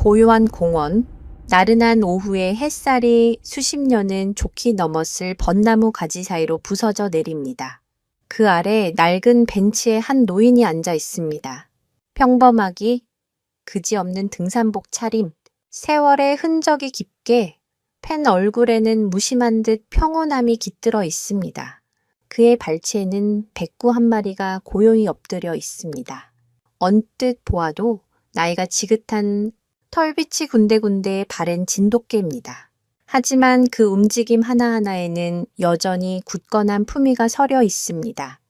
고요한 공원, 나른한 오후에 햇살이 수십 년은 좋게 넘었을 벚나무 가지 사이로 부서져 내립니다. 그 아래 낡은 벤치에 한 노인이 앉아 있습니다. 평범하기 그지없는 등산복 차림, 세월의 흔적이 깊게 팬 얼굴에는 무심한 듯 평온함이 깃들어 있습니다. 그의 발치에는 백구 한 마리가 고요히 엎드려 있습니다. 언뜻 보아도 나이가 지긋한 털빛이 군데군데 바랜 진돗개입니다. 하지만 그 움직임 하나하나에는 여전히 굳건한 품위가 서려 있습니다.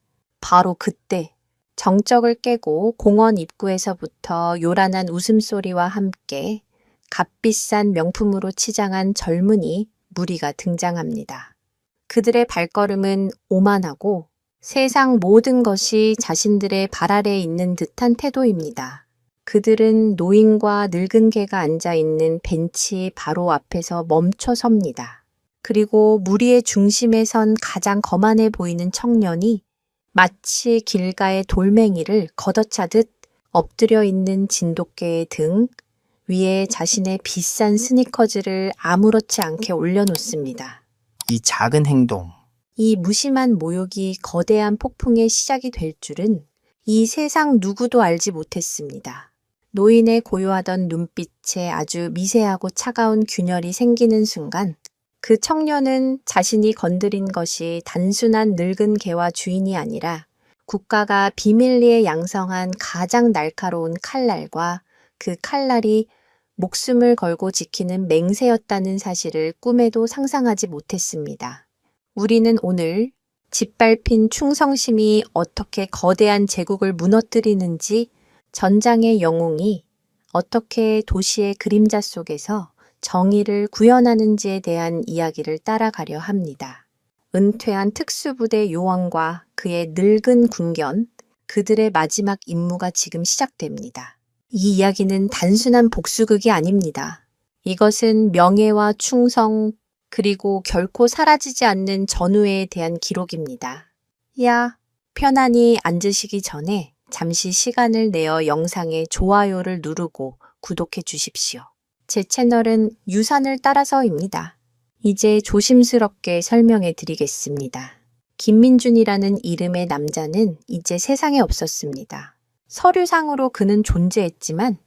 바로 그때 정적을 깨고 공원 입구에서부터 요란한 웃음소리와 함께 값비싼 명품으로 치장한 젊은이 무리가 등장합니다. 그들의 발걸음은 오만하고 세상 모든 것이 자신들의 발 아래에 있는 듯한 태도입니다. 그들은 노인과 늙은 개가 앉아있는 벤치 바로 앞에서 멈춰 섭니다. 그리고 무리의 중심에 선 가장 거만해 보이는 청년이 마치 길가의 돌멩이를 걷어차듯 엎드려 있는 진돗개의 등 위에 자신의 비싼 스니커즈를 아무렇지 않게 올려놓습니다. 이 작은 행동, 이 무심한 모욕이 거대한 폭풍의 시작이 될 줄은 이 세상 누구도 알지 못했습니다. 노인의 고요하던 눈빛에 아주 미세하고 차가운 균열이 생기는 순간 그 청년은 자신이 건드린 것이 단순한 늙은 개와 주인이 아니라 국가가 비밀리에 양성한 가장 날카로운 칼날과 그 칼날이 목숨을 걸고 지키는 맹세였다는 사실을 꿈에도 상상하지 못했습니다. 우리는 오늘 짓밟힌 충성심이 어떻게 거대한 제국을 무너뜨리는지, 전장의 영웅이 어떻게 도시의 그림자 속에서 정의를 구현하는지에 대한 이야기를 따라가려 합니다. 은퇴한 특수부대 요원과 그의 늙은 군견, 그들의 마지막 임무가 지금 시작됩니다. 이 이야기는 단순한 복수극이 아닙니다. 이것은 명예와 충성, 그리고 결코 사라지지 않는 전우회에 대한 기록입니다. 야, 편안히 앉으시기 전에 잠시 시간을 내어 영상에 좋아요를 누르고 구독해 주십시오. 제 채널은 유산을 따라서입니다. 이제 조심스럽게 설명해 드리겠습니다. 김민준이라는 이름의 남자는 이제 세상에 없었습니다. 서류상으로 그는 존재했지만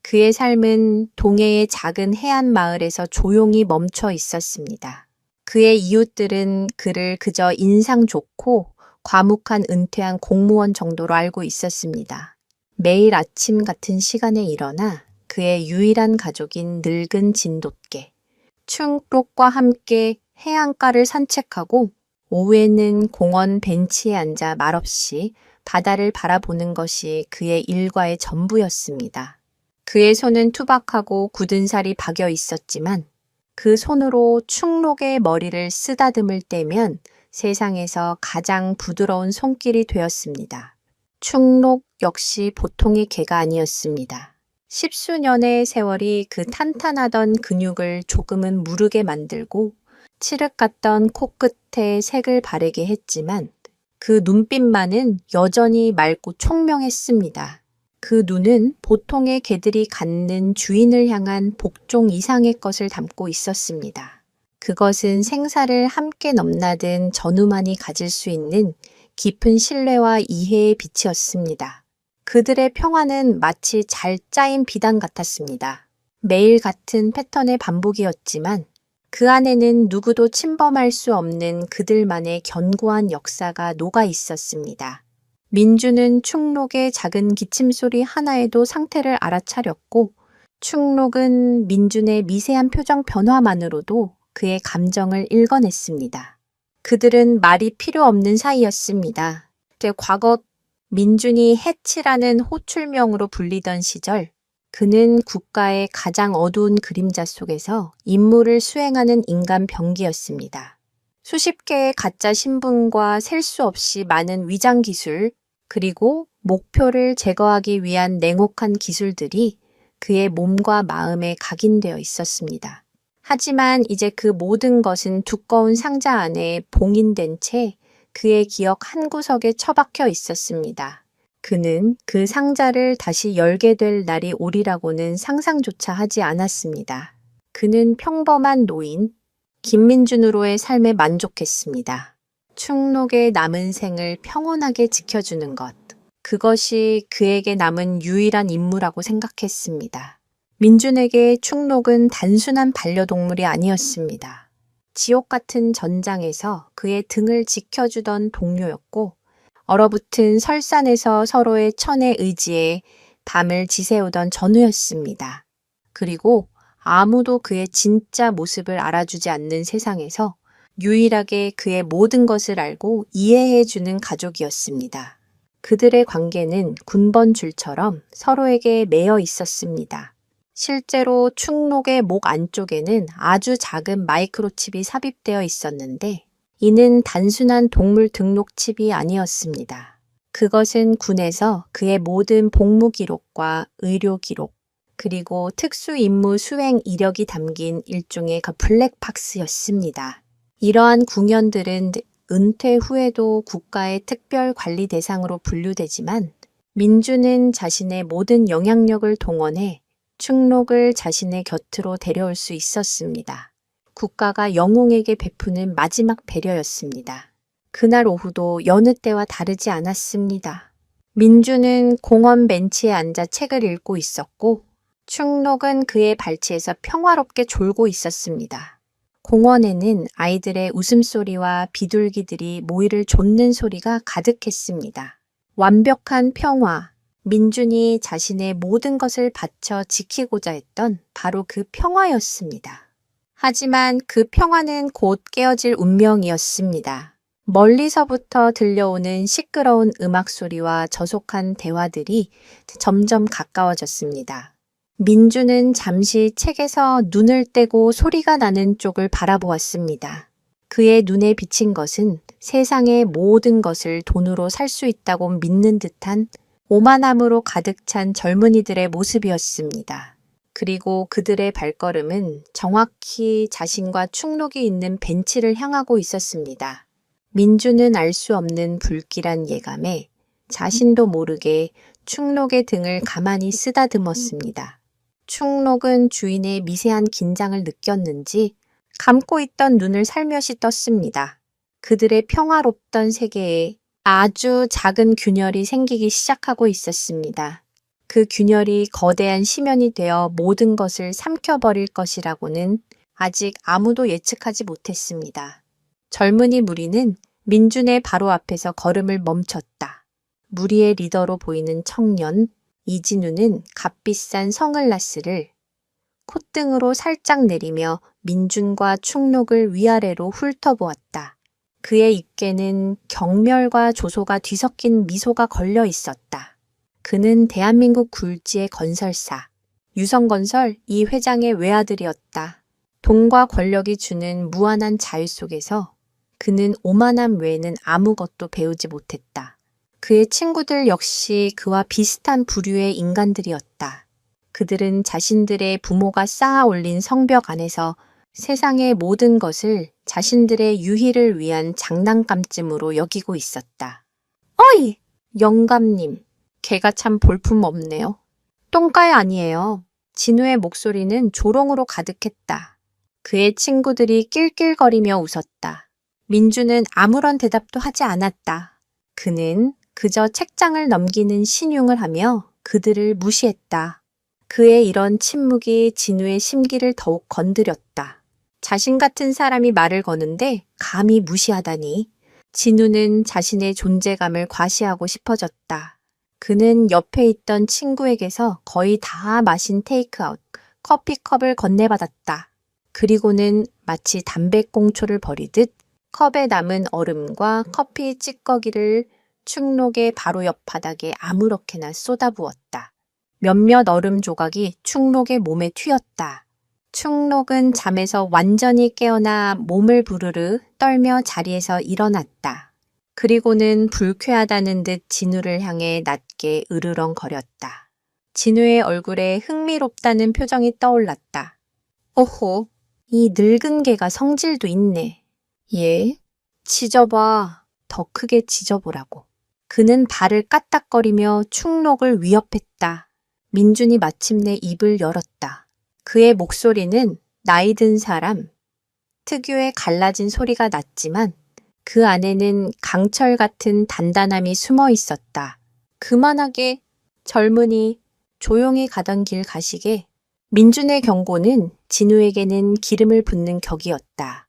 그의 삶은 동해의 작은 해안 마을에서 조용히 멈춰 있었습니다. 그의 이웃들은 그를 그저 인상 좋고 과묵한 은퇴한 공무원 정도로 알고 있었습니다. 매일 아침 같은 시간에 일어나 그의 유일한 가족인 늙은 진돗개, 충록과 함께 해안가를 산책하고 오후에는 공원 벤치에 앉아 말없이 바다를 바라보는 것이 그의 일과의 전부였습니다. 그의 손은 투박하고 굳은 살이 박여 있었지만 그 손으로 충록의 머리를 쓰다듬을 때면 세상에서 가장 부드러운 손길이 되었습니다. 충록 역시 보통의 개가 아니었습니다. 십수년의 세월이 그 탄탄하던 근육을 조금은 무르게 만들고 칠흑 같던 코끝에 색을 바르게 했지만 그 눈빛만은 여전히 맑고 총명했습니다. 그 눈은 보통의 개들이 갖는 주인을 향한 복종 이상의 것을 담고 있었습니다. 그것은 생사를 함께 넘나든 전우만이 가질 수 있는 깊은 신뢰와 이해의 빛이었습니다. 그들의 평화는 마치 잘 짜인 비단 같았습니다. 매일 같은 패턴의 반복이었지만 그 안에는 누구도 침범할 수 없는 그들만의 견고한 역사가 녹아 있었습니다. 민주는 충록의 작은 기침소리 하나에도 상태를 알아차렸고 충록은 민준의 미세한 표정 변화만으로도 그의 감정을 읽어냈습니다. 그들은 말이 필요 없는 사이였습니다. 과거 민준이 해치라는 호출명으로 불리던 시절 그는 국가의 가장 어두운 그림자 속에서 임무를 수행하는 인간 병기였습니다. 수십 개의 가짜 신분과 셀 수 없이 많은 위장 기술, 그리고 목표를 제거하기 위한 냉혹한 기술들이 그의 몸과 마음에 각인되어 있었습니다. 하지만 이제 그 모든 것은 두꺼운 상자 안에 봉인된 채 그의 기억 한 구석에 처박혀 있었습니다. 그는 그 상자를 다시 열게 될 날이 오리라고는 상상조차 하지 않았습니다. 그는 평범한 노인, 김민준으로의 삶에 만족했습니다. 충록의 남은 생을 평온하게 지켜주는 것. 그것이 그에게 남은 유일한 임무라고 생각했습니다. 민준에게 충록은 단순한 반려동물이 아니었습니다. 지옥 같은 전장에서 그의 등을 지켜주던 동료였고, 얼어붙은 설산에서 서로의 천에 의지해 밤을 지새우던 전우였습니다. 그리고 아무도 그의 진짜 모습을 알아주지 않는 세상에서 유일하게 그의 모든 것을 알고 이해해주는 가족이었습니다. 그들의 관계는 군번줄처럼 서로에게 매여 있었습니다. 실제로 충록의 목 안쪽에는 아주 작은 마이크로칩이 삽입되어 있었는데 이는 단순한 동물 등록 칩이 아니었습니다. 그것은 군에서 그의 모든 복무 기록과 의료 기록, 그리고 특수 임무 수행 이력이 담긴 일종의 블랙박스였습니다. 이러한 궁연들은 은퇴 후에도 국가의 특별 관리 대상으로 분류되지만 민주는 자신의 모든 영향력을 동원해 충록을 자신의 곁으로 데려올 수 있었습니다. 국가가 영웅에게 베푸는 마지막 배려였습니다. 그날 오후도 여느 때와 다르지 않았습니다. 민주는 공원 벤치에 앉아 책을 읽고 있었고 충록은 그의 발치에서 평화롭게 졸고 있었습니다. 공원에는 아이들의 웃음소리와 비둘기들이 모이를 좇는 소리가 가득했습니다. 완벽한 평화, 민준이 자신의 모든 것을 바쳐 지키고자 했던 바로 그 평화였습니다. 하지만 그 평화는 곧 깨어질 운명이었습니다. 멀리서부터 들려오는 시끄러운 음악 소리와 저속한 대화들이 점점 가까워졌습니다. 민주는 잠시 책에서 눈을 떼고 소리가 나는 쪽을 바라보았습니다. 그의 눈에 비친 것은 세상의 모든 것을 돈으로 살 수 있다고 믿는 듯한 오만함으로 가득 찬 젊은이들의 모습이었습니다. 그리고 그들의 발걸음은 정확히 자신과 충록이 있는 벤치를 향하고 있었습니다. 민주는 알 수 없는 불길한 예감에 자신도 모르게 충록의 등을 가만히 쓰다듬었습니다. 충록은 주인의 미세한 긴장을 느꼈는지 감고 있던 눈을 살며시 떴습니다. 그들의 평화롭던 세계에 아주 작은 균열이 생기기 시작하고 있었습니다. 그 균열이 거대한 심연이 되어 모든 것을 삼켜버릴 것이라고는 아직 아무도 예측하지 못했습니다. 젊은이 무리는 민준의 바로 앞에서 걸음을 멈췄다. 무리의 리더로 보이는 청년 이진우는 값비싼 선글라스를 콧등으로 살짝 내리며 민준과 충록을 위아래로 훑어보았다. 그의 입에는 경멸과 조소가 뒤섞인 미소가 걸려 있었다. 그는 대한민국 굴지의 건설사, 유성건설 이 회장의 외아들이었다. 돈과 권력이 주는 무한한 자유 속에서 그는 오만함 외에는 아무것도 배우지 못했다. 그의 친구들 역시 그와 비슷한 부류의 인간들이었다. 그들은 자신들의 부모가 쌓아 올린 성벽 안에서 세상의 모든 것을 자신들의 유희를 위한 장난감쯤으로 여기고 있었다. 어이! 영감님, 걔가 참 볼품없네요. 똥까이 아니에요. 진우의 목소리는 조롱으로 가득했다. 그의 친구들이 낄낄거리며 웃었다. 민주는 아무런 대답도 하지 않았다. 그는 그저 책장을 넘기는 신용을 하며 그들을 무시했다. 그의 이런 침묵이 진우의 심기를 더욱 건드렸다. 자신 같은 사람이 말을 거는데 감히 무시하다니. 진우는 자신의 존재감을 과시하고 싶어졌다. 그는 옆에 있던 친구에게서 거의 다 마신 테이크아웃, 커피컵을 건네받았다. 그리고는 마치 담배꽁초를 버리듯 컵에 남은 얼음과 커피 찌꺼기를 충록의 바로 옆 바닥에 아무렇게나 쏟아부었다. 몇몇 얼음 조각이 충록의 몸에 튀었다. 충록은 잠에서 완전히 깨어나 몸을 부르르 떨며 자리에서 일어났다. 그리고는 불쾌하다는 듯 진우를 향해 낮게 으르렁거렸다. 진우의 얼굴에 흥미롭다는 표정이 떠올랐다. 오호, 이 늙은 개가 성질도 있네. 예? 지져봐. 더 크게 지져보라고. 그는 발을 까딱거리며 충록을 위협했다. 민준이 마침내 입을 열었다. 그의 목소리는 나이 든 사람, 특유의 갈라진 소리가 났지만 그 안에는 강철 같은 단단함이 숨어 있었다. 그만하게, 젊은이, 조용히 가던 길 가시게. 민준의 경고는 진우에게는 기름을 붓는 격이었다.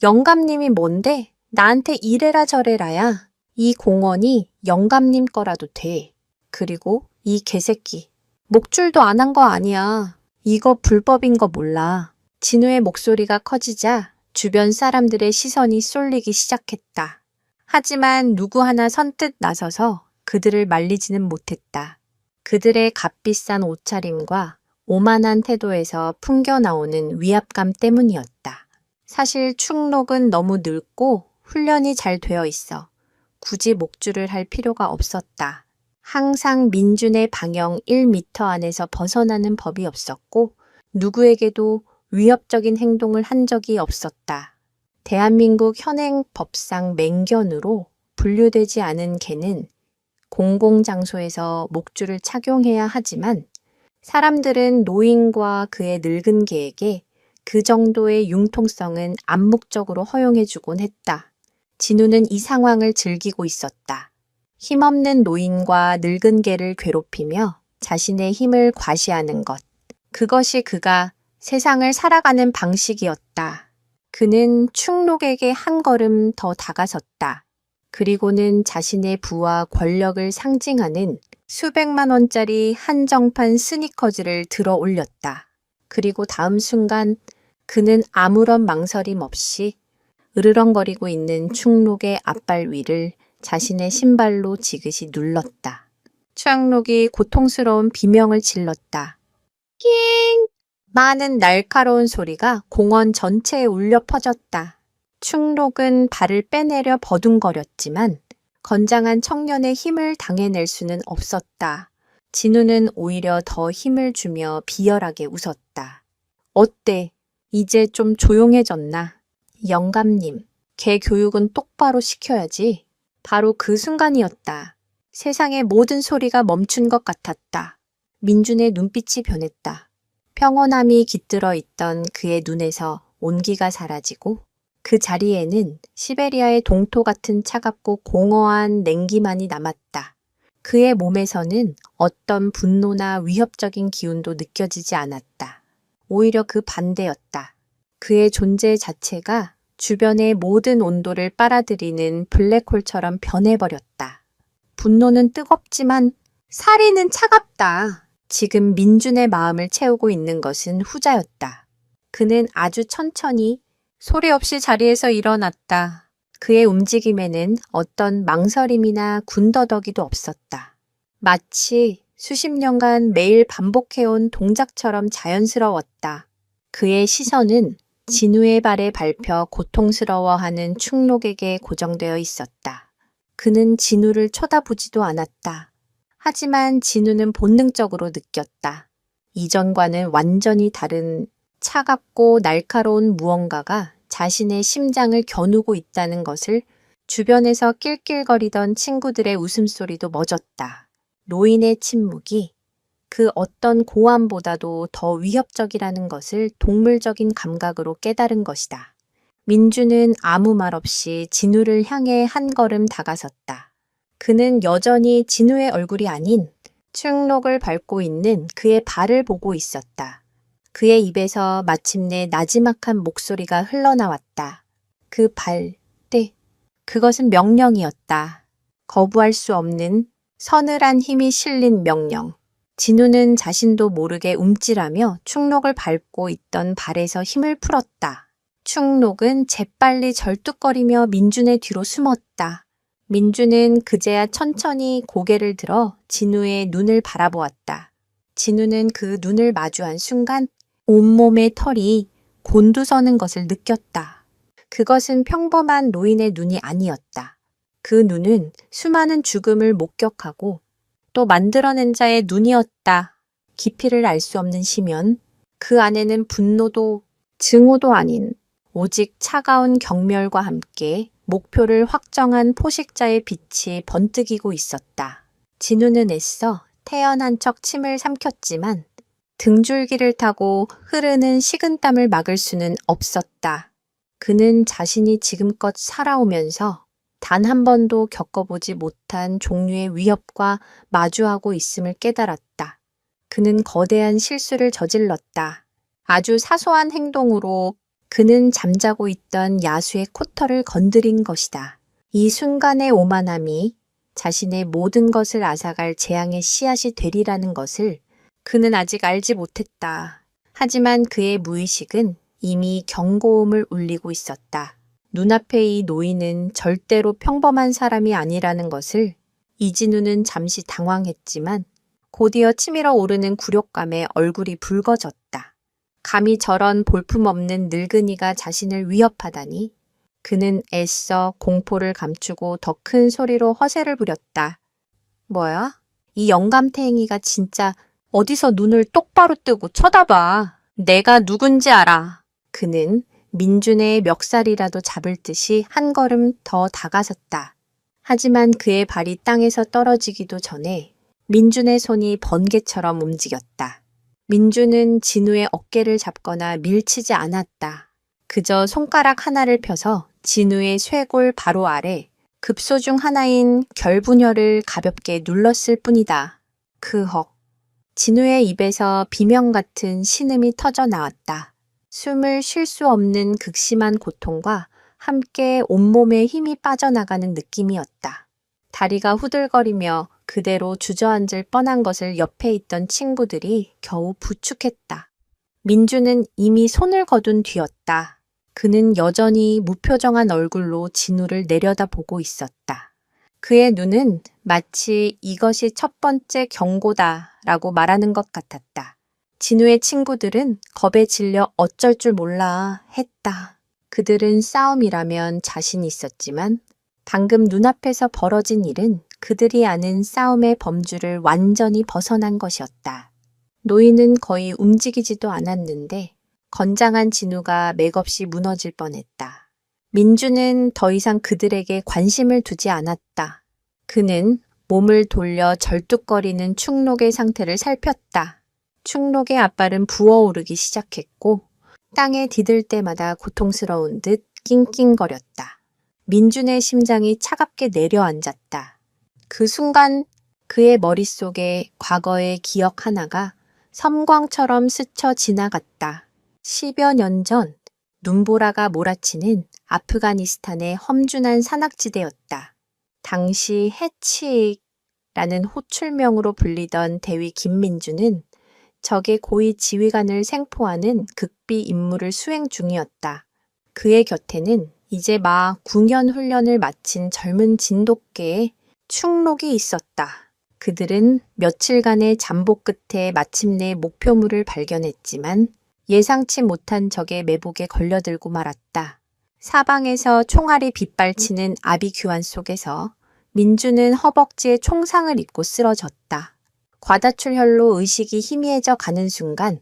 영감님이 뭔데? 나한테 이래라 저래라야. 이 공원이 영감님 거라도 돼. 그리고 이 개새끼. 목줄도 안 한 거 아니야. 이거 불법인 거 몰라. 진우의 목소리가 커지자 주변 사람들의 시선이 쏠리기 시작했다. 하지만 누구 하나 선뜻 나서서 그들을 말리지는 못했다. 그들의 값비싼 옷차림과 오만한 태도에서 풍겨나오는 위압감 때문이었다. 사실 충록은 너무 늙고 훈련이 잘 되어 있어 굳이 목줄을 할 필요가 없었다. 항상 민준의 방형 1m 안에서 벗어나는 법이 없었고 누구에게도 위협적인 행동을 한 적이 없었다. 대한민국 현행 법상 맹견으로 분류되지 않은 개는 공공장소에서 목줄을 착용해야 하지만 사람들은 노인과 그의 늙은 개에게 그 정도의 융통성은 암묵적으로 허용해주곤 했다. 진우는 이 상황을 즐기고 있었다. 힘없는 노인과 늙은 개를 괴롭히며 자신의 힘을 과시하는 것. 그것이 그가 세상을 살아가는 방식이었다. 그는 충록에게 한 걸음 더 다가섰다. 그리고는 자신의 부와 권력을 상징하는 수백만 원짜리 한정판 스니커즈를 들어 올렸다. 그리고 다음 순간 그는 아무런 망설임 없이 으르렁거리고 있는 충록의 앞발 위를 자신의 신발로 지그시 눌렀다. 충록이 고통스러운 비명을 질렀다. 낑! 많은 날카로운 소리가 공원 전체에 울려 퍼졌다. 충록은 발을 빼내려 버둥거렸지만 건장한 청년의 힘을 당해낼 수는 없었다. 진우는 오히려 더 힘을 주며 비열하게 웃었다. 어때? 이제 좀 조용해졌나? 영감님, 개 교육은 똑바로 시켜야지. 바로 그 순간이었다. 세상의 모든 소리가 멈춘 것 같았다. 민준의 눈빛이 변했다. 평온함이 깃들어 있던 그의 눈에서 온기가 사라지고 그 자리에는 시베리아의 동토 같은 차갑고 공허한 냉기만이 남았다. 그의 몸에서는 어떤 분노나 위협적인 기운도 느껴지지 않았다. 오히려 그 반대였다. 그의 존재 자체가 주변의 모든 온도를 빨아들이는 블랙홀처럼 변해버렸다. 분노는 뜨겁지만 살이는 차갑다. 지금 민준의 마음을 채우고 있는 것은 후자였다. 그는 아주 천천히 소리 없이 자리에서 일어났다. 그의 움직임에는 어떤 망설임이나 군더더기도 없었다. 마치 수십 년간 매일 반복해온 동작처럼 자연스러웠다. 그의 시선은 진우의 발에 밟혀 고통스러워하는 충록에게 고정되어 있었다. 그는 진우를 쳐다보지도 않았다. 하지만 진우는 본능적으로 느꼈다. 이전과는 완전히 다른 차갑고 날카로운 무언가가 자신의 심장을 겨누고 있다는 것을 주변에서 낄낄거리던 친구들의 웃음소리도 멎었다. 노인의 침묵이 그 어떤 고함보다도 더 위협적이라는 것을 동물적인 감각으로 깨달은 것이다. 민주는 아무 말 없이 진우를 향해 한 걸음 다가섰다. 그는 여전히 진우의 얼굴이 아닌 충록을 밟고 있는 그의 발을 보고 있었다. 그의 입에서 마침내 나지막한 목소리가 흘러나왔다. 그 발, 때. 그것은 명령이었다. 거부할 수 없는 서늘한 힘이 실린 명령. 진우는 자신도 모르게 움찔하며 충록을 밟고 있던 발에서 힘을 풀었다. 충록은 재빨리 절뚝거리며 민준의 뒤로 숨었다. 민준은 그제야 천천히 고개를 들어 진우의 눈을 바라보았다. 진우는 그 눈을 마주한 순간 온몸의 털이 곤두서는 것을 느꼈다. 그것은 평범한 노인의 눈이 아니었다. 그 눈은 수많은 죽음을 목격하고 또 만들어낸 자의 눈이었다. 깊이를 알 수 없는 심연, 그 안에는 분노도 증오도 아닌 오직 차가운 경멸과 함께 목표를 확정한 포식자의 빛이 번뜩이고 있었다. 진우는 애써 태연한 척 침을 삼켰지만 등줄기를 타고 흐르는 식은땀을 막을 수는 없었다. 그는 자신이 지금껏 살아오면서 단 한 번도 겪어보지 못한 종류의 위협과 마주하고 있음을 깨달았다. 그는 거대한 실수를 저질렀다. 아주 사소한 행동으로 그는 잠자고 있던 야수의 코털을 건드린 것이다. 이 순간의 오만함이 자신의 모든 것을 앗아갈 재앙의 씨앗이 되리라는 것을 그는 아직 알지 못했다. 하지만 그의 무의식은 이미 경고음을 울리고 있었다. 눈앞의 이 노인은 절대로 평범한 사람이 아니라는 것을 이진우는 잠시 당황했지만 곧이어 치밀어 오르는 굴욕감에 얼굴이 붉어졌다. 감히 저런 볼품없는 늙은이가 자신을 위협하다니. 그는 애써 공포를 감추고 더 큰 소리로 허세를 부렸다. 뭐야? 이 영감탱이가 진짜 어디서 눈을 똑바로 뜨고 쳐다봐. 내가 누군지 알아. 그는 민준의 멱살이라도 잡을 듯이 한 걸음 더 다가섰다. 하지만 그의 발이 땅에서 떨어지기도 전에 민준의 손이 번개처럼 움직였다. 민준은 진우의 어깨를 잡거나 밀치지 않았다. 그저 손가락 하나를 펴서 진우의 쇄골 바로 아래 급소 중 하나인 결분혈을 가볍게 눌렀을 뿐이다. 그헉. 진우의 입에서 비명 같은 신음이 터져 나왔다. 숨을 쉴 수 없는 극심한 고통과 함께 온몸에 힘이 빠져나가는 느낌이었다. 다리가 후들거리며 그대로 주저앉을 뻔한 것을 옆에 있던 친구들이 겨우 부축했다. 민주는 이미 손을 거둔 뒤였다. 그는 여전히 무표정한 얼굴로 진우를 내려다보고 있었다. 그의 눈은 마치 이것이 첫 번째 경고다라고 말하는 것 같았다. 진우의 친구들은 겁에 질려 어쩔 줄 몰라 했다. 그들은 싸움이라면 자신이 있었지만 방금 눈앞에서 벌어진 일은 그들이 아는 싸움의 범주를 완전히 벗어난 것이었다. 노인은 거의 움직이지도 않았는데 건장한 진우가 맥없이 무너질 뻔했다. 민주는 더 이상 그들에게 관심을 두지 않았다. 그는 몸을 돌려 절뚝거리는 충록의 상태를 살폈다. 충록의 앞발은 부어오르기 시작했고 땅에 디딜 때마다 고통스러운 듯 낑낑거렸다. 민준의 심장이 차갑게 내려앉았다. 그 순간 그의 머릿속에 과거의 기억 하나가 섬광처럼 스쳐 지나갔다. 10여 년 전 눈보라가 몰아치는 아프가니스탄의 험준한 산악지대였다. 당시 해치익라는 호출명으로 불리던 대위 김민주는 적의 고위 지휘관을 생포하는 극비 임무를 수행 중이었다. 그의 곁에는 이제 막 궁연 훈련을 마친 젊은 진돗개의 충록이 있었다. 그들은 며칠간의 잠복 끝에 마침내 목표물을 발견했지만 예상치 못한 적의 매복에 걸려들고 말았다. 사방에서 총알이 빗발치는 아비규환 속에서 민주는 허벅지에 총상을 입고 쓰러졌다. 과다출혈로 의식이 희미해져 가는 순간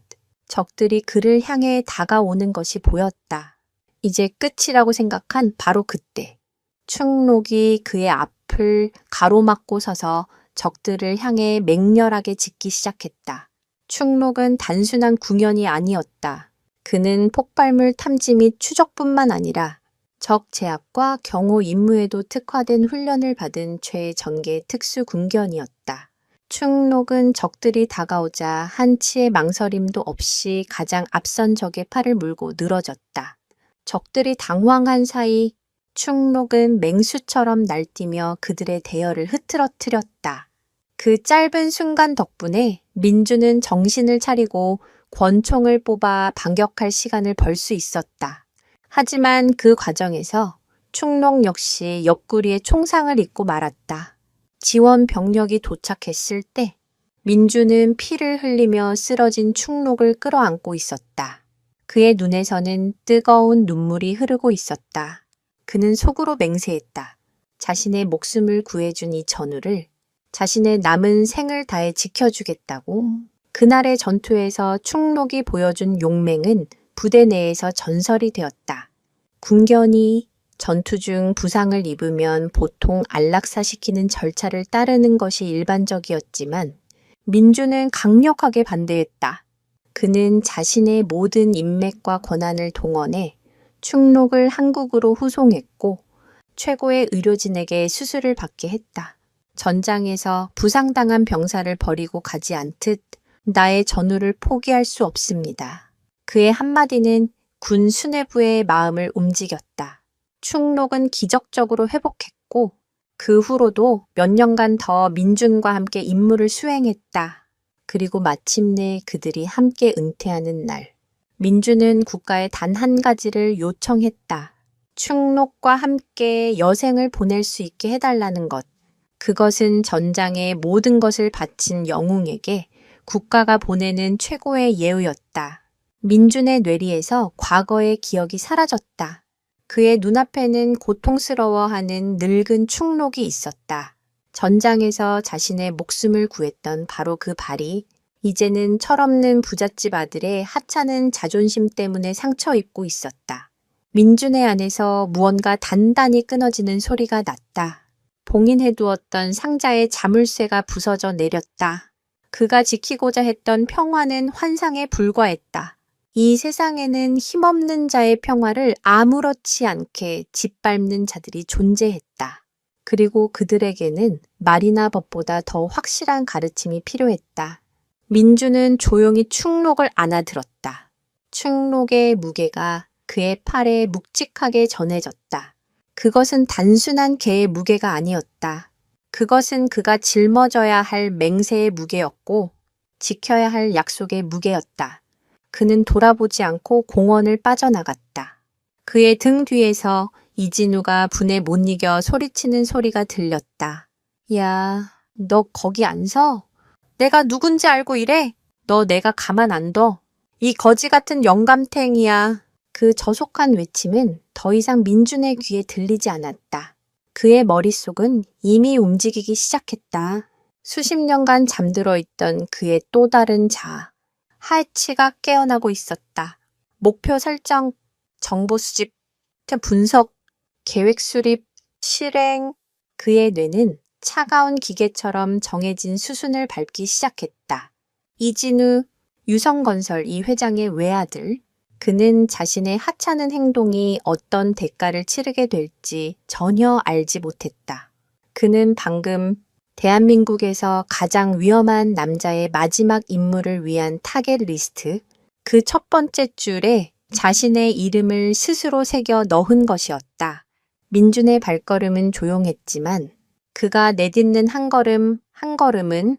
적들이 그를 향해 다가오는 것이 보였다. 이제 끝이라고 생각한 바로 그때 충록이 그의 앞을 가로막고 서서 적들을 향해 맹렬하게 짓기 시작했다. 충록은 단순한 궁연이 아니었다. 그는 폭발물 탐지 및 추적뿐만 아니라 적 제압과 경호 임무에도 특화된 훈련을 받은 최전개 특수군견이었다. 충록은 적들이 다가오자 한치의 망설임도 없이 가장 앞선 적의 팔을 물고 늘어졌다. 적들이 당황한 사이 충록은 맹수처럼 날뛰며 그들의 대열을 흐트러뜨렸다. 그 짧은 순간 덕분에 민주는 정신을 차리고 권총을 뽑아 반격할 시간을 벌 수 있었다. 하지만 그 과정에서 충록 역시 옆구리에 총상을 입고 말았다. 지원 병력이 도착했을 때 민주는 피를 흘리며 쓰러진 충록을 끌어안고 있었다. 그의 눈에서는 뜨거운 눈물이 흐르고 있었다. 그는 속으로 맹세했다. 자신의 목숨을 구해준 이 전우를 자신의 남은 생을 다해 지켜주겠다고. 그날의 전투에서 충록이 보여준 용맹은 부대 내에서 전설이 되었다. 군견이 전투 중 부상을 입으면 보통 안락사시키는 절차를 따르는 것이 일반적이었지만 민주는 강력하게 반대했다. 그는 자신의 모든 인맥과 권한을 동원해 충록을 한국으로 후송했고 최고의 의료진에게 수술을 받게 했다. 전장에서 부상당한 병사를 버리고 가지 않듯 나의 전우를 포기할 수 없습니다. 그의 한마디는 군 수뇌부의 마음을 움직였다. 충록은 기적적으로 회복했고 그 후로도 몇 년간 더 민준과 함께 임무를 수행했다. 그리고 마침내 그들이 함께 은퇴하는 날, 민준은 국가에 단 한 가지를 요청했다. 충록과 함께 여생을 보낼 수 있게 해달라는 것. 그것은 전장의 모든 것을 바친 영웅에게 국가가 보내는 최고의 예우였다. 민준의 뇌리에서 과거의 기억이 사라졌다. 그의 눈앞에는 고통스러워하는 늙은 충록이 있었다. 전장에서 자신의 목숨을 구했던 바로 그 발이 이제는 철없는 부잣집 아들의 하찮은 자존심 때문에 상처 입고 있었다. 민준의 안에서 무언가 단단히 끊어지는 소리가 났다. 봉인해두었던 상자의 자물쇠가 부서져 내렸다. 그가 지키고자 했던 평화는 환상에 불과했다. 이 세상에는 힘없는 자의 평화를 아무렇지 않게 짓밟는 자들이 존재했다. 그리고 그들에게는 말이나 법보다 더 확실한 가르침이 필요했다. 민주는 조용히 충록을 안아들었다. 충록의 무게가 그의 팔에 묵직하게 전해졌다. 그것은 단순한 개의 무게가 아니었다. 그것은 그가 짊어져야 할 맹세의 무게였고 지켜야 할 약속의 무게였다. 그는 돌아보지 않고 공원을 빠져나갔다. 그의 등 뒤에서 이진우가 분에 못 이겨 소리치는 소리가 들렸다. 야, 너 거기 안 서? 내가 누군지 알고 이래? 너 내가 가만 안 둬. 이 거지 같은 영감탱이야. 그 저속한 외침은 더 이상 민준의 귀에 들리지 않았다. 그의 머릿속은 이미 움직이기 시작했다. 수십 년간 잠들어 있던 그의 또 다른 자아. 하이치가 깨어나고 있었다. 목표 설정, 정보 수집, 분석, 계획 수립, 실행. 그의 뇌는 차가운 기계처럼 정해진 수순을 밟기 시작했다. 이진우, 유성건설 이 회장의 외아들. 그는 자신의 하찮은 행동이 어떤 대가를 치르게 될지 전혀 알지 못했다. 그는 방금 대한민국에서 가장 위험한 남자의 마지막 임무를 위한 타겟 리스트, 그 첫 번째 줄에 자신의 이름을 스스로 새겨 넣은 것이었다. 민준의 발걸음은 조용했지만 그가 내딛는 한 걸음 한 걸음은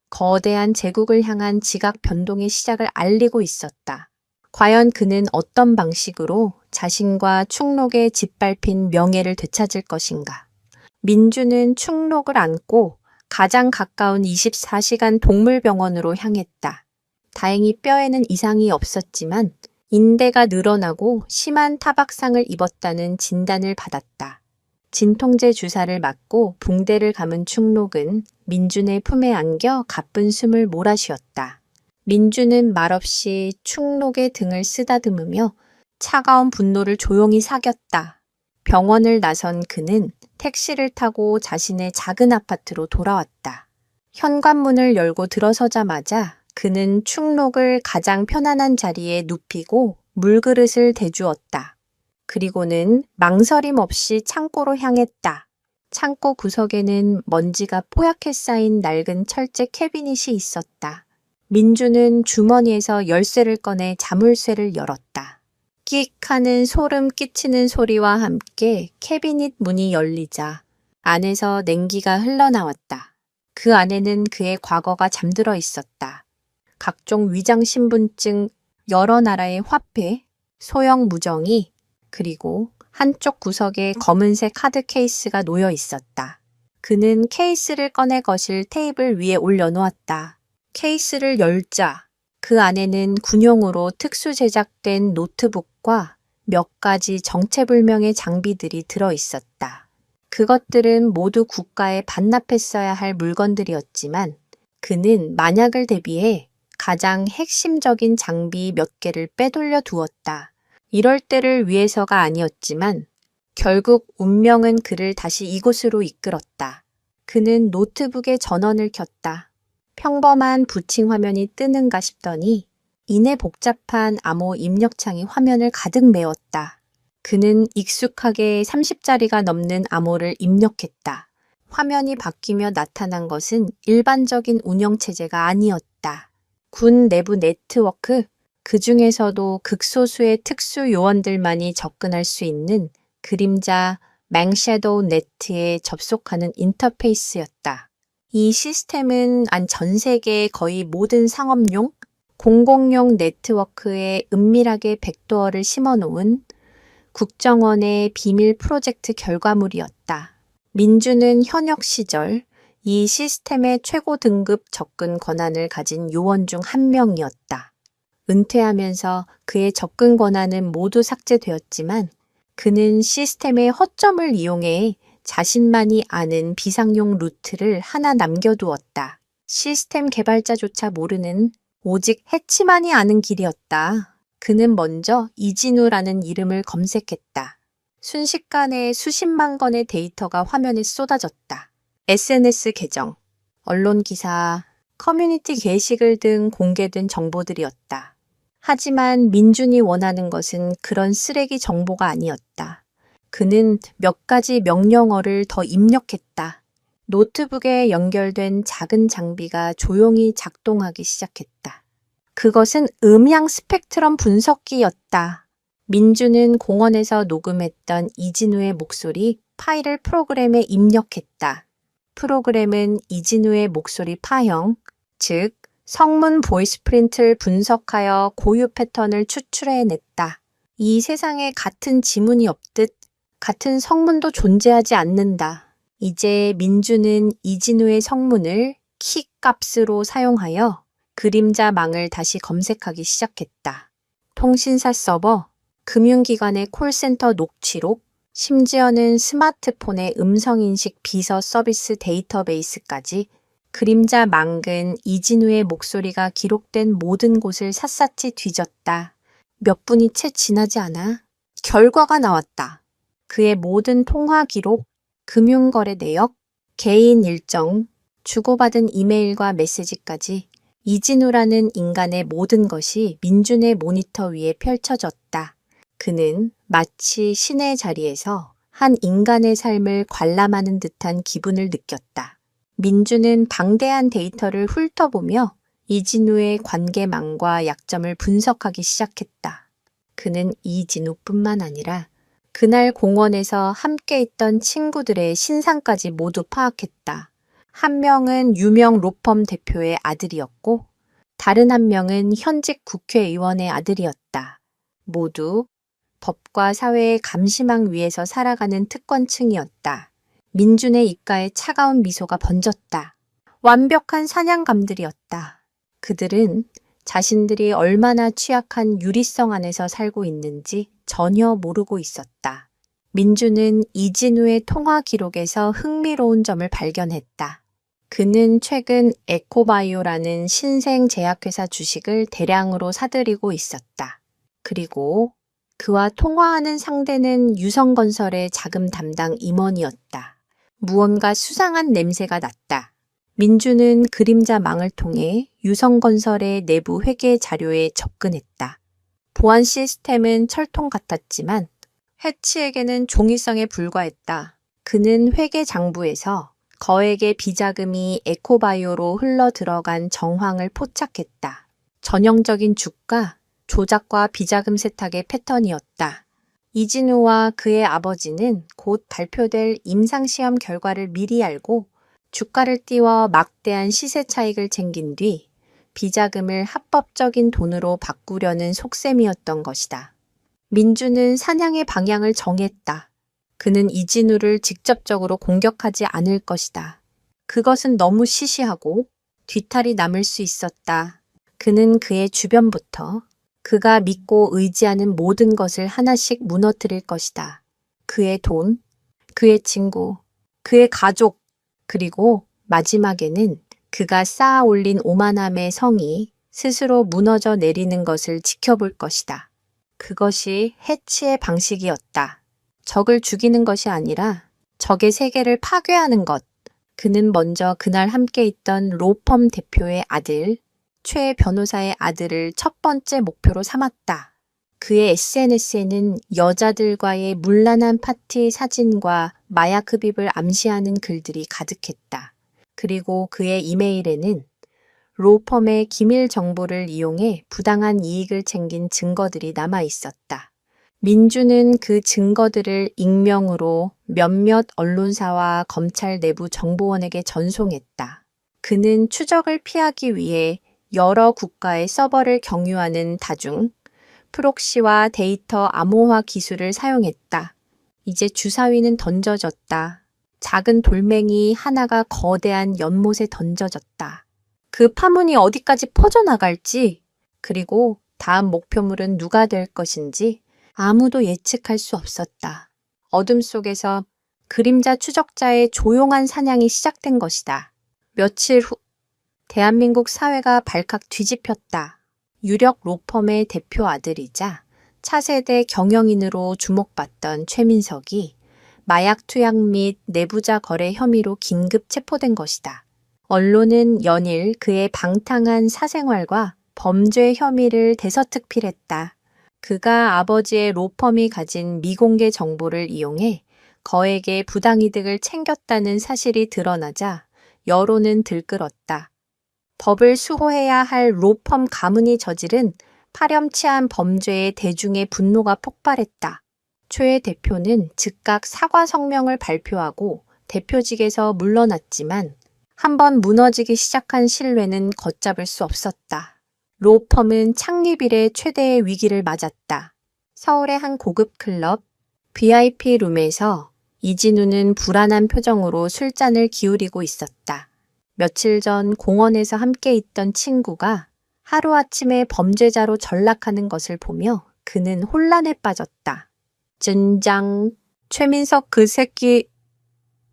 거대한 제국을 향한 지각 변동의 시작을 알리고 있었다. 과연 그는 어떤 방식으로 자신과 충록의 짓밟힌 명예를 되찾을 것인가? 민주는 충록을 안고 가장 가까운 24시간 동물병원으로 향했다. 다행히 뼈에는 이상이 없었지만 인대가 늘어나고 심한 타박상을 입었다는 진단을 받았다. 진통제 주사를 맞고 붕대를 감은 충록은 민준의 품에 안겨 가쁜 숨을 몰아쉬었다. 민준은 말없이 충록의 등을 쓰다듬으며 차가운 분노를 조용히 삭였다. 병원을 나선 그는 택시를 타고 자신의 작은 아파트로 돌아왔다. 현관문을 열고 들어서자마자 그는 충록을 가장 편안한 자리에 눕히고 물그릇을 대주었다. 그리고는 망설임 없이 창고로 향했다. 창고 구석에는 먼지가 뽀얗게 쌓인 낡은 철제 캐비닛이 있었다. 민주는 주머니에서 열쇠를 꺼내 자물쇠를 열었다. 끽 하는 소름 끼치는 소리와 함께 캐비닛 문이 열리자 안에서 냉기가 흘러나왔다. 그 안에는 그의 과거가 잠들어 있었다. 각종 위장 신분증, 여러 나라의 화폐, 소형 무정이, 그리고 한쪽 구석에 검은색 카드 케이스가 놓여 있었다. 그는 케이스를 꺼내 거실 테이블 위에 올려놓았다. 케이스를 열자 그 안에는 군용으로 특수 제작된 노트북과 몇 가지 정체불명의 장비들이 들어 있었다. 그것들은 모두 국가에 반납했어야 할 물건들이었지만 그는 만약을 대비해 가장 핵심적인 장비 몇 개를 빼돌려 두었다. 이럴 때를 위해서가 아니었지만 결국 운명은 그를 다시 이곳으로 이끌었다. 그는 노트북에 전원을 켰다. 평범한 부칭 화면이 뜨는가 싶더니 이내 복잡한 암호 입력창이 화면을 가득 메웠다. 그는 익숙하게 30자리가 넘는 암호를 입력했다. 화면이 바뀌며 나타난 것은 일반적인 운영체제가 아니었다. 군 내부 네트워크, 그 중에서도 극소수의 특수 요원들만이 접근할 수 있는 그림자 맹섀도우 네트에 접속하는 인터페이스였다. 이 시스템은 전 세계의 거의 모든 상업용, 공공용 네트워크에 은밀하게 백도어를 심어놓은 국정원의 비밀 프로젝트 결과물이었다. 민주는 현역 시절 이 시스템의 최고 등급 접근 권한을 가진 요원 중 한 명이었다. 은퇴하면서 그의 접근 권한은 모두 삭제되었지만 그는 시스템의 허점을 이용해 자신만이 아는 비상용 루트를 하나 남겨두었다. 시스템 개발자조차 모르는 오직 해치만이 아는 길이었다. 그는 먼저 이진우라는 이름을 검색했다. 순식간에 수십만 건의 데이터가 화면에 쏟아졌다. SNS 계정, 언론 기사, 커뮤니티 게시글 등 공개된 정보들이었다. 하지만 민준이 원하는 것은 그런 쓰레기 정보가 아니었다. 그는 몇 가지 명령어를 더 입력했다. 노트북에 연결된 작은 장비가 조용히 작동하기 시작했다. 그것은 음향 스펙트럼 분석기였다. 민주는 공원에서 녹음했던 이진우의 목소리 파일을 프로그램에 입력했다. 프로그램은 이진우의 목소리 파형, 즉 성문 보이스 프린트를 분석하여 고유 패턴을 추출해냈다. 이 세상에 같은 지문이 없듯 같은 성문도 존재하지 않는다. 이제 민주는 이진우의 성문을 키 값으로 사용하여 그림자망을 다시 검색하기 시작했다. 통신사 서버, 금융기관의 콜센터 녹취록, 심지어는 스마트폰의 음성인식 비서 서비스 데이터베이스까지 그림자망은 이진우의 목소리가 기록된 모든 곳을 샅샅이 뒤졌다. 몇 분이 채 지나지 않아 결과가 나왔다. 그의 모든 통화 기록, 금융거래 내역, 개인 일정, 주고받은 이메일과 메시지까지 이진우라는 인간의 모든 것이 민준의 모니터 위에 펼쳐졌다. 그는 마치 신의 자리에서 한 인간의 삶을 관람하는 듯한 기분을 느꼈다. 민준은 방대한 데이터를 훑어보며 이진우의 관계망과 약점을 분석하기 시작했다. 그는 이진우뿐만 아니라 그날 공원에서 함께 있던 친구들의 신상까지 모두 파악했다. 한 명은 유명 로펌 대표의 아들이었고 다른 한 명은 현직 국회의원의 아들이었다. 모두 법과 사회의 감시망 위에서 살아가는 특권층이었다. 민준의 입가에 차가운 미소가 번졌다. 완벽한 사냥감들이었다. 그들은 자신들이 얼마나 취약한 유리성 안에서 살고 있는지 전혀 모르고 있었다. 민준은 이진우의 통화 기록에서 흥미로운 점을 발견했다. 그는 최근 에코바이오라는 신생 제약회사 주식을 대량으로 사들이고 있었다. 그리고 그와 통화하는 상대는 유성건설의 자금 담당 임원이었다. 무언가 수상한 냄새가 났다. 민주는 그림자망을 통해 유성건설의 내부 회계 자료에 접근했다. 보안 시스템은 철통 같았지만 해치에게는 종이성에 불과했다. 그는 회계 장부에서 거액의 비자금이 에코바이오로 흘러 들어간 정황을 포착했다. 전형적인 주가, 조작과 비자금 세탁의 패턴이었다. 이진우와 그의 아버지는 곧 발표될 임상시험 결과를 미리 알고 주가를 띄워 막대한 시세 차익을 챙긴 뒤 비자금을 합법적인 돈으로 바꾸려는 속셈이었던 것이다. 민주는 사냥의 방향을 정했다. 그는 이진우를 직접적으로 공격하지 않을 것이다. 그것은 너무 시시하고 뒤탈이 남을 수 있었다. 그는 그의 주변부터 그가 믿고 의지하는 모든 것을 하나씩 무너뜨릴 것이다. 그의 돈, 그의 친구, 그의 가족, 그리고 마지막에는 그가 쌓아 올린 오만함의 성이 스스로 무너져 내리는 것을 지켜볼 것이다. 그것이 해치의 방식이었다. 적을 죽이는 것이 아니라 적의 세계를 파괴하는 것. 그는 먼저 그날 함께 있던 로펌 대표의 아들, 최 변호사의 아들을 첫 번째 목표로 삼았다. 그의 SNS에는 여자들과의 문란한 파티 사진과 마약 흡입을 암시하는 글들이 가득했다. 그리고 그의 이메일에는 로펌의 기밀 정보를 이용해 부당한 이익을 챙긴 증거들이 남아 있었다. 민주는 그 증거들을 익명으로 몇몇 언론사와 검찰 내부 정보원에게 전송했다. 그는 추적을 피하기 위해 여러 국가의 서버를 경유하는 다중 프록시와 데이터 암호화 기술을 사용했다. 이제 주사위는 던져졌다. 작은 돌멩이 하나가 거대한 연못에 던져졌다. 그 파문이 어디까지 퍼져나갈지, 그리고 다음 목표물은 누가 될 것인지 아무도 예측할 수 없었다. 어둠 속에서 그림자 추적자의 조용한 사냥이 시작된 것이다. 며칠 후, 대한민국 사회가 발칵 뒤집혔다. 유력 로펌의 대표 아들이자 차세대 경영인으로 주목받던 최민석이 마약 투약 및 내부자 거래 혐의로 긴급 체포된 것이다. 언론은 연일 그의 방탕한 사생활과 범죄 혐의를 대서특필했다. 그가 아버지의 로펌이 가진 미공개 정보를 이용해 거액의 부당이득을 챙겼다는 사실이 드러나자 여론은 들끓었다. 법을 수호해야 할 로펌 가문이 저지른 파렴치한 범죄에 대중의 분노가 폭발했다. 최 대표는 즉각 사과 성명을 발표하고 대표직에서 물러났지만 한번 무너지기 시작한 신뢰는 걷잡을 수 없었다. 로펌은 창립 이래 최대의 위기를 맞았다. 서울의 한 고급 클럽 VIP 룸에서 이진우는 불안한 표정으로 술잔을 기울이고 있었다. 며칠 전 공원에서 함께 있던 친구가 하루아침에 범죄자로 전락하는 것을 보며 그는 혼란에 빠졌다. 젠장, 최민석 그 새끼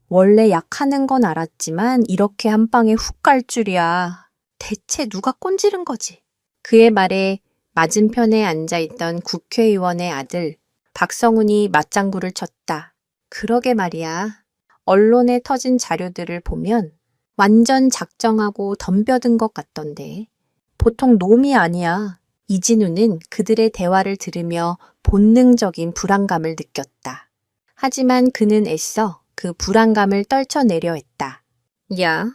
원래 약하는 건 알았지만 이렇게 한 방에 훅 갈 줄이야. 대체 누가 꼰지른 거지? 그의 말에 맞은편에 앉아있던 국회의원의 아들 박성훈이 맞장구를 쳤다. 그러게 말이야. 언론에 터진 자료들을 보면 완전 작정하고 덤벼든 것 같던데. 보통 놈이 아니야. 이진우는 그들의 대화를 들으며 본능적인 불안감을 느꼈다. 하지만 그는 애써 그 불안감을 떨쳐내려 했다. 야,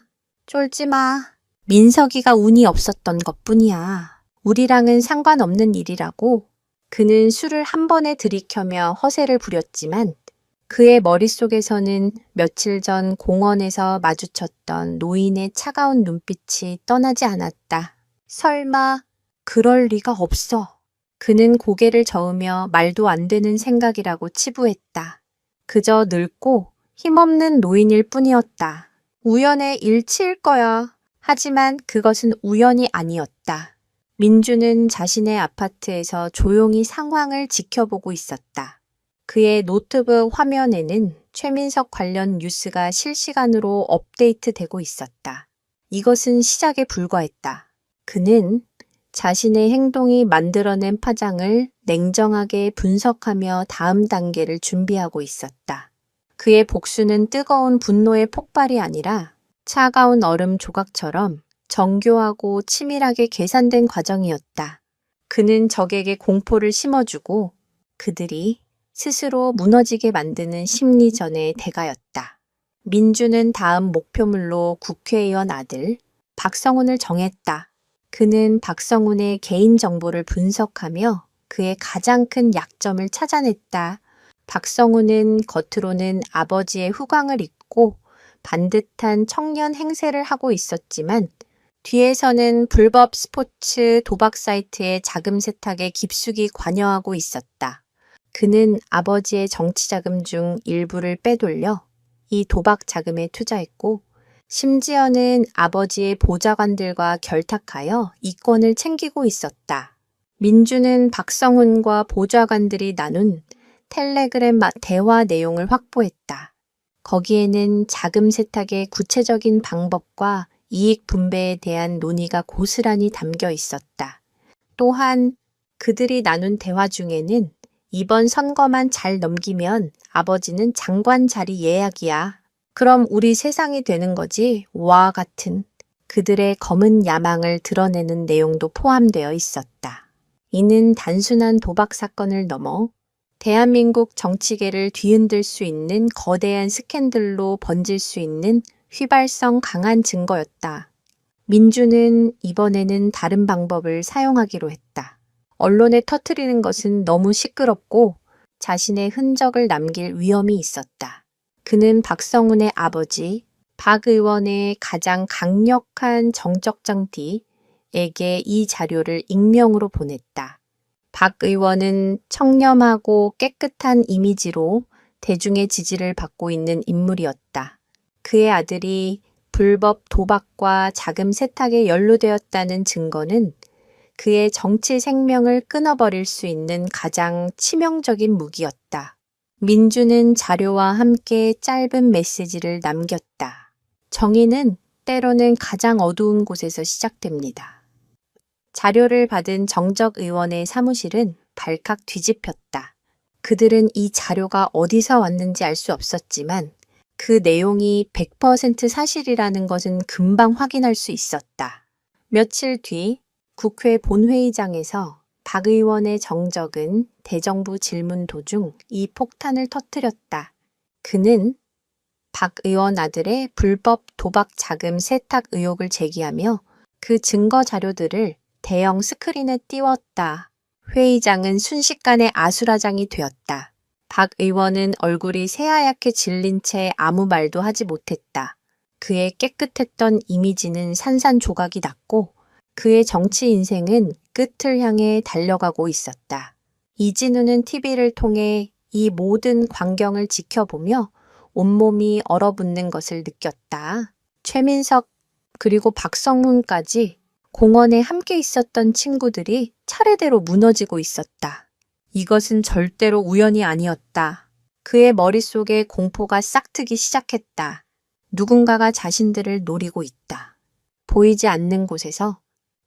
쫄지 마. 민석이가 운이 없었던 것뿐이야. 우리랑은 상관없는 일이라고. 그는 술을 한 번에 들이켜며 허세를 부렸지만 그의 머릿속에서는 며칠 전 공원에서 마주쳤던 노인의 차가운 눈빛이 떠나지 않았다. 설마 그럴 리가 없어. 그는 고개를 저으며 말도 안 되는 생각이라고 치부했다. 그저 늙고 힘없는 노인일 뿐이었다. 우연의 일치일 거야. 하지만 그것은 우연이 아니었다. 민주는 자신의 아파트에서 조용히 상황을 지켜보고 있었다. 그의 노트북 화면에는 최민석 관련 뉴스가 실시간으로 업데이트되고 있었다. 이것은 시작에 불과했다. 그는 자신의 행동이 만들어낸 파장을 냉정하게 분석하며 다음 단계를 준비하고 있었다. 그의 복수는 뜨거운 분노의 폭발이 아니라 차가운 얼음 조각처럼 정교하고 치밀하게 계산된 과정이었다. 그는 적에게 공포를 심어주고 그들이 스스로 무너지게 만드는 심리전의 대가였다. 민주는 다음 목표물로 국회의원 아들 박성훈을 정했다. 그는 박성훈의 개인정보를 분석하며 그의 가장 큰 약점을 찾아냈다. 박성훈은 겉으로는 아버지의 후광을 잇고 반듯한 청년 행세를 하고 있었지만 뒤에서는 불법 스포츠 도박 사이트의 자금 세탁에 깊숙이 관여하고 있었다. 그는 아버지의 정치 자금 중 일부를 빼돌려 이 도박 자금에 투자했고 심지어는 아버지의 보좌관들과 결탁하여 이권을 챙기고 있었다. 민주는 박성훈과 보좌관들이 나눈 텔레그램 대화 내용을 확보했다. 거기에는 자금 세탁의 구체적인 방법과 이익 분배에 대한 논의가 고스란히 담겨 있었다. 또한 그들이 나눈 대화 중에는 이번 선거만 잘 넘기면 아버지는 장관 자리 예약이야. 그럼 우리 세상이 되는 거지. 와 같은 그들의 검은 야망을 드러내는 내용도 포함되어 있었다. 이는 단순한 도박 사건을 넘어 대한민국 정치계를 뒤흔들 수 있는 거대한 스캔들로 번질 수 있는 휘발성 강한 증거였다. 민주는 이번에는 다른 방법을 사용하기로 했다. 언론에 터뜨리는 것은 너무 시끄럽고 자신의 흔적을 남길 위험이 있었다. 그는 박성훈의 아버지, 박 의원의 가장 강력한 정적 장띠에게 이 자료를 익명으로 보냈다. 박 의원은 청렴하고 깨끗한 이미지로 대중의 지지를 받고 있는 인물이었다. 그의 아들이 불법 도박과 자금 세탁에 연루되었다는 증거는 그의 정치 생명을 끊어버릴 수 있는 가장 치명적인 무기였다. 민주는 자료와 함께 짧은 메시지를 남겼다. 정의는 때로는 가장 어두운 곳에서 시작됩니다. 자료를 받은 정적 의원의 사무실은 발칵 뒤집혔다. 그들은 이 자료가 어디서 왔는지 알 수 없었지만 그 내용이 100% 사실이라는 것은 금방 확인할 수 있었다. 며칠 뒤 국회 본회의장에서 박 의원의 정적은 대정부 질문 도중 이 폭탄을 터뜨렸다. 그는 박 의원 아들의 불법 도박 자금 세탁 의혹을 제기하며 그 증거 자료들을 대형 스크린에 띄웠다. 회의장은 순식간에 아수라장이 되었다. 박 의원은 얼굴이 새하얗게 질린 채 아무 말도 하지 못했다. 그의 깨끗했던 이미지는 산산조각이 났고 그의 정치 인생은 끝을 향해 달려가고 있었다. 이진우는 TV를 통해 이 모든 광경을 지켜보며 온몸이 얼어붙는 것을 느꼈다. 최민석 그리고 박성훈까지 공원에 함께 있었던 친구들이 차례대로 무너지고 있었다. 이것은 절대로 우연이 아니었다. 그의 머릿속에 공포가 싹트기 시작했다. 누군가가 자신들을 노리고 있다. 보이지 않는 곳에서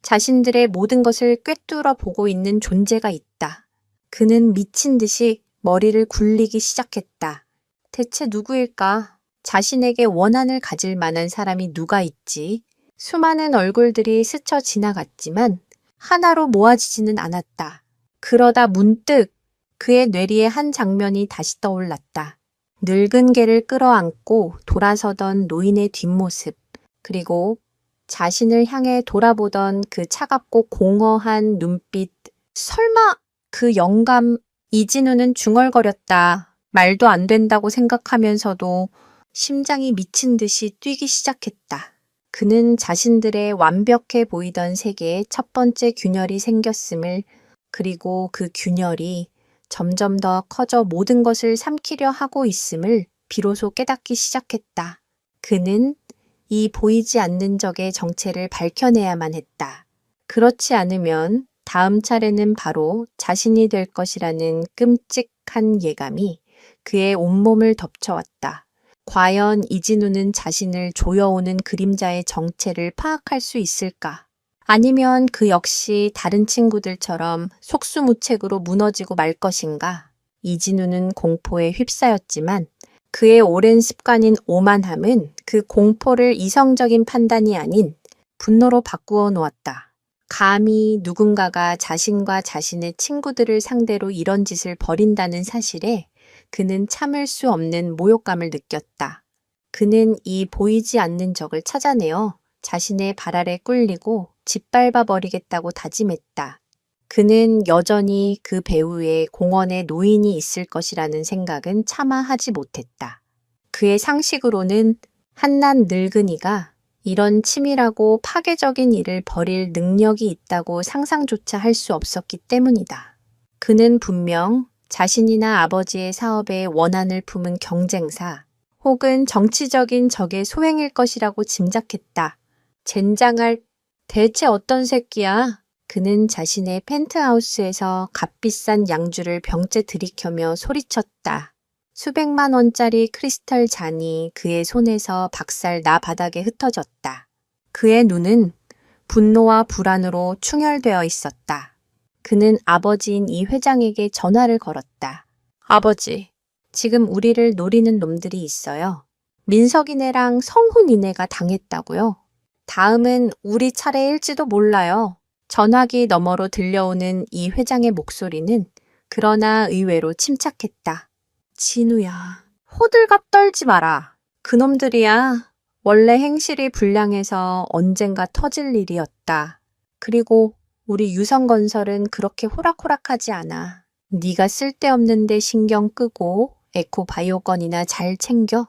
자신들의 모든 것을 꿰뚫어 보고 있는 존재가 있다. 그는 미친 듯이 머리를 굴리기 시작했다. 대체 누구일까? 자신에게 원한을 가질 만한 사람이 누가 있지? 수많은 얼굴들이 스쳐 지나갔지만 하나로 모아지지는 않았다. 그러다 문득 그의 뇌리에 한 장면이 다시 떠올랐다. 늙은 개를 끌어안고 돌아서던 노인의 뒷모습, 그리고 자신을 향해 돌아보던 그 차갑고 공허한 눈빛. 설마 그 영감. 이진우는 중얼거렸다. 말도 안 된다고 생각하면서도 심장이 미친 듯이 뛰기 시작했다. 그는 자신들의 완벽해 보이던 세계에 첫 번째 균열이 생겼음을, 그리고 그 균열이 점점 더 커져 모든 것을 삼키려 하고 있음을 비로소 깨닫기 시작했다. 그는 이 보이지 않는 적의 정체를 밝혀내야만 했다. 그렇지 않으면 다음 차례는 바로 자신이 될 것이라는 끔찍한 예감이 그의 온몸을 덮쳐왔다. 과연 이진우는 자신을 조여오는 그림자의 정체를 파악할 수 있을까? 아니면 그 역시 다른 친구들처럼 속수무책으로 무너지고 말 것인가? 이진우는 공포에 휩싸였지만 그의 오랜 습관인 오만함은 그 공포를 이성적인 판단이 아닌 분노로 바꾸어 놓았다. 감히 누군가가 자신과 자신의 친구들을 상대로 이런 짓을 벌인다는 사실에 그는 참을 수 없는 모욕감을 느꼈다. 그는 이 보이지 않는 적을 찾아내어 자신의 발 아래 꿀리고 짓밟아 버리겠다고 다짐했다. 그는 여전히 그 배후에 공원에 노인이 있을 것이라는 생각은 차마 하지 못했다. 그의 상식으로는 한낱 늙은이가 이런 치밀하고 파괴적인 일을 벌일 능력이 있다고 상상조차 할 수 없었기 때문이다. 그는 분명 자신이나 아버지의 사업에 원한을 품은 경쟁사 혹은 정치적인 적의 소행일 것이라고 짐작했다. 젠장할 대체 어떤 새끼야? 그는 자신의 펜트하우스에서 값비싼 양주를 병째 들이켜며 소리쳤다. 수백만 원짜리 크리스탈 잔이 그의 손에서 박살 나 바닥에 흩어졌다. 그의 눈은 분노와 불안으로 충혈되어 있었다. 그는 아버지인 이 회장에게 전화를 걸었다. 아버지, 지금 우리를 노리는 놈들이 있어요. 민석이네랑 성훈이네가 당했다고요. 다음은 우리 차례일지도 몰라요. 전화기 너머로 들려오는 이 회장의 목소리는 그러나 의외로 침착했다. 진우야, 호들갑 떨지 마라. 그놈들이야. 원래 행실이 불량해서 언젠가 터질 일이었다. 그리고 우리 유성건설은 그렇게 호락호락하지 않아. 네가 쓸데없는데 신경 끄고 에코바이오 건이나 잘 챙겨.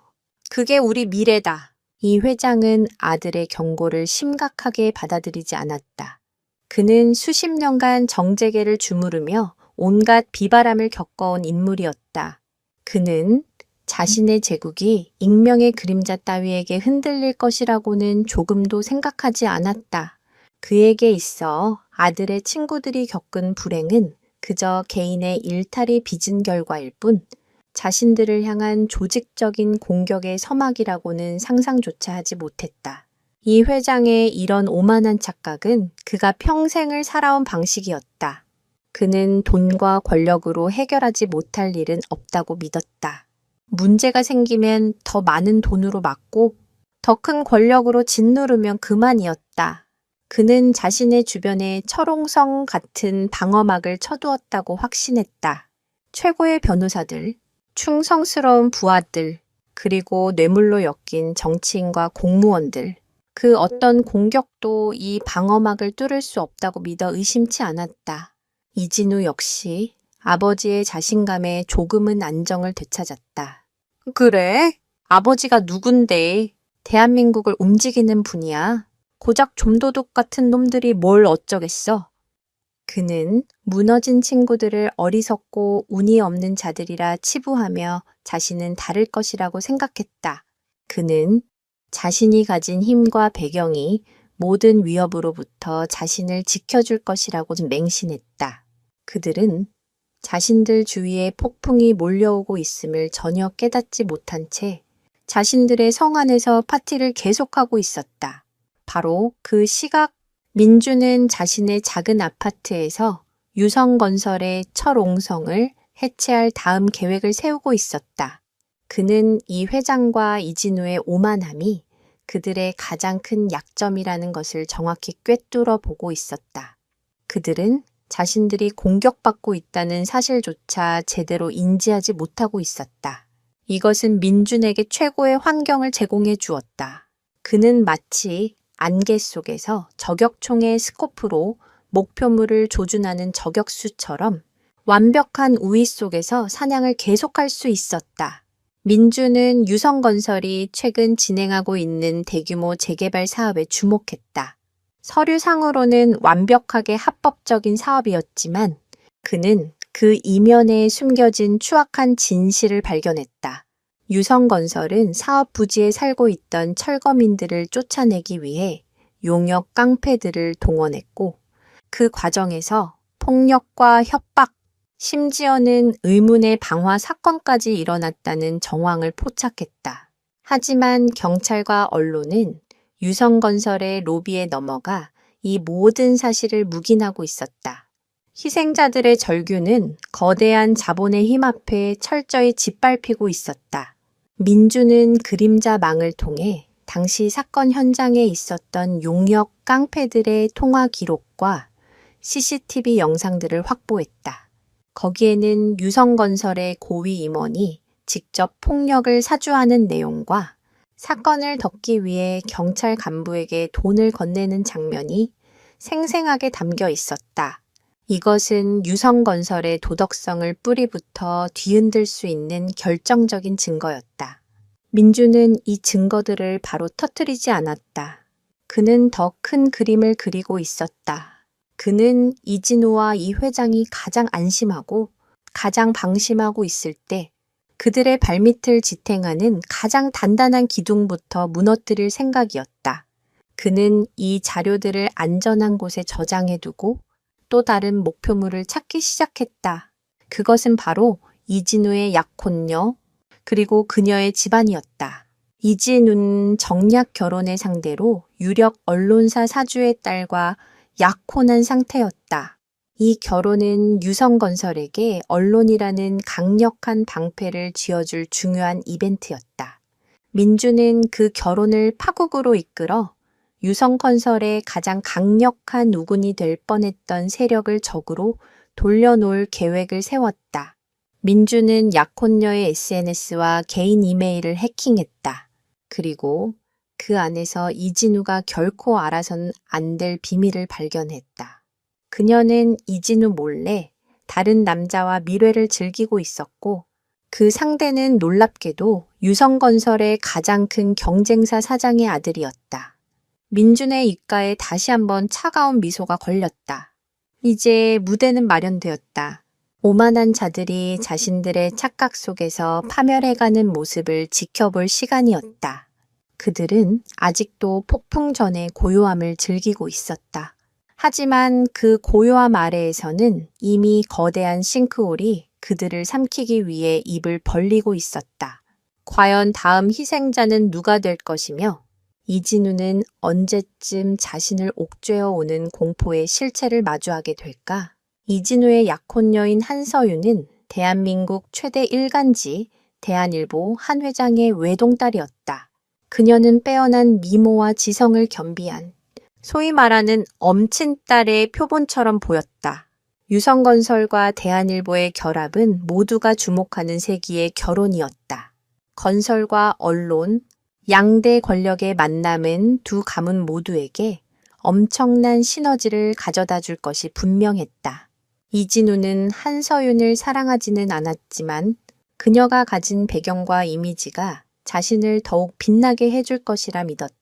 그게 우리 미래다. 이 회장은 아들의 경고를 심각하게 받아들이지 않았다. 그는 수십 년간 정재계를 주무르며 온갖 비바람을 겪어온 인물이었다. 그는 자신의 제국이 익명의 그림자 따위에게 흔들릴 것이라고는 조금도 생각하지 않았다. 그에게 있어 아들의 친구들이 겪은 불행은 그저 개인의 일탈이 빚은 결과일 뿐 자신들을 향한 조직적인 공격의 서막이라고는 상상조차 하지 못했다. 이 회장의 이런 오만한 착각은 그가 평생을 살아온 방식이었다. 그는 돈과 권력으로 해결하지 못할 일은 없다고 믿었다. 문제가 생기면 더 많은 돈으로 막고 더 큰 권력으로 짓누르면 그만이었다. 그는 자신의 주변에 철옹성 같은 방어막을 쳐두었다고 확신했다. 최고의 변호사들, 충성스러운 부하들, 그리고 뇌물로 엮인 정치인과 공무원들, 그 어떤 공격도 이 방어막을 뚫을 수 없다고 믿어 의심치 않았다. 이진우 역시 아버지의 자신감에 조금은 안정을 되찾았다. 그래? 아버지가 누군데? 대한민국을 움직이는 분이야. 고작 좀도둑 같은 놈들이 뭘 어쩌겠어? 그는 무너진 친구들을 어리석고 운이 없는 자들이라 치부하며 자신은 다를 것이라고 생각했다. 그는 자신이 가진 힘과 배경이 모든 위협으로부터 자신을 지켜줄 것이라고 맹신했다. 그들은 자신들 주위에 폭풍이 몰려오고 있음을 전혀 깨닫지 못한 채 자신들의 성 안에서 파티를 계속하고 있었다. 바로 그 시각 민주는 자신의 작은 아파트에서 유성건설의 철옹성을 해체할 다음 계획을 세우고 있었다. 그는 이 회장과 이진우의 오만함이 그들의 가장 큰 약점이라는 것을 정확히 꿰뚫어 보고 있었다. 그들은 자신들이 공격받고 있다는 사실조차 제대로 인지하지 못하고 있었다. 이것은 민준에게 최고의 환경을 제공해 주었다. 그는 마치 안개 속에서 저격총의 스코프로 목표물을 조준하는 저격수처럼 완벽한 우위 속에서 사냥을 계속할 수 있었다. 민주는 유성건설이 최근 진행하고 있는 대규모 재개발 사업에 주목했다. 서류상으로는 완벽하게 합법적인 사업이었지만 그는 그 이면에 숨겨진 추악한 진실을 발견했다. 유성건설은 사업 부지에 살고 있던 철거민들을 쫓아내기 위해 용역 깡패들을 동원했고 그 과정에서 폭력과 협박, 심지어는 의문의 방화 사건까지 일어났다는 정황을 포착했다. 하지만 경찰과 언론은 유성건설의 로비에 넘어가 이 모든 사실을 묵인하고 있었다. 희생자들의 절규는 거대한 자본의 힘 앞에 철저히 짓밟히고 있었다. 민주는 그림자망을 통해 당시 사건 현장에 있었던 용역 깡패들의 통화 기록과 CCTV 영상들을 확보했다. 거기에는 유성건설의 고위 임원이 직접 폭력을 사주하는 내용과 사건을 덮기 위해 경찰 간부에게 돈을 건네는 장면이 생생하게 담겨 있었다. 이것은 유성건설의 도덕성을 뿌리부터 뒤흔들 수 있는 결정적인 증거였다. 민주는 이 증거들을 바로 터뜨리지 않았다. 그는 더 큰 그림을 그리고 있었다. 그는 이진우와 이 회장이 가장 안심하고 가장 방심하고 있을 때 그들의 발밑을 지탱하는 가장 단단한 기둥부터 무너뜨릴 생각이었다. 그는 이 자료들을 안전한 곳에 저장해두고 또 다른 목표물을 찾기 시작했다. 그것은 바로 이진우의 약혼녀 그리고 그녀의 집안이었다. 이진우는 정략 결혼의 상대로 유력 언론사 사주의 딸과 약혼한 상태였다. 이 결혼은 유성건설에게 언론이라는 강력한 방패를 쥐어줄 중요한 이벤트였다. 민주는 그 결혼을 파국으로 이끌어 유성건설의 가장 강력한 우군이 될 뻔했던 세력을 적으로 돌려놓을 계획을 세웠다. 민주는 약혼녀의 SNS와 개인 이메일을 해킹했다. 그리고 그 안에서 이진우가 결코 알아선 안 될 비밀을 발견했다. 그녀는 이진우 몰래 다른 남자와 밀회를 즐기고 있었고 그 상대는 놀랍게도 유성건설의 가장 큰 경쟁사 사장의 아들이었다. 민준의 입가에 다시 한번 차가운 미소가 걸렸다. 이제 무대는 마련되었다. 오만한 자들이 자신들의 착각 속에서 파멸해가는 모습을 지켜볼 시간이었다. 그들은 아직도 폭풍 전의 고요함을 즐기고 있었다. 하지만 그 고요함 아래에서는 이미 거대한 싱크홀이 그들을 삼키기 위해 입을 벌리고 있었다. 과연 다음 희생자는 누가 될 것이며 이진우는 언제쯤 자신을 옥죄어 오는 공포의 실체를 마주하게 될까? 이진우의 약혼녀인 한서윤은 대한민국 최대 일간지 대한일보 한 회장의 외동딸이었다. 그녀는 빼어난 미모와 지성을 겸비한 소위 말하는 엄친딸의 표본처럼 보였다. 유성건설과 대한일보의 결합은 모두가 주목하는 세기의 결혼이었다. 건설과 언론, 양대 권력의 만남은 두 가문 모두에게 엄청난 시너지를 가져다 줄 것이 분명했다. 이진우는 한서윤을 사랑하지는 않았지만 그녀가 가진 배경과 이미지가 자신을 더욱 빛나게 해줄 것이라 믿었다.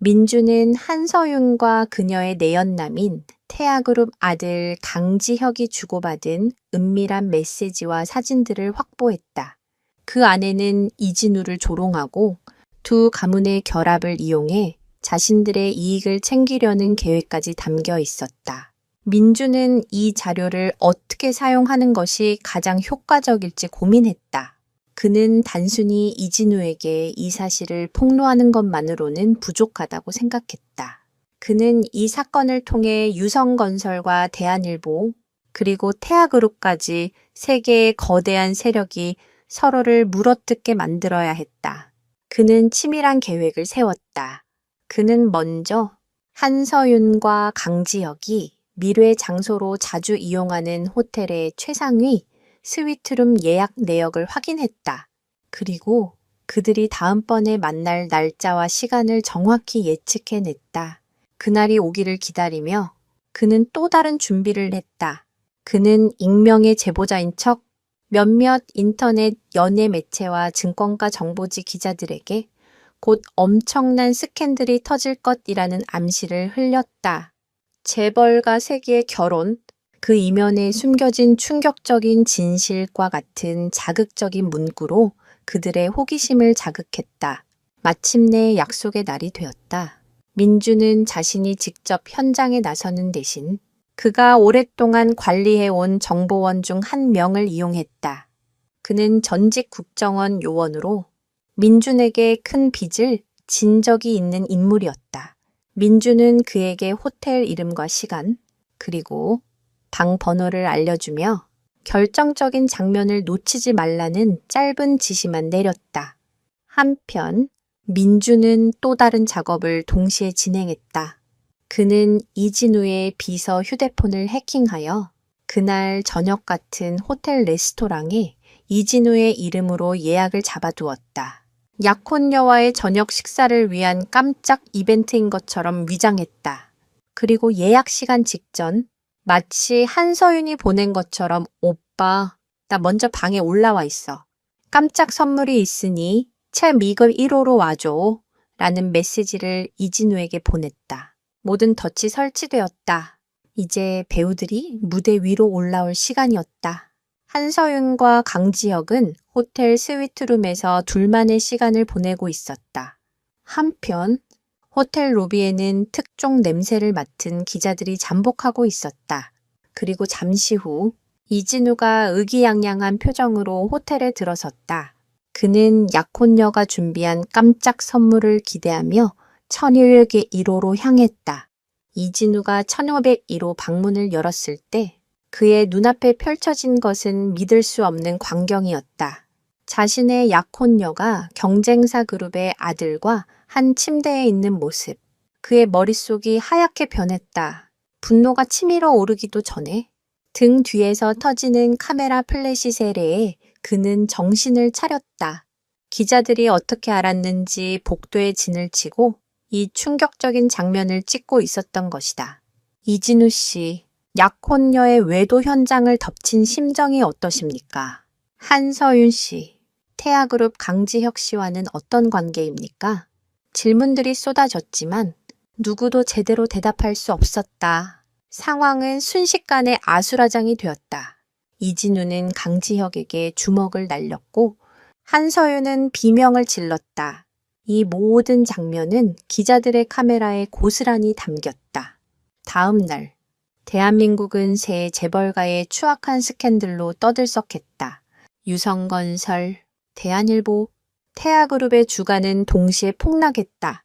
민주는 한서윤과 그녀의 내연남인 태아그룹 아들 강지혁이 주고받은 은밀한 메시지와 사진들을 확보했다. 그 안에는 이진우를 조롱하고 두 가문의 결합을 이용해 자신들의 이익을 챙기려는 계획까지 담겨 있었다. 민주는 이 자료를 어떻게 사용하는 것이 가장 효과적일지 고민했다. 그는 단순히 이진우에게 이 사실을 폭로하는 것만으로는 부족하다고 생각했다. 그는 이 사건을 통해 유성건설과 대한일보 그리고 태아그룹까지 세 개의 거대한 세력이 서로를 물어뜯게 만들어야 했다. 그는 치밀한 계획을 세웠다. 그는 먼저 한서윤과 강지혁이 밀회 장소로 자주 이용하는 호텔의 최상위 스위트룸 예약 내역을 확인했다. 그리고 그들이 다음번에 만날 날짜와 시간을 정확히 예측해냈다. 그날이 오기를 기다리며 그는 또 다른 준비를 했다. 그는 익명의 제보자인 척 몇몇 인터넷 연예 매체와 증권가 정보지 기자들에게 곧 엄청난 스캔들이 터질 것이라는 암시를 흘렸다. 재벌과 세기의 결혼, 그 이면에 숨겨진 충격적인 진실과 같은 자극적인 문구로 그들의 호기심을 자극했다. 마침내 약속의 날이 되었다. 민주는 자신이 직접 현장에 나서는 대신 그가 오랫동안 관리해온 정보원 중 한 명을 이용했다. 그는 전직 국정원 요원으로 민준에게 큰 빚을 진 적이 있는 인물이었다. 민주는 그에게 호텔 이름과 시간, 그리고 방 번호를 알려주며 결정적인 장면을 놓치지 말라는 짧은 지시만 내렸다. 한편 민주는 또 다른 작업을 동시에 진행했다. 그는 이진우의 비서 휴대폰을 해킹하여 그날 저녁 같은 호텔 레스토랑에 이진우의 이름으로 예약을 잡아두었다. 약혼녀와의 저녁 식사를 위한 깜짝 이벤트인 것처럼 위장했다. 그리고 예약 시간 직전 마치 한서윤이 보낸 것처럼 오빠, 나 먼저 방에 올라와 있어. 깜짝 선물이 있으니 최미급 1호로 와줘. 라는 메시지를 이진우에게 보냈다. 모든 덫이 설치되었다. 이제 배우들이 무대 위로 올라올 시간이었다. 한서윤과 강지혁은 호텔 스위트룸에서 둘만의 시간을 보내고 있었다. 한편 호텔 로비에는 특종 냄새를 맡은 기자들이 잠복하고 있었다. 그리고 잠시 후 이진우가 의기양양한 표정으로 호텔에 들어섰다. 그는 약혼녀가 준비한 깜짝 선물을 기대하며 천일계 1호로 향했다. 이진우가 1501호 방문을 열었을 때 그의 눈앞에 펼쳐진 것은 믿을 수 없는 광경이었다. 자신의 약혼녀가 경쟁사 그룹의 아들과 한 침대에 있는 모습. 그의 머릿속이 하얗게 변했다. 분노가 치밀어 오르기도 전에 등 뒤에서 터지는 카메라 플래시 세례에 그는 정신을 차렸다. 기자들이 어떻게 알았는지 복도에 진을 치고 이 충격적인 장면을 찍고 있었던 것이다. 이진우 씨, 약혼녀의 외도 현장을 덮친 심정이 어떠십니까? 한서윤 씨, 태아그룹 강지혁 씨와는 어떤 관계입니까? 질문들이 쏟아졌지만 누구도 제대로 대답할 수 없었다. 상황은 순식간에 아수라장이 되었다. 이진우는 강지혁에게 주먹을 날렸고 한서윤은 비명을 질렀다. 이 모든 장면은 기자들의 카메라에 고스란히 담겼다. 다음 날, 대한민국은 새 재벌가의 추악한 스캔들로 떠들썩했다. 유성건설, 대한일보, 태아그룹의 주가는 동시에 폭락했다.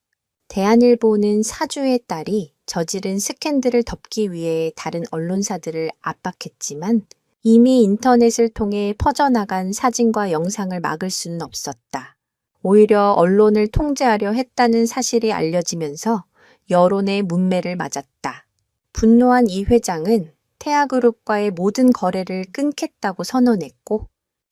대한일보는 사주의 딸이 저지른 스캔들을 덮기 위해 다른 언론사들을 압박했지만 이미 인터넷을 통해 퍼져나간 사진과 영상을 막을 수는 없었다. 오히려 언론을 통제하려 했다는 사실이 알려지면서 여론의 문매를 맞았다. 분노한 이 회장은 태아그룹과의 모든 거래를 끊겠다고 선언했고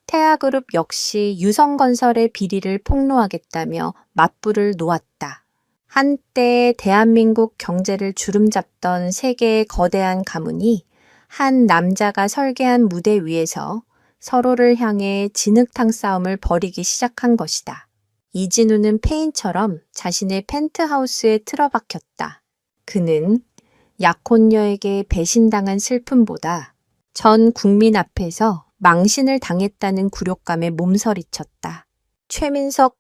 태아그룹 역시 유성건설의 비리를 폭로하겠다며 맞불을 놓았다. 한때 대한민국 경제를 주름잡던 세계의 거대한 가문이 한 남자가 설계한 무대 위에서 서로를 향해 진흙탕 싸움을 벌이기 시작한 것이다. 이진우는 페인처럼 자신의 펜트하우스에 틀어박혔다. 그는 약혼녀에게 배신당한 슬픔보다 전 국민 앞에서 망신을 당했다는 굴욕감에 몸서리쳤다. 최민석,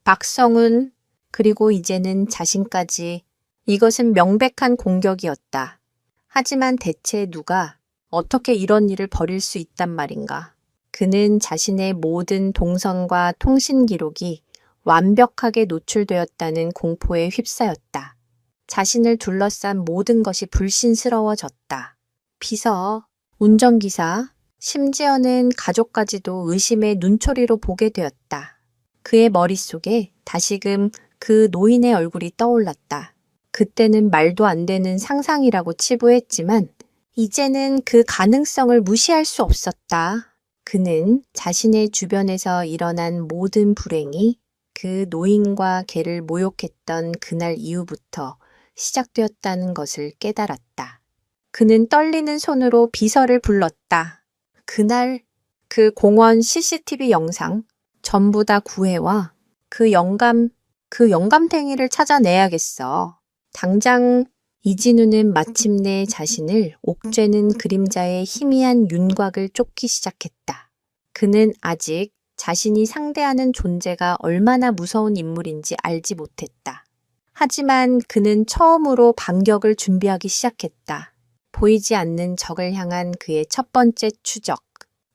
박성훈, 그리고 이제는 자신까지. 이것은 명백한 공격이었다. 하지만 대체 누가 어떻게 이런 일을 벌일 수 있단 말인가. 그는 자신의 모든 동선과 통신 기록이 완벽하게 노출되었다는 공포에 휩싸였다. 자신을 둘러싼 모든 것이 불신스러워졌다. 비서, 운전기사, 심지어는 가족까지도 의심의 눈초리로 보게 되었다. 그의 머릿속에 다시금 그 노인의 얼굴이 떠올랐다. 그때는 말도 안 되는 상상이라고 치부했지만 이제는 그 가능성을 무시할 수 없었다. 그는 자신의 주변에서 일어난 모든 불행이 그 노인과 개를 모욕했던 그날 이후부터 시작되었다는 것을 깨달았다. 그는 떨리는 손으로 비서를 불렀다. 그날 그 공원 CCTV 영상 전부 다 구해와 그 영감탱이를 찾아내야겠어. 당장. 이진우는 마침내 자신을 옥죄는 그림자의 희미한 윤곽을 쫓기 시작했다. 그는 아직 자신이 상대하는 존재가 얼마나 무서운 인물인지 알지 못했다. 하지만 그는 처음으로 반격을 준비하기 시작했다. 보이지 않는 적을 향한 그의 첫 번째 추적.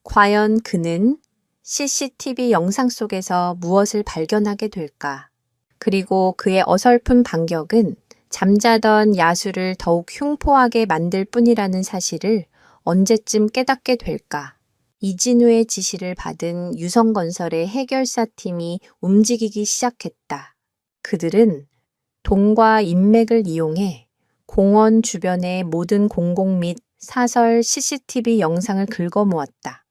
과연 그는 CCTV 영상 속에서 무엇을 발견하게 될까? 그리고 그의 어설픈 반격은 잠자던 야수를 더욱 흉포하게 만들 뿐이라는 사실을 언제쯤 깨닫게 될까? 이진우의 지시를 받은 유성건설의 해결사 팀이 움직이기 시작했다. 그들은 돈과 인맥을 이용해 공원 주변의 모든 공공 및 사설 CCTV 영상을 긁어모았다.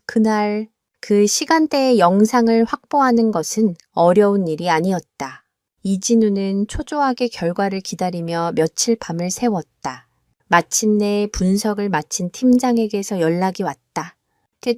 그날 그 시간대의 영상을 확보하는 것은 어려운 일이 아니었다. 이진우는 초조하게 결과를 기다리며 며칠 밤을 새웠다. 마침내 분석을 마친 팀장에게서 연락이 왔다.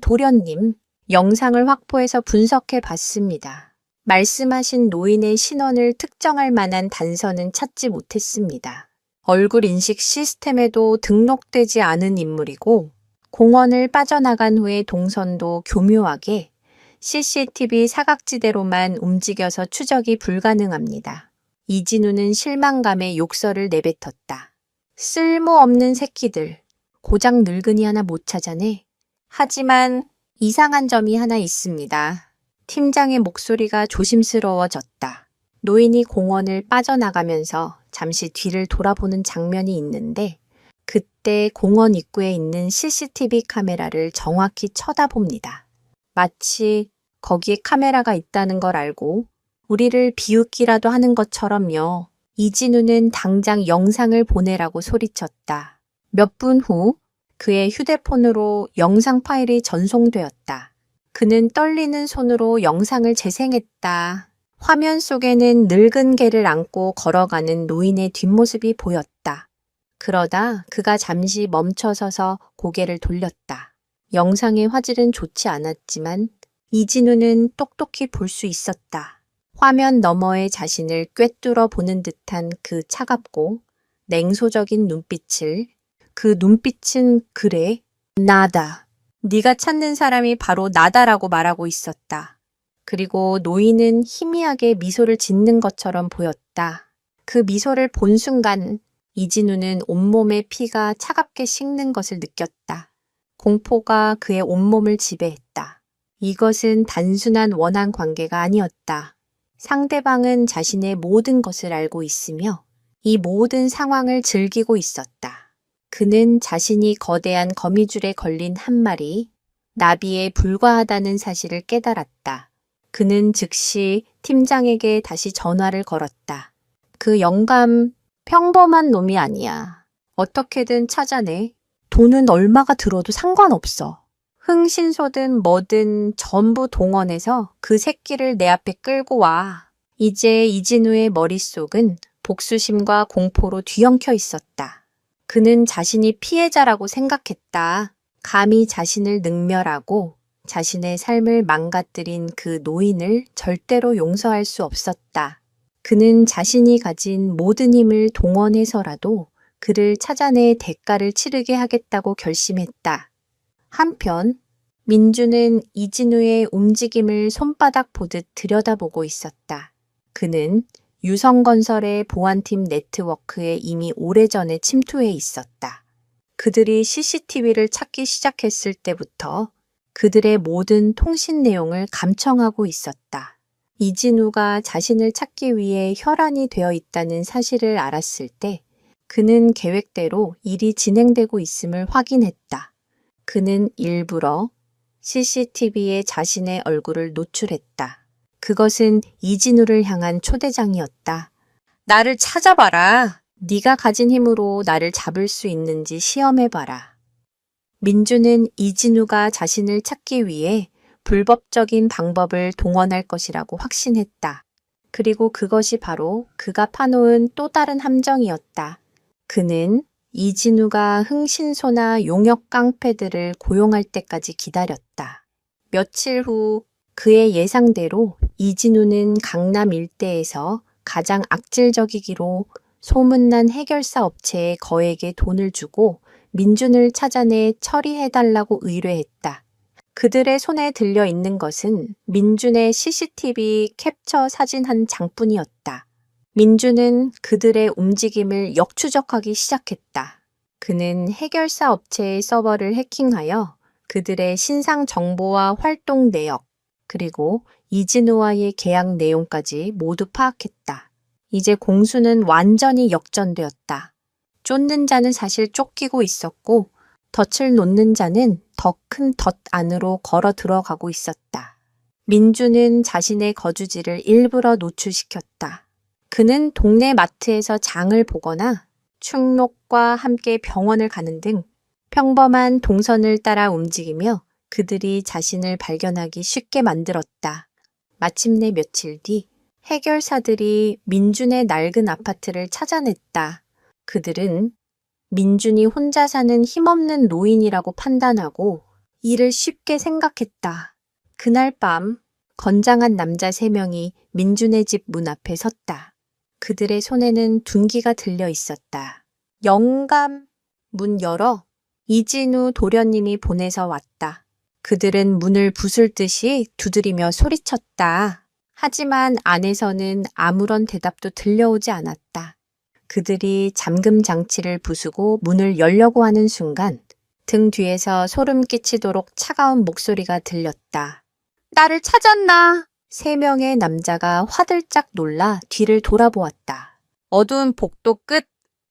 도련님, 영상을 확보해서 분석해 봤습니다. 말씀하신 노인의 신원을 특정할 만한 단서는 찾지 못했습니다. 얼굴 인식 시스템에도 등록되지 않은 인물이고 공원을 빠져나간 후의 동선도 교묘하게 CCTV 사각지대로만 움직여서 추적이 불가능합니다. 이진우는 실망감에 욕설을 내뱉었다. 쓸모없는 새끼들, 고작 늙은이 하나 못 찾아내. 하지만 이상한 점이 하나 있습니다. 팀장의 목소리가 조심스러워졌다. 노인이 공원을 빠져나가면서 잠시 뒤를 돌아보는 장면이 있는데 그때 공원 입구에 있는 CCTV 카메라를 정확히 쳐다봅니다. 마치 거기에 카메라가 있다는 걸 알고 우리를 비웃기라도 하는 것처럼요. 이진우는 당장 영상을 보내라고 소리쳤다. 몇 분 후 그의 휴대폰으로 영상 파일이 전송되었다. 그는 떨리는 손으로 영상을 재생했다. 화면 속에는 늙은 개를 안고 걸어가는 노인의 뒷모습이 보였다. 그러다 그가 잠시 멈춰서서 고개를 돌렸다. 영상의 화질은 좋지 않았지만 이진우는 똑똑히 볼 수 있었다. 화면 너머의 자신을 꿰뚫어 보는 듯한 그 차갑고 냉소적인 눈빛을, 그 눈빛은 그래, 나다. 네가 찾는 사람이 바로 나다라고 말하고 있었다. 그리고 노인은 희미하게 미소를 짓는 것처럼 보였다. 그 미소를 본 순간 이진우는 온몸의 피가 차갑게 식는 것을 느꼈다. 공포가 그의 온몸을 지배했다. 이것은 단순한 원한 관계가 아니었다. 상대방은 자신의 모든 것을 알고 있으며 이 모든 상황을 즐기고 있었다. 그는 자신이 거대한 거미줄에 걸린 한 마리 나비에 불과하다는 사실을 깨달았다. 그는 즉시 팀장에게 다시 전화를 걸었다. 그 영감 평범한 놈이 아니야. 어떻게든 찾아내. 돈은 얼마가 들어도 상관없어. 흥신소든 뭐든 전부 동원해서 그 새끼를 내 앞에 끌고 와. 이제 이진우의 머릿속은 복수심과 공포로 뒤엉켜 있었다. 그는 자신이 피해자라고 생각했다. 감히 자신을 능멸하고 자신의 삶을 망가뜨린 그 노인을 절대로 용서할 수 없었다. 그는 자신이 가진 모든 힘을 동원해서라도 그를 찾아내 대가를 치르게 하겠다고 결심했다. 한편 민주는 이진우의 움직임을 손바닥 보듯 들여다보고 있었다. 그는 유성건설의 보안팀 네트워크에 이미 오래전에 침투해 있었다. 그들이 CCTV를 찾기 시작했을 때부터 그들의 모든 통신 내용을 감청하고 있었다. 이진우가 자신을 찾기 위해 혈안이 되어 있다는 사실을 알았을 때 그는 계획대로 일이 진행되고 있음을 확인했다. 그는 일부러 CCTV에 자신의 얼굴을 노출했다. 그것은 이진우를 향한 초대장이었다. 나를 찾아봐라. 네가 가진 힘으로 나를 잡을 수 있는지 시험해봐라. 민주는 이진우가 자신을 찾기 위해 불법적인 방법을 동원할 것이라고 확신했다. 그리고 그것이 바로 그가 파놓은 또 다른 함정이었다. 그는 이진우가 흥신소나 용역 깡패들을 고용할 때까지 기다렸다. 며칠 후 그의 예상대로 이진우는 강남 일대에서 가장 악질적이기로 소문난 해결사 업체에 거액의 돈을 주고 민준을 찾아내 처리해달라고 의뢰했다. 그들의 손에 들려 있는 것은 민준의 CCTV 캡처 사진 한 장뿐이었다. 민준은 그들의 움직임을 역추적하기 시작했다. 그는 해결사 업체의 서버를 해킹하여 그들의 신상 정보와 활동 내역, 그리고 이진우와의 계약 내용까지 모두 파악했다. 이제 공수는 완전히 역전되었다. 쫓는 자는 사실 쫓기고 있었고 덫을 놓는 자는 더 큰 덫 안으로 걸어 들어가고 있었다. 민주는 자신의 거주지를 일부러 노출시켰다. 그는 동네 마트에서 장을 보거나 충록과 함께 병원을 가는 등 평범한 동선을 따라 움직이며 그들이 자신을 발견하기 쉽게 만들었다. 마침내 며칠 뒤 해결사들이 민준의 낡은 아파트를 찾아냈다. 그들은 민준이 혼자 사는 힘없는 노인이라고 판단하고 이를 쉽게 생각했다. 그날 밤 건장한 남자 3명이 민준의 집 문 앞에 섰다. 그들의 손에는 둔기가 들려 있었다. 영감, 문 열어. 이진우 도련님이 보내서 왔다. 그들은 문을 부술 듯이 두드리며 소리쳤다. 하지만 안에서는 아무런 대답도 들려오지 않았다. 그들이 잠금 장치를 부수고 문을 열려고 하는 순간 등 뒤에서 소름 끼치도록 차가운 목소리가 들렸다. 나를 찾았나? 3명의 남자가 화들짝 놀라 뒤를 돌아보았다. 어두운 복도 끝.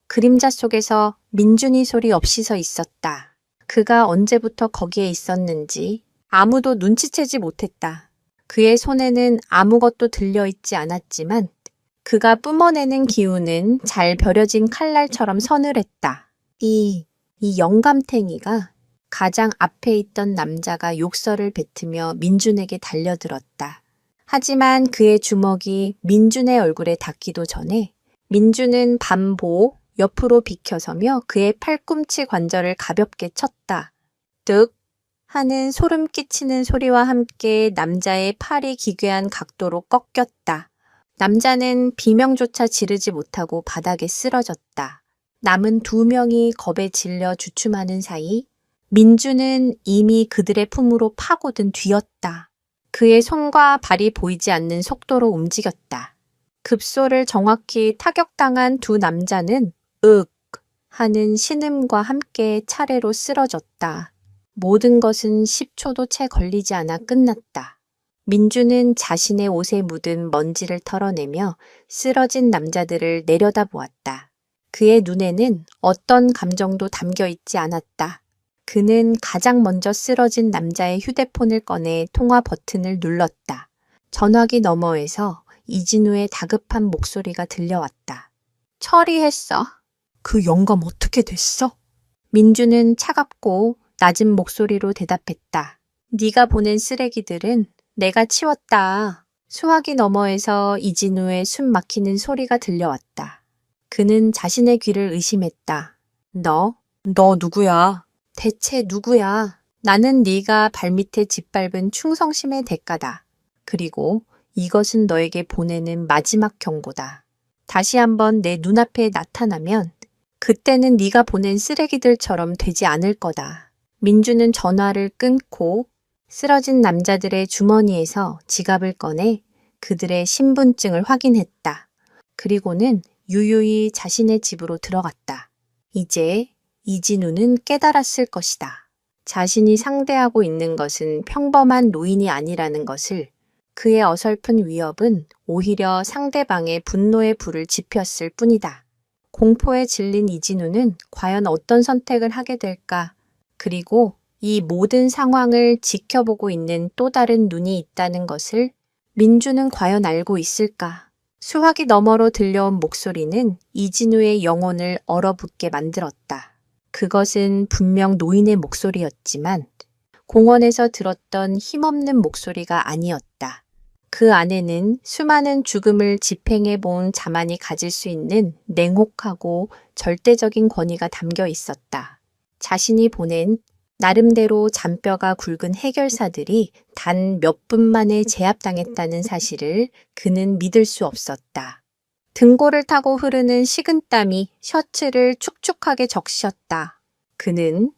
그림자 속에서 민준이 소리 없이 서 있었다. 그가 언제부터 거기에 있었는지 아무도 눈치채지 못했다. 그의 손에는 아무것도 들려있지 않았지만 그가 뿜어내는 기운은 잘 벼려진 칼날처럼 서늘했다. 이 영감탱이가 가장 앞에 있던 남자가 욕설을 뱉으며 민준에게 달려들었다. 하지만 그의 주먹이 민준의 얼굴에 닿기도 전에 민준은 반보 옆으로 비켜서며 그의 팔꿈치 관절을 가볍게 쳤다. 득 하는 소름 끼치는 소리와 함께 남자의 팔이 기괴한 각도로 꺾였다. 남자는 비명조차 지르지 못하고 바닥에 쓰러졌다. 남은 2명이 겁에 질려 주춤하는 사이 민주는 이미 그들의 품으로 파고든 뒤였다. 그의 손과 발이 보이지 않는 속도로 움직였다. 급소를 정확히 타격당한 2 남자는 윽 하는 신음과 함께 차례로 쓰러졌다. 모든 것은 10초도 채 걸리지 않아 끝났다. 민주는 자신의 옷에 묻은 먼지를 털어내며 쓰러진 남자들을 내려다보았다. 그의 눈에는 어떤 감정도 담겨 있지 않았다. 그는 가장 먼저 쓰러진 남자의 휴대폰을 꺼내 통화 버튼을 눌렀다. 전화기 너머에서 이진우의 다급한 목소리가 들려왔다. 처리했어. 그 영감 어떻게 됐어? 민주는 차갑고 낮은 목소리로 대답했다. 네가 보낸 쓰레기들은 내가 치웠다. 수화기 너머에서 이진우의 숨 막히는 소리가 들려왔다. 그는 자신의 귀를 의심했다. 너 누구야? 대체 누구야? 나는 네가 발밑에 짓밟은 충성심의 대가다. 그리고 이것은 너에게 보내는 마지막 경고다. 다시 한번 내 눈앞에 나타나면 그때는 네가 보낸 쓰레기들처럼 되지 않을 거다. 민주는 전화를 끊고 쓰러진 남자들의 주머니에서 지갑을 꺼내 그들의 신분증을 확인했다. 그리고는 유유히 자신의 집으로 들어갔다. 이제 이진우는 깨달았을 것이다. 자신이 상대하고 있는 것은 평범한 노인이 아니라는 것을. 그의 어설픈 위협은 오히려 상대방의 분노의 불을 지폈을 뿐이다. 공포에 질린 이진우는 과연 어떤 선택을 하게 될까? 그리고 이 모든 상황을 지켜보고 있는 또 다른 눈이 있다는 것을 민주는 과연 알고 있을까? 수화기 너머로 들려온 목소리는 이진우의 영혼을 얼어붙게 만들었다. 그것은 분명 노인의 목소리였지만 공원에서 들었던 힘없는 목소리가 아니었다. 그 안에는 수많은 죽음을 집행해 본 자만이 가질 수 있는 냉혹하고 절대적인 권위가 담겨 있었다. 자신이 보낸 나름대로 잔뼈가 굵은 해결사들이 단 몇 분 만에 제압당했다는 사실을 그는 믿을 수 없었다. 등골을 타고 흐르는 식은땀이 셔츠를 축축하게 적셨다. 그는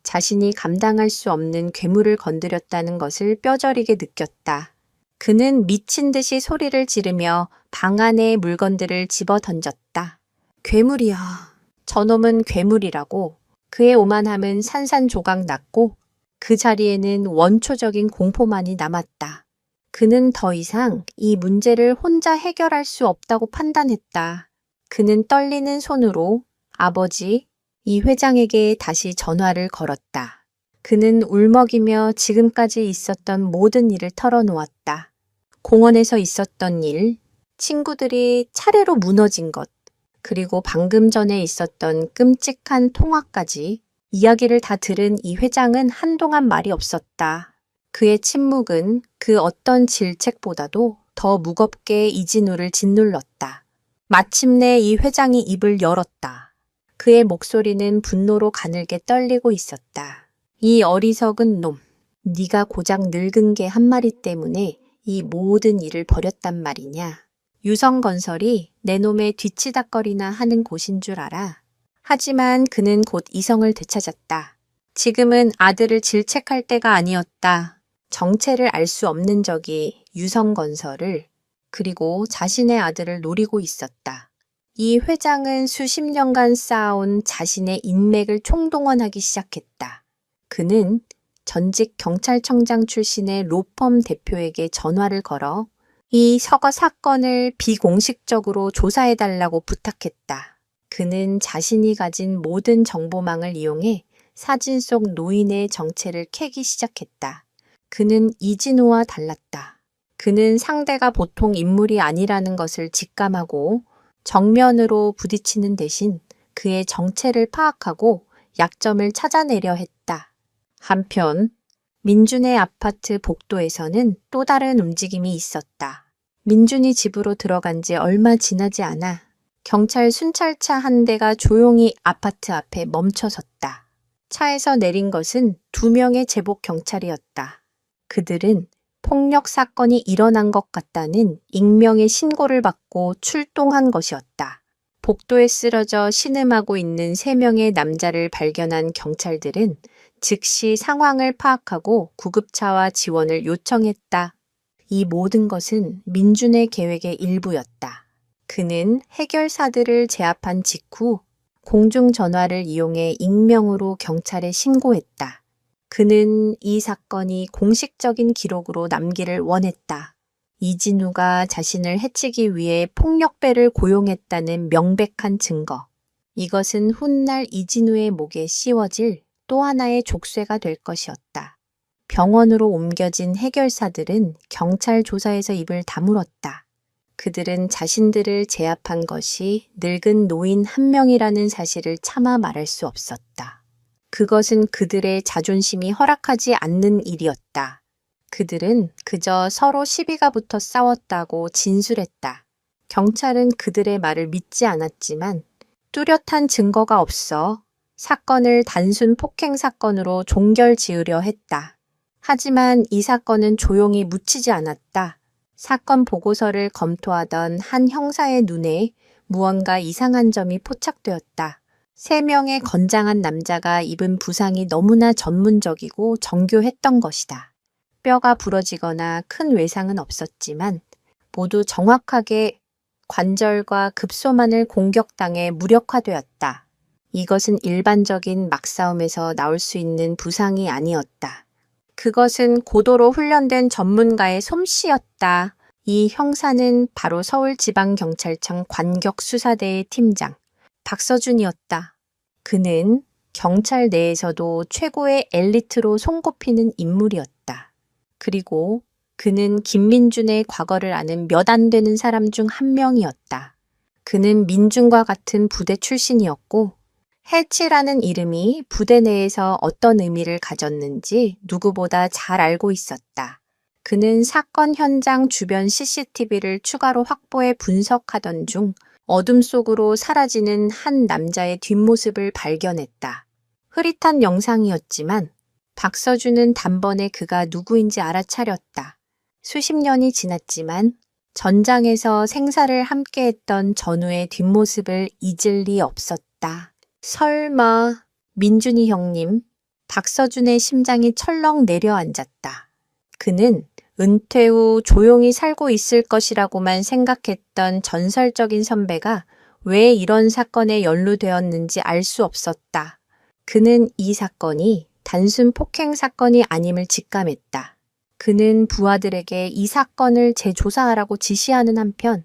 자신이 감당할 수 없는 괴물을 건드렸다는 것을 뼈저리게 느꼈다. 그는 미친 듯이 소리를 지르며 방 안의 물건들을 집어 던졌다. 괴물이야. 저놈은 괴물이라고. 그의 오만함은 산산조각 났고 그 자리에는 원초적인 공포만이 남았다. 그는 더 이상 이 문제를 혼자 해결할 수 없다고 판단했다. 그는 떨리는 손으로 아버지, 이 회장에게 다시 전화를 걸었다. 그는 울먹이며 지금까지 있었던 모든 일을 털어놓았다. 공원에서 있었던 일, 친구들이 차례로 무너진 것, 그리고 방금 전에 있었던 끔찍한 통화까지 이야기를 다 들은 이 회장은 한동안 말이 없었다. 그의 침묵은 그 어떤 질책보다도 더 무겁게 이진우를 짓눌렀다. 마침내 이 회장이 입을 열었다. 그의 목소리는 분노로 가늘게 떨리고 있었다. 이 어리석은 놈, 네가 고작 늙은 개 한 마리 때문에 이 모든 일을 벌였단 말이냐. 유성건설이 내 놈의 뒤치다거리나 하는 곳인 줄 알아. 하지만 그는 곧 이성을 되찾았다. 지금은 아들을 질책할 때가 아니었다. 정체를 알 수 없는 적이 유성건설을 그리고 자신의 아들을 노리고 있었다. 이 회장은 수십 년간 쌓아온 자신의 인맥을 총동원하기 시작했다. 그는 전직 경찰청장 출신의 로펌 대표에게 전화를 걸어 이 서거 사건을 비공식적으로 조사해달라고 부탁했다. 그는 자신이 가진 모든 정보망을 이용해 사진 속 노인의 정체를 캐기 시작했다. 그는 이진우와 달랐다. 그는 상대가 보통 인물이 아니라는 것을 직감하고 정면으로 부딪히는 대신 그의 정체를 파악하고 약점을 찾아내려 했다. 한편 민준의 아파트 복도에서는 또 다른 움직임이 있었다. 민준이 집으로 들어간 지 얼마 지나지 않아 경찰 순찰차 한 대가 조용히 아파트 앞에 멈춰섰다. 차에서 내린 것은 2명의 제복 경찰이었다. 그들은 폭력 사건이 일어난 것 같다는 익명의 신고를 받고 출동한 것이었다. 복도에 쓰러져 신음하고 있는 3명의 남자를 발견한 경찰들은 즉시 상황을 파악하고 구급차와 지원을 요청했다. 이 모든 것은 민준의 계획의 일부였다. 그는 해결사들을 제압한 직후 공중전화를 이용해 익명으로 경찰에 신고했다. 그는 이 사건이 공식적인 기록으로 남기를 원했다. 이진우가 자신을 해치기 위해 폭력배를 고용했다는 명백한 증거. 이것은 훗날 이진우의 목에 씌워질 또 하나의 족쇄가 될 것이었다. 병원으로 옮겨진 해결사들은 경찰 조사에서 입을 다물었다. 그들은 자신들을 제압한 것이 늙은 노인 한 명이라는 사실을 차마 말할 수 없었다. 그것은 그들의 자존심이 허락하지 않는 일이었다. 그들은 그저 서로 시비가 붙어 싸웠다고 진술했다. 경찰은 그들의 말을 믿지 않았지만 뚜렷한 증거가 없어 사건을 단순 폭행 사건으로 종결 지으려 했다. 하지만 이 사건은 조용히 묻히지 않았다. 사건 보고서를 검토하던 한 형사의 눈에 무언가 이상한 점이 포착되었다. 3명의 건장한 남자가 입은 부상이 너무나 전문적이고 정교했던 것이다. 뼈가 부러지거나 큰 외상은 없었지만 모두 정확하게 관절과 급소만을 공격당해 무력화되었다. 이것은 일반적인 막싸움에서 나올 수 있는 부상이 아니었다. 그것은 고도로 훈련된 전문가의 솜씨였다. 이 형사는 바로 서울지방경찰청 관격수사대의 팀장 박서준이었다. 그는 경찰 내에서도 최고의 엘리트로 손꼽히는 인물이었다. 그리고 그는 김민준의 과거를 아는 몇 안 되는 사람 중 한 명이었다. 그는 민준과 같은 부대 출신이었고 해치라는 이름이 부대 내에서 어떤 의미를 가졌는지 누구보다 잘 알고 있었다. 그는 사건 현장 주변 CCTV를 추가로 확보해 분석하던 중 어둠 속으로 사라지는 한 남자의 뒷모습을 발견했다. 흐릿한 영상이었지만 박서준은 단번에 그가 누구인지 알아차렸다. 수십 년이 지났지만 전장에서 생사를 함께했던 전우의 뒷모습을 잊을 리 없었다. 설마 민준이 형님, 박서준의 심장이 철렁 내려앉았다. 그는 은퇴 후 조용히 살고 있을 것이라고만 생각했던 전설적인 선배가 왜 이런 사건에 연루되었는지 알 수 없었다. 그는 이 사건이 단순 폭행 사건이 아님을 직감했다. 그는 부하들에게 이 사건을 재조사하라고 지시하는 한편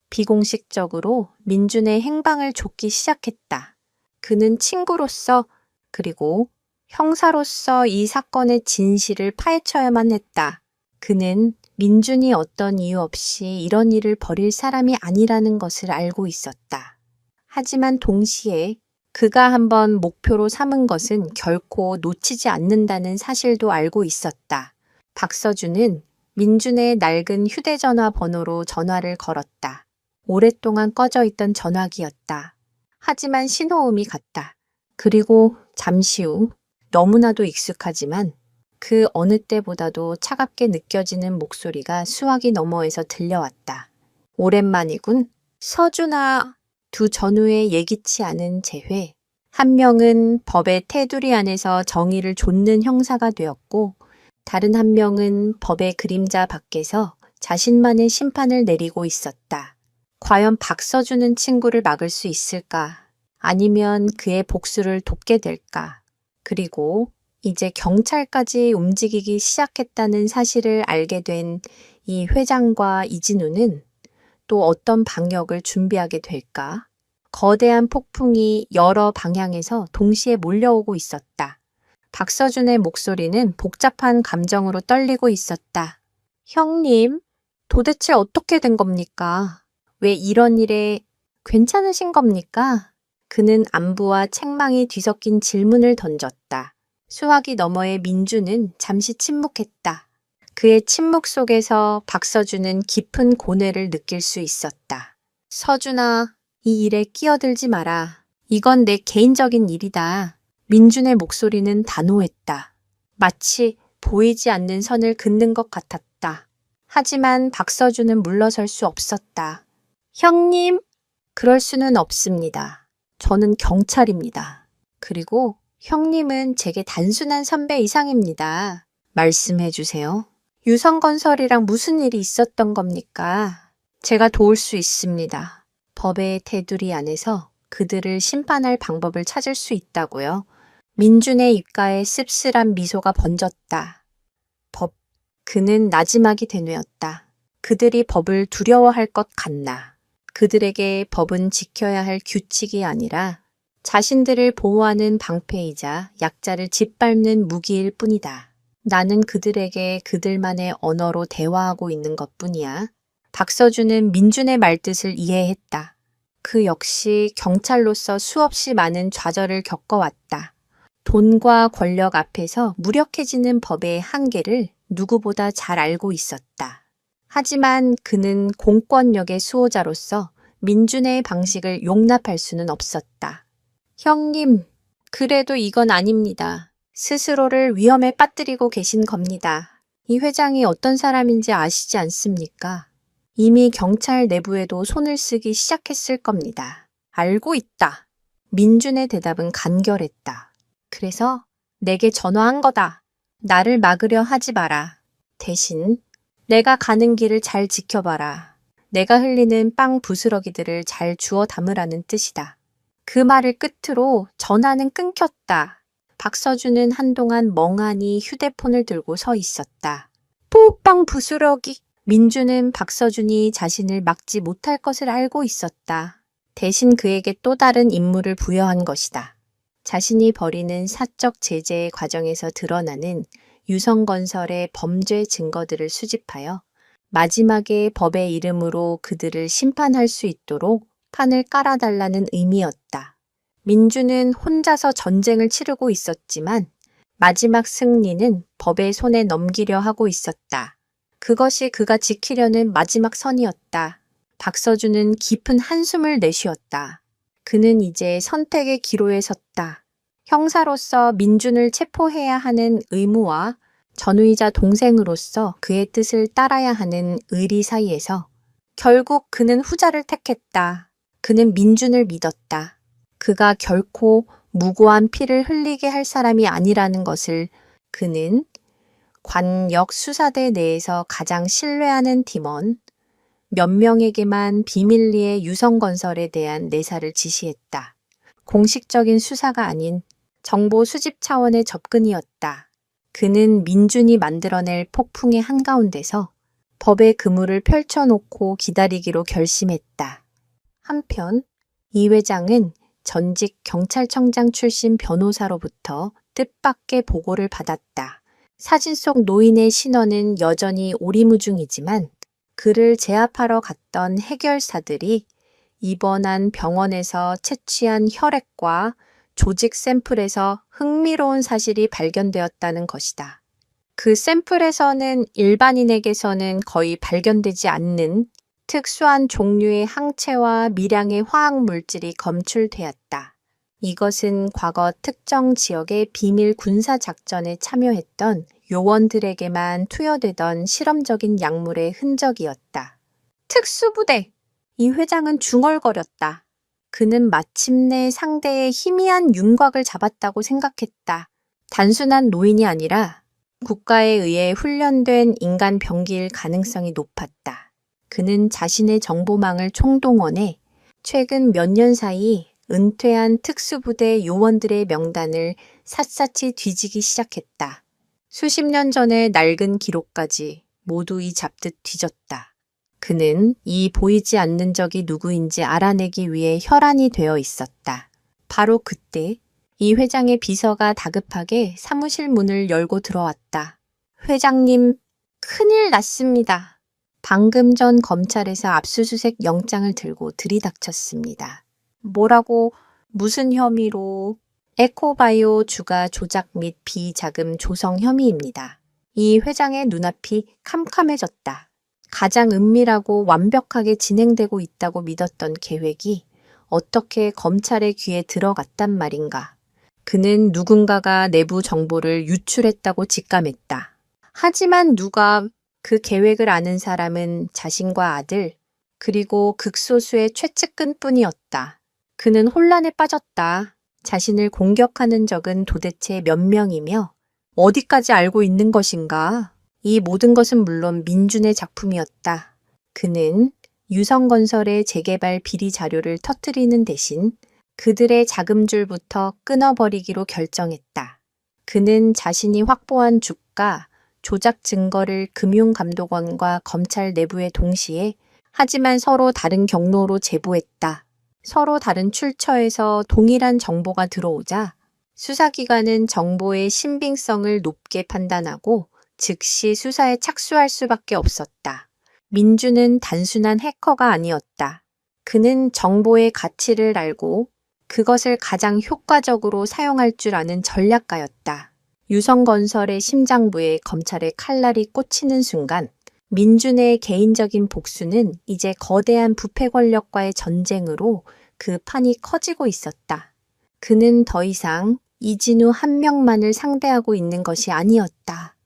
비공식적으로 민준의 행방을 쫓기 시작했다. 그는 친구로서 그리고 형사로서 이 사건의 진실을 파헤쳐야만 했다. 그는 민준이 어떤 이유 없이 이런 일을 벌일 사람이 아니라는 것을 알고 있었다. 하지만 동시에 그가 한번 목표로 삼은 것은 결코 놓치지 않는다는 사실도 알고 있었다. 박서준은 민준의 낡은 휴대전화 번호로 전화를 걸었다. 오랫동안 꺼져 있던 전화기였다. 하지만 신호음이 갔다. 그리고 잠시 후 너무나도 익숙하지만 그 어느 때보다도 차갑게 느껴지는 목소리가 수화기 너머에서 들려왔다. 오랜만이군. 서준아. 두 전우의 예기치 않은 재회. 한 명은 법의 테두리 안에서 정의를 좇는 형사가 되었고 다른 한 명은 법의 그림자 밖에서 자신만의 심판을 내리고 있었다. 과연 박서준은 친구를 막을 수 있을까? 아니면 그의 복수를 돕게 될까? 그리고 이제 경찰까지 움직이기 시작했다는 사실을 알게 된 이 회장과 이진우는 또 어떤 방역을 준비하게 될까? 거대한 폭풍이 여러 방향에서 동시에 몰려오고 있었다. 박서준의 목소리는 복잡한 감정으로 떨리고 있었다. 형님, 도대체 어떻게 된 겁니까? 왜 이런 일에 괜찮으신 겁니까? 그는 안부와 책망이 뒤섞인 질문을 던졌다. 수화기 너머의 민주는 잠시 침묵했다. 그의 침묵 속에서 박서준은 깊은 고뇌를 느낄 수 있었다. 서준아, 이 일에 끼어들지 마라. 이건 내 개인적인 일이다. 민준의 목소리는 단호했다. 마치 보이지 않는 선을 긋는 것 같았다. 하지만 박서준은 물러설 수 없었다. 형님, 그럴 수는 없습니다. 저는 경찰입니다. 그리고 형님은 제게 단순한 선배 이상입니다. 말씀해 주세요. 유성건설이랑 무슨 일이 있었던 겁니까? 제가 도울 수 있습니다. 법의 테두리 안에서 그들을 심판할 방법을 찾을 수 있다고요. 민준의 입가에 씁쓸한 미소가 번졌다. 법. 그는 나지막이 되뇌었다. 그들이 법을 두려워할 것 같나. 그들에게 법은 지켜야 할 규칙이 아니라 자신들을 보호하는 방패이자 약자를 짓밟는 무기일 뿐이다. 나는 그들에게 그들만의 언어로 대화하고 있는 것뿐이야. 박서준은 민준의 말뜻을 이해했다. 그 역시 경찰로서 수없이 많은 좌절을 겪어왔다. 돈과 권력 앞에서 무력해지는 법의 한계를 누구보다 잘 알고 있었다. 하지만 그는 공권력의 수호자로서 민준의 방식을 용납할 수는 없었다. 형님, 그래도 이건 아닙니다. 스스로를 위험에 빠뜨리고 계신 겁니다. 이 회장이 어떤 사람인지 아시지 않습니까? 이미 경찰 내부에도 손을 쓰기 시작했을 겁니다. 알고 있다. 민준의 대답은 간결했다. 그래서 내게 전화한 거다. 나를 막으려 하지 마라. 대신 내가 가는 길을 잘 지켜봐라. 내가 흘리는 빵 부스러기들을 잘 주워 담으라는 뜻이다. 그 말을 끝으로 전화는 끊겼다. 박서준은 한동안 멍하니 휴대폰을 들고 서 있었다. 뽀빵 부스러기. 민주는 박서준이 자신을 막지 못할 것을 알고 있었다. 대신 그에게 또 다른 임무를 부여한 것이다. 자신이 벌이는 사적 제재의 과정에서 드러나는 유성건설의 범죄 증거들을 수집하여 마지막에 법의 이름으로 그들을 심판할 수 있도록 판을 깔아달라는 의미였다. 민주는 혼자서 전쟁을 치르고 있었지만 마지막 승리는 법의 손에 넘기려 하고 있었다. 그것이 그가 지키려는 마지막 선이었다. 박서준은 깊은 한숨을 내쉬었다. 그는 이제 선택의 기로에 섰다. 형사로서 민준을 체포해야 하는 의무와 전우이자 동생으로서 그의 뜻을 따라야 하는 의리 사이에서 결국 그는 후자를 택했다. 그는 민준을 믿었다. 그가 결코 무고한 피를 흘리게 할 사람이 아니라는 것을 그는 관역 수사대 내에서 가장 신뢰하는 팀원 몇 명에게만 비밀리에 유성건설에 대한 내사를 지시했다. 공식적인 수사가 아닌 정보 수집 차원의 접근이었다. 그는 민준이 만들어낼 폭풍의 한가운데서 법의 그물을 펼쳐놓고 기다리기로 결심했다. 한편 이 회장은 전직 경찰청장 출신 변호사로부터 뜻밖의 보고를 받았다. 사진 속 노인의 신원은 여전히 오리무중이지만 그를 제압하러 갔던 해결사들이 입원한 병원에서 채취한 혈액과 조직 샘플에서 흥미로운 사실이 발견되었다는 것이다. 그 샘플에서는 일반인에게서는 거의 발견되지 않는 특수한 종류의 항체와 미량의 화학 물질이 검출되었다. 이것은 과거 특정 지역의 비밀 군사 작전에 참여했던 요원들에게만 투여되던 실험적인 약물의 흔적이었다. 특수부대! 이 회장은 중얼거렸다. 그는 마침내 상대의 희미한 윤곽을 잡았다고 생각했다. 단순한 노인이 아니라 국가에 의해 훈련된 인간 병기일 가능성이 높았다. 그는 자신의 정보망을 총동원해 최근 몇 년 사이 은퇴한 특수부대 요원들의 명단을 샅샅이 뒤지기 시작했다. 수십 년 전의 낡은 기록까지 모두 이 잡듯 뒤졌다. 그는 이 보이지 않는 적이 누구인지 알아내기 위해 혈안이 되어 있었다. 바로 그때 이 회장의 비서가 다급하게 사무실 문을 열고 들어왔다. 회장님, 큰일 났습니다. 방금 전 검찰에서 압수수색 영장을 들고 들이닥쳤습니다. 뭐라고? 무슨 혐의로? 에코바이오 주가 조작 및 비자금 조성 혐의입니다. 이 회장의 눈앞이 캄캄해졌다. 가장 은밀하고 완벽하게 진행되고 있다고 믿었던 계획이 어떻게 검찰의 귀에 들어갔단 말인가. 그는 누군가가 내부 정보를 유출했다고 직감했다. 하지만 누가 그 계획을 아는 사람은 자신과 아들, 그리고 극소수의 최측근뿐이었다. 그는 혼란에 빠졌다. 자신을 공격하는 적은 도대체 몇 명이며 어디까지 알고 있는 것인가? 이 모든 것은 물론 민준의 작품이었다. 그는 유성건설의 재개발 비리 자료를 터뜨리는 대신 그들의 자금줄부터 끊어버리기로 결정했다. 그는 자신이 확보한 주가, 조작 증거를 금융감독원과 검찰 내부에 동시에 하지만 서로 다른 경로로 제보했다. 서로 다른 출처에서 동일한 정보가 들어오자 수사기관은 정보의 신빙성을 높게 판단하고 즉시 수사에 착수할 수밖에 없었다. 민주는 단순한 해커가 아니었다. 그는 정보의 가치를 알고 그것을 가장 효과적으로 사용할 줄 아는 전략가였다. 유성건설의 심장부에 검찰의 칼날이 꽂히는 순간 민준의 개인적인 복수는 이제 거대한 부패 권력과의 전쟁으로 그 판이 커지고 있었다. 그는 더 이상 이진우 한 명만을 상대하고 있는 것이 아니었다.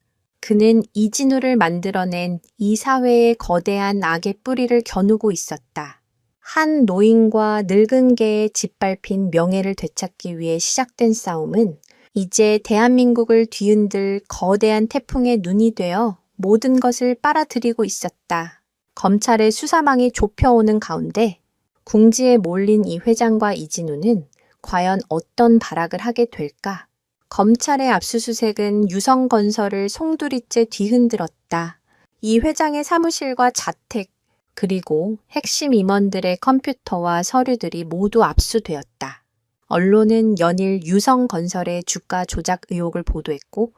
그는 이진우를 만들어낸 이 사회의 거대한 악의 뿌리를 겨누고 있었다. 한 노인과 늙은 개의 짓밟힌 명예를 되찾기 위해 시작된 싸움은 이제 대한민국을 뒤흔들 거대한 태풍의 눈이 되어 모든 것을 빨아들이고 있었다. 검찰의 수사망이 좁혀오는 가운데 궁지에 몰린 이 회장과 이진우는 과연 어떤 발악을 하게 될까? 검찰의 압수수색은 유성건설을 송두리째 뒤흔들었다. 이 회장의 사무실과 자택, 그리고 핵심 임원들의 컴퓨터와 서류들이 모두 압수되었다. 언론은 연일 유성건설의 주가 조작 의혹을 보도했고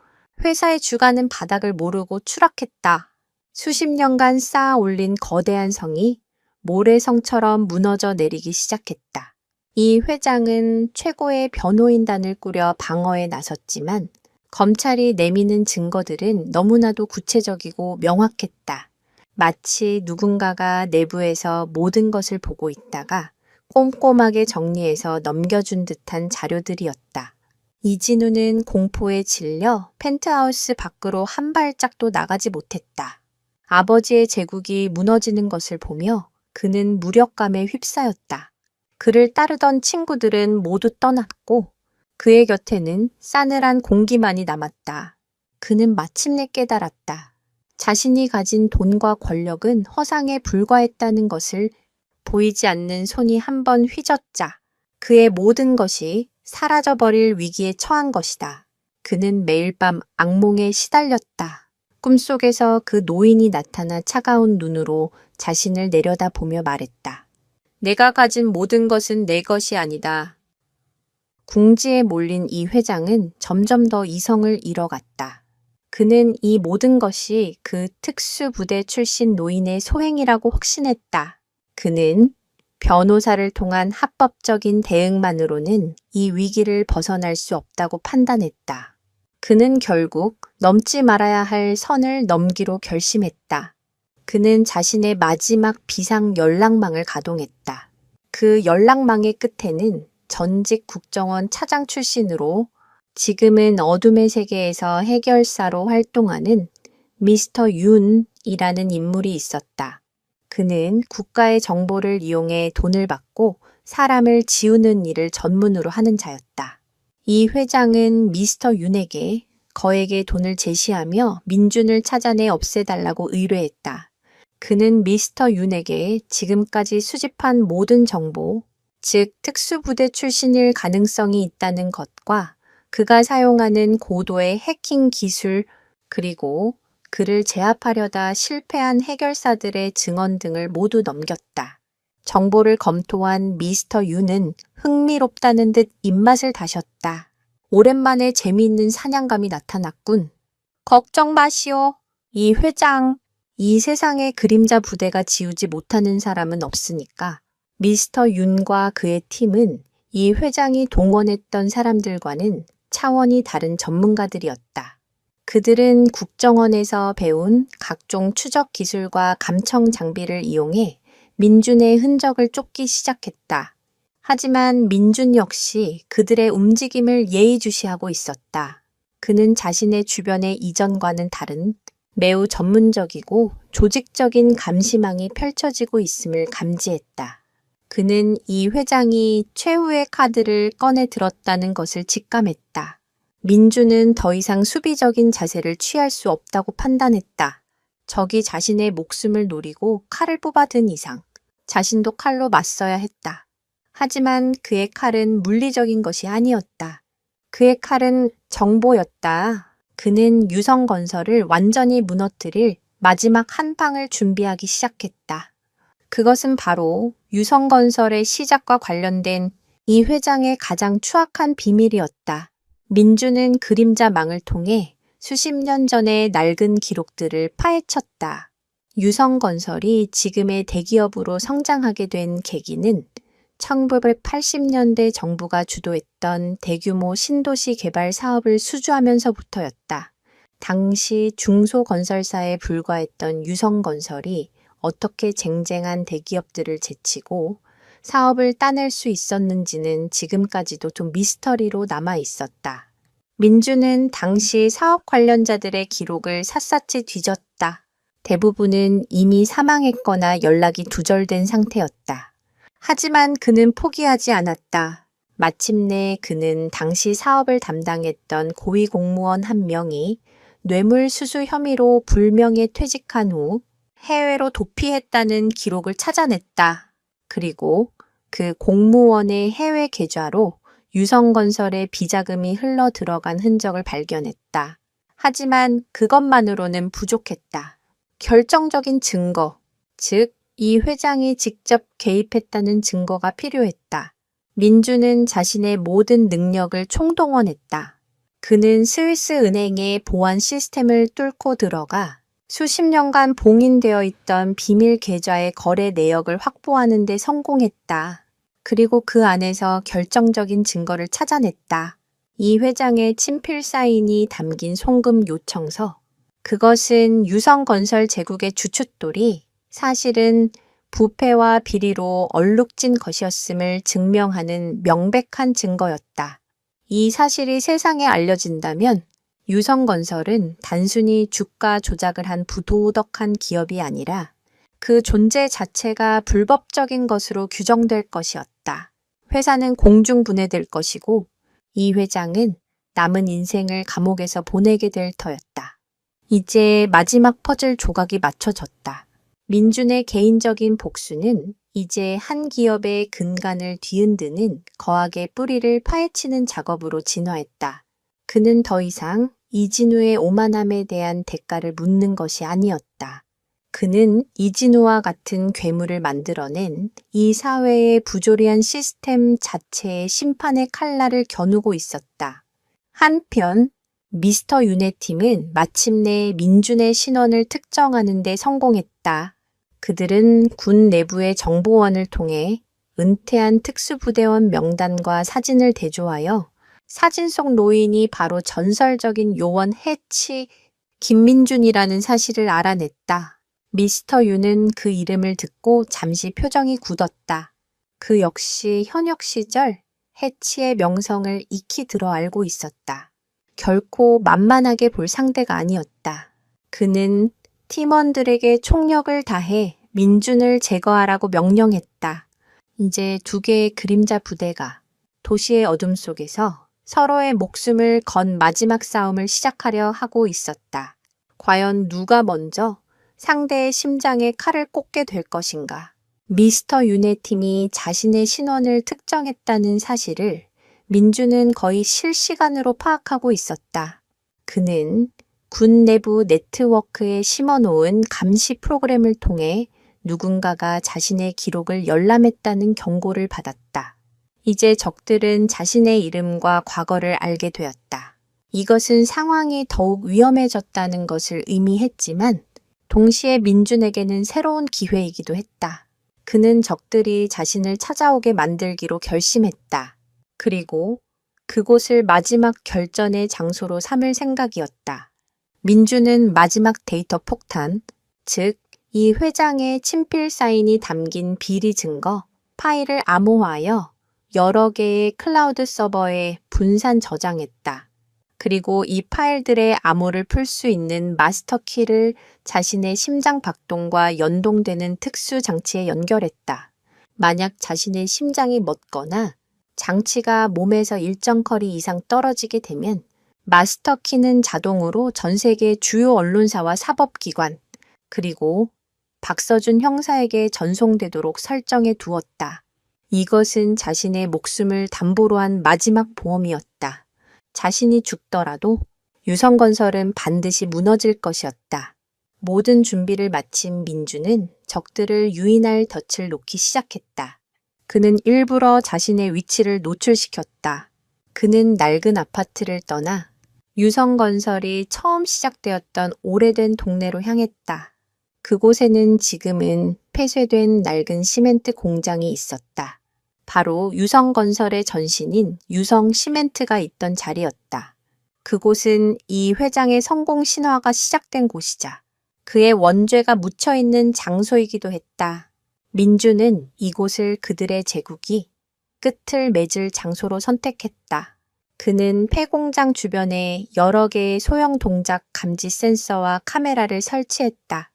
회사의 주가는 바닥을 모르고 추락했다. 수십 년간 쌓아 올린 거대한 성이 모래성처럼 무너져 내리기 시작했다. 이 회장은 최고의 변호인단을 꾸려 방어에 나섰지만 검찰이 내미는 증거들은 너무나도 구체적이고 명확했다. 마치 누군가가 내부에서 모든 것을 보고 있다가 꼼꼼하게 정리해서 넘겨준 듯한 자료들이었다. 이진우는 공포에 질려 펜트하우스 밖으로 한 발짝도 나가지 못했다. 아버지의 제국이 무너지는 것을 보며 그는 무력감에 휩싸였다. 그를 따르던 친구들은 모두 떠났고 그의 곁에는 싸늘한 공기만이 남았다. 그는 마침내 깨달았다. 자신이 가진 돈과 권력은 허상에 불과했다는 것을 보이지 않는 손이 한번 휘젓자 그의 모든 것이 사라져버릴 위기에 처한 것이다. 그는 매일 밤 악몽에 시달렸다. 꿈속에서 그 노인이 나타나 차가운 눈으로 자신을 내려다보며 말했다. 내가 가진 모든 것은 내 것이 아니다. 궁지에 몰린 이 회장은 점점 더 이성을 잃어갔다. 그는 이 모든 것이 그 특수부대 출신 노인의 소행이라고 확신했다. 그는 변호사를 통한 합법적인 대응만으로는 이 위기를 벗어날 수 없다고 판단했다. 그는 결국 넘지 말아야 할 선을 넘기로 결심했다. 그는 자신의 마지막 비상 연락망을 가동했다. 그 연락망의 끝에는 전직 국정원 차장 출신으로 지금은 어둠의 세계에서 해결사로 활동하는 미스터 윤이라는 인물이 있었다. 그는 국가의 정보를 이용해 돈을 받고 사람을 지우는 일을 전문으로 하는 자였다. 이 회장은 미스터 윤에게 거액의 돈을 제시하며 민준을 찾아내 없애달라고 의뢰했다. 그는 미스터 윤에게 지금까지 수집한 모든 정보, 즉 특수부대 출신일 가능성이 있다는 것과 그가 사용하는 고도의 해킹 기술, 그리고 그를 제압하려다 실패한 해결사들의 증언 등을 모두 넘겼다. 정보를 검토한 미스터 유는 흥미롭다는 듯 입맛을 다셨다. 오랜만에 재미있는 사냥감이 나타났군. 걱정 마시오. 이 회장, 이 세상에 그림자 부대가 지우지 못하는 사람은 없으니까 미스터 윤과 그의 팀은 이 회장이 동원했던 사람들과는 차원이 다른 전문가들이었다. 그들은 국정원에서 배운 각종 추적 기술과 감청 장비를 이용해 민준의 흔적을 쫓기 시작했다. 하지만 민준 역시 그들의 움직임을 예의주시하고 있었다. 그는 자신의 주변의 이전과는 다른 매우 전문적이고 조직적인 감시망이 펼쳐지고 있음을 감지했다. 그는 이 회장이 최후의 카드를 꺼내 들었다는 것을 직감했다. 민주는 더 이상 수비적인 자세를 취할 수 없다고 판단했다. 적이 자신의 목숨을 노리고 칼을 뽑아든 이상 자신도 칼로 맞서야 했다. 하지만 그의 칼은 물리적인 것이 아니었다. 그의 칼은 정보였다. 그는 유성건설을 완전히 무너뜨릴 마지막 한 방을 준비하기 시작했다. 그것은 바로 유성건설의 시작과 관련된 이 회장의 가장 추악한 비밀이었다. 민주는 그림자망을 통해 수십 년 전의 낡은 기록들을 파헤쳤다. 유성건설이 지금의 대기업으로 성장하게 된 계기는 1980년대 정부가 주도했던 대규모 신도시 개발 사업을 수주하면서부터였다. 당시 중소건설사에 불과했던 유성건설이 어떻게 쟁쟁한 대기업들을 제치고 사업을 따낼 수 있었는지는 지금까지도 좀 미스터리로 남아 있었다. 민주는 당시 사업 관련자들의 기록을 샅샅이 뒤졌다. 대부분은 이미 사망했거나 연락이 두절된 상태였다. 하지만 그는 포기하지 않았다. 마침내 그는 당시 사업을 담당했던 고위공무원 한 명이 뇌물수수 혐의로 불명예 퇴직한 후 해외로 도피했다는 기록을 찾아냈다. 그리고 그 공무원의 해외 계좌로 유성건설의 비자금이 흘러 들어간 흔적을 발견했다. 하지만 그것만으로는 부족했다. 결정적인 증거, 즉 이 회장이 직접 개입했다는 증거가 필요했다. 민주는 자신의 모든 능력을 총동원했다. 그는 스위스 은행의 보안 시스템을 뚫고 들어가 수십 년간 봉인되어 있던 비밀 계좌의 거래 내역을 확보하는 데 성공했다. 그리고 그 안에서 결정적인 증거를 찾아냈다. 이 회장의 친필 사인이 담긴 송금 요청서. 그것은 유성건설 제국의 주춧돌이 사실은 부패와 비리로 얼룩진 것이었음을 증명하는 명백한 증거였다. 이 사실이 세상에 알려진다면 유성건설은 단순히 주가 조작을 한 부도덕한 기업이 아니라 그 존재 자체가 불법적인 것으로 규정될 것이었다. 회사는 공중분해될 것이고 이 회장은 남은 인생을 감옥에서 보내게 될 터였다. 이제 마지막 퍼즐 조각이 맞춰졌다. 민준의 개인적인 복수는 이제 한 기업의 근간을 뒤흔드는 거악의 뿌리를 파헤치는 작업으로 진화했다. 그는 더 이상 이진우의 오만함에 대한 대가를 묻는 것이 아니었다. 그는 이진우와 같은 괴물을 만들어낸 이 사회의 부조리한 시스템 자체의 심판의 칼날을 겨누고 있었다. 한편 미스터 윤의 팀은 마침내 민준의 신원을 특정하는 데 성공했다. 그들은 군 내부의 정보원을 통해 은퇴한 특수부대원 명단과 사진을 대조하여 사진 속 노인이 바로 전설적인 요원 해치 김민준이라는 사실을 알아냈다. 미스터 유는 그 이름을 듣고 잠시 표정이 굳었다. 그 역시 현역 시절 해치의 명성을 익히 들어 알고 있었다. 결코 만만하게 볼 상대가 아니었다. 그는 팀원들에게 총력을 다해 민준을 제거하라고 명령했다. 이제 두 개의 그림자 부대가 도시의 어둠 속에서 서로의 목숨을 건 마지막 싸움을 시작하려 하고 있었다. 과연 누가 먼저 상대의 심장에 칼을 꽂게 될 것인가? 미스터 윤의 팀이 자신의 신원을 특정했다는 사실을 민주는 거의 실시간으로 파악하고 있었다. 그는 군 내부 네트워크에 심어놓은 감시 프로그램을 통해 누군가가 자신의 기록을 열람했다는 경고를 받았다. 이제 적들은 자신의 이름과 과거를 알게 되었다. 이것은 상황이 더욱 위험해졌다는 것을 의미했지만 동시에 민준에게는 새로운 기회이기도 했다. 그는 적들이 자신을 찾아오게 만들기로 결심했다. 그리고 그곳을 마지막 결전의 장소로 삼을 생각이었다. 민준은 마지막 데이터 폭탄, 즉 이 회장의 친필 사인이 담긴 비리 증거, 파일을 암호화하여 여러 개의 클라우드 서버에 분산 저장했다. 그리고 이 파일들의 암호를 풀 수 있는 마스터 키를 자신의 심장 박동과 연동되는 특수 장치에 연결했다. 만약 자신의 심장이 멎거나 장치가 몸에서 일정 거리 이상 떨어지게 되면 마스터 키는 자동으로 전 세계 주요 언론사와 사법기관, 그리고 박서준 형사에게 전송되도록 설정해 두었다. 이것은 자신의 목숨을 담보로 한 마지막 보험이었다. 자신이 죽더라도 유성건설은 반드시 무너질 것이었다. 모든 준비를 마친 민주는 적들을 유인할 덫을 놓기 시작했다. 그는 일부러 자신의 위치를 노출시켰다. 그는 낡은 아파트를 떠나 유성건설이 처음 시작되었던 오래된 동네로 향했다. 그곳에는 지금은 폐쇄된 낡은 시멘트 공장이 있었다. 바로 유성건설의 전신인 유성시멘트가 있던 자리였다. 그곳은 이 회장의 성공 신화가 시작된 곳이자 그의 원죄가 묻혀있는 장소이기도 했다. 민주는 이곳을 그들의 제국이 끝을 맺을 장소로 선택했다. 그는 폐공장 주변에 여러 개의 소형 동작 감지 센서와 카메라를 설치했다.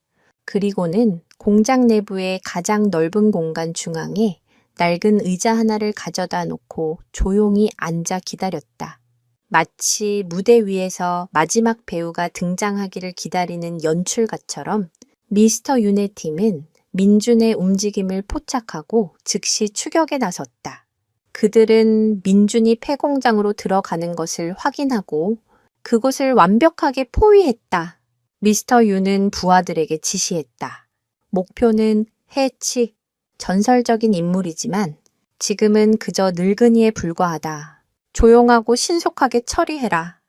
그리고는 공장 내부의 가장 넓은 공간 중앙에 낡은 의자 하나를 가져다 놓고 조용히 앉아 기다렸다. 마치 무대 위에서 마지막 배우가 등장하기를 기다리는 연출가처럼 미스터 윤의 팀은 민준의 움직임을 포착하고 즉시 추격에 나섰다. 그들은 민준이 폐공장으로 들어가는 것을 확인하고 그곳을 완벽하게 포위했다. 미스터 윤은 부하들에게 지시했다. 목표는 해치, 전설적인 인물이지만 지금은 그저 늙은이에 불과하다. 조용하고 신속하게 처리해라.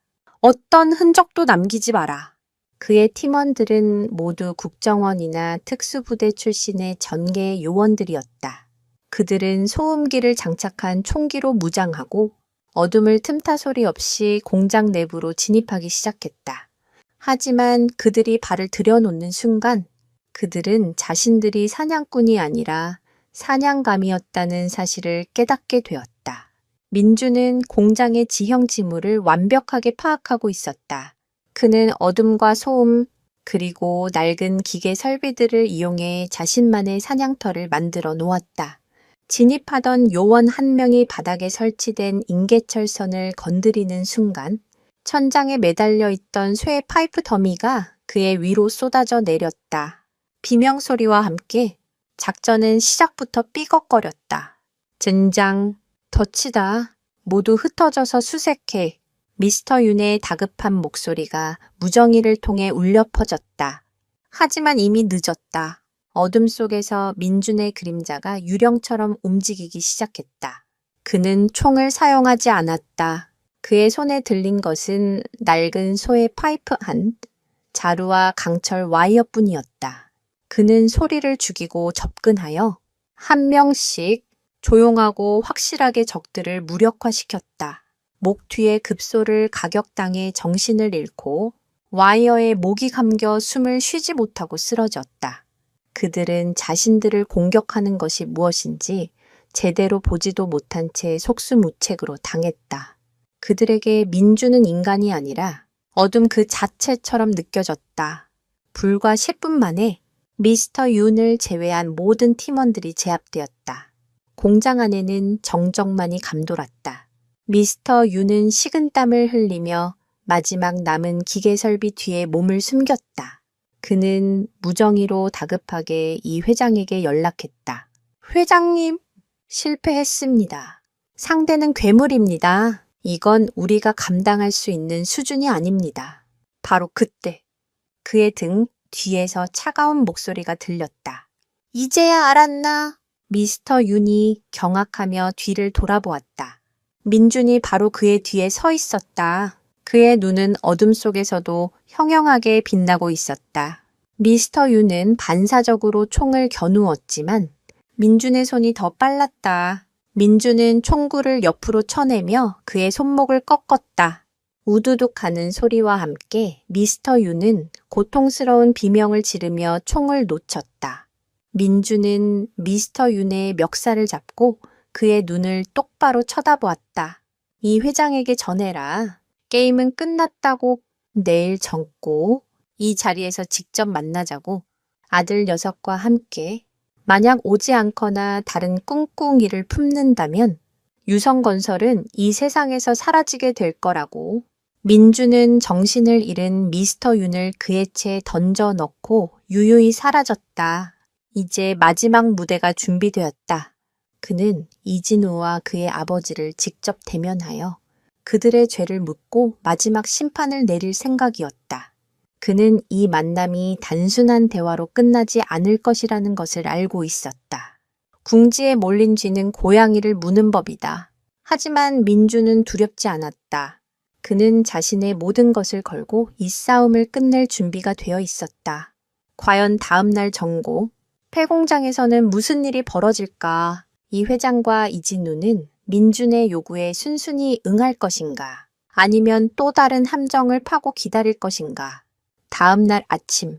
어떤 흔적도 남기지 마라. 그의 팀원들은 모두 국정원이나 특수부대 출신의 전계 요원들이었다. 그들은 소음기를 장착한 총기로 무장하고 어둠을 틈타 소리 없이 공장 내부로 진입하기 시작했다. 하지만 그들이 발을 들여놓는 순간 그들은 자신들이 사냥꾼이 아니라 사냥감이었다는 사실을 깨닫게 되었다. 민주는 공장의 지형 지물을 완벽하게 파악하고 있었다. 그는 어둠과 소음, 그리고 낡은 기계 설비들을 이용해 자신만의 사냥터를 만들어 놓았다. 진입하던 요원 한 명이 바닥에 설치된 인계철선을 건드리는 순간 천장에 매달려 있던 쇠 파이프 더미가 그의 위로 쏟아져 내렸다. 비명소리와 함께 작전은 시작부터 삐걱거렸다. 젠장, 덫이다. 모두 흩어져서 수색해. 미스터 윤의 다급한 목소리가 무정의를 통해 울려 퍼졌다. 하지만 이미 늦었다. 어둠 속에서 민준의 그림자가 유령처럼 움직이기 시작했다. 그는 총을 사용하지 않았다. 그의 손에 들린 것은 낡은 소의 파이프 한, 자루와 강철 와이어뿐이었다. 그는 소리를 죽이고 접근하여 한 명씩 조용하고 확실하게 적들을 무력화시켰다. 목 뒤에 급소를 가격당해 정신을 잃고 와이어에 목이 감겨 숨을 쉬지 못하고 쓰러졌다. 그들은 자신들을 공격하는 것이 무엇인지 제대로 보지도 못한 채 속수무책으로 당했다. 그들에게 민주는 인간이 아니라 어둠 그 자체처럼 느껴졌다. 불과 10분 만에 미스터 윤을 제외한 모든 팀원들이 제압되었다. 공장 안에는 정적만이 감돌았다. 미스터 윤은 식은땀을 흘리며 마지막 남은 기계설비 뒤에 몸을 숨겼다. 그는 무정의로 다급하게 이 회장에게 연락했다. 회장님, 실패했습니다. 상대는 괴물입니다. 이건 우리가 감당할 수 있는 수준이 아닙니다. 바로 그때 그의 등 뒤에서 차가운 목소리가 들렸다. 이제야 알았나? 미스터 윤이 경악하며 뒤를 돌아보았다. 민준이 바로 그의 뒤에 서 있었다. 그의 눈은 어둠 속에서도 형형하게 빛나고 있었다. 미스터 윤은 반사적으로 총을 겨누었지만 민준의 손이 더 빨랐다. 민준은 총구를 옆으로 쳐내며 그의 손목을 꺾었다. 우두둑하는 소리와 함께 미스터 윤은 고통스러운 비명을 지르며 총을 놓쳤다. 민준은 미스터 윤의 멱살을 잡고 그의 눈을 똑바로 쳐다보았다. 이 회장에게 전해라. 게임은 끝났다고 내일 전고 이 자리에서 직접 만나자고. 아들 녀석과 함께 만약 오지 않거나 다른 꿍꿍이를 품는다면 유성건설은 이 세상에서 사라지게 될 거라고. 민주는 정신을 잃은 미스터 윤을 그의 채에 던져 넣고 유유히 사라졌다. 이제 마지막 무대가 준비되었다. 그는 이진우와 그의 아버지를 직접 대면하여 그들의 죄를 묻고 마지막 심판을 내릴 생각이었다. 그는 이 만남이 단순한 대화로 끝나지 않을 것이라는 것을 알고 있었다. 궁지에 몰린 쥐는 고양이를 무는 법이다. 하지만 민주는 두렵지 않았다. 그는 자신의 모든 것을 걸고 이 싸움을 끝낼 준비가 되어 있었다. 과연 다음 날 정고, 폐공장에서는 무슨 일이 벌어질까? 이 회장과 이진우는 민준의 요구에 순순히 응할 것인가? 아니면 또 다른 함정을 파고 기다릴 것인가? 다음 날 아침,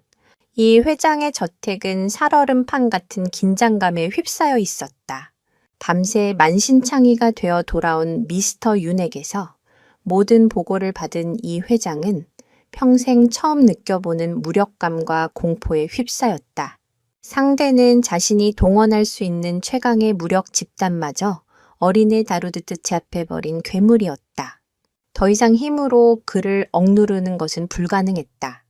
이 회장의 저택은 살얼음판 같은 긴장감에 휩싸여 있었다. 밤새 만신창이가 되어 돌아온 미스터 윤에게서 모든 보고를 받은 이 회장은 평생 처음 느껴보는 무력감과 공포에 휩싸였다. 상대는 자신이 동원할 수 있는 최강의 무력 집단마저 어린애 다루듯 제압해버린 괴물이었다. 더 이상 힘으로 그를 억누르는 것은 불가능했다.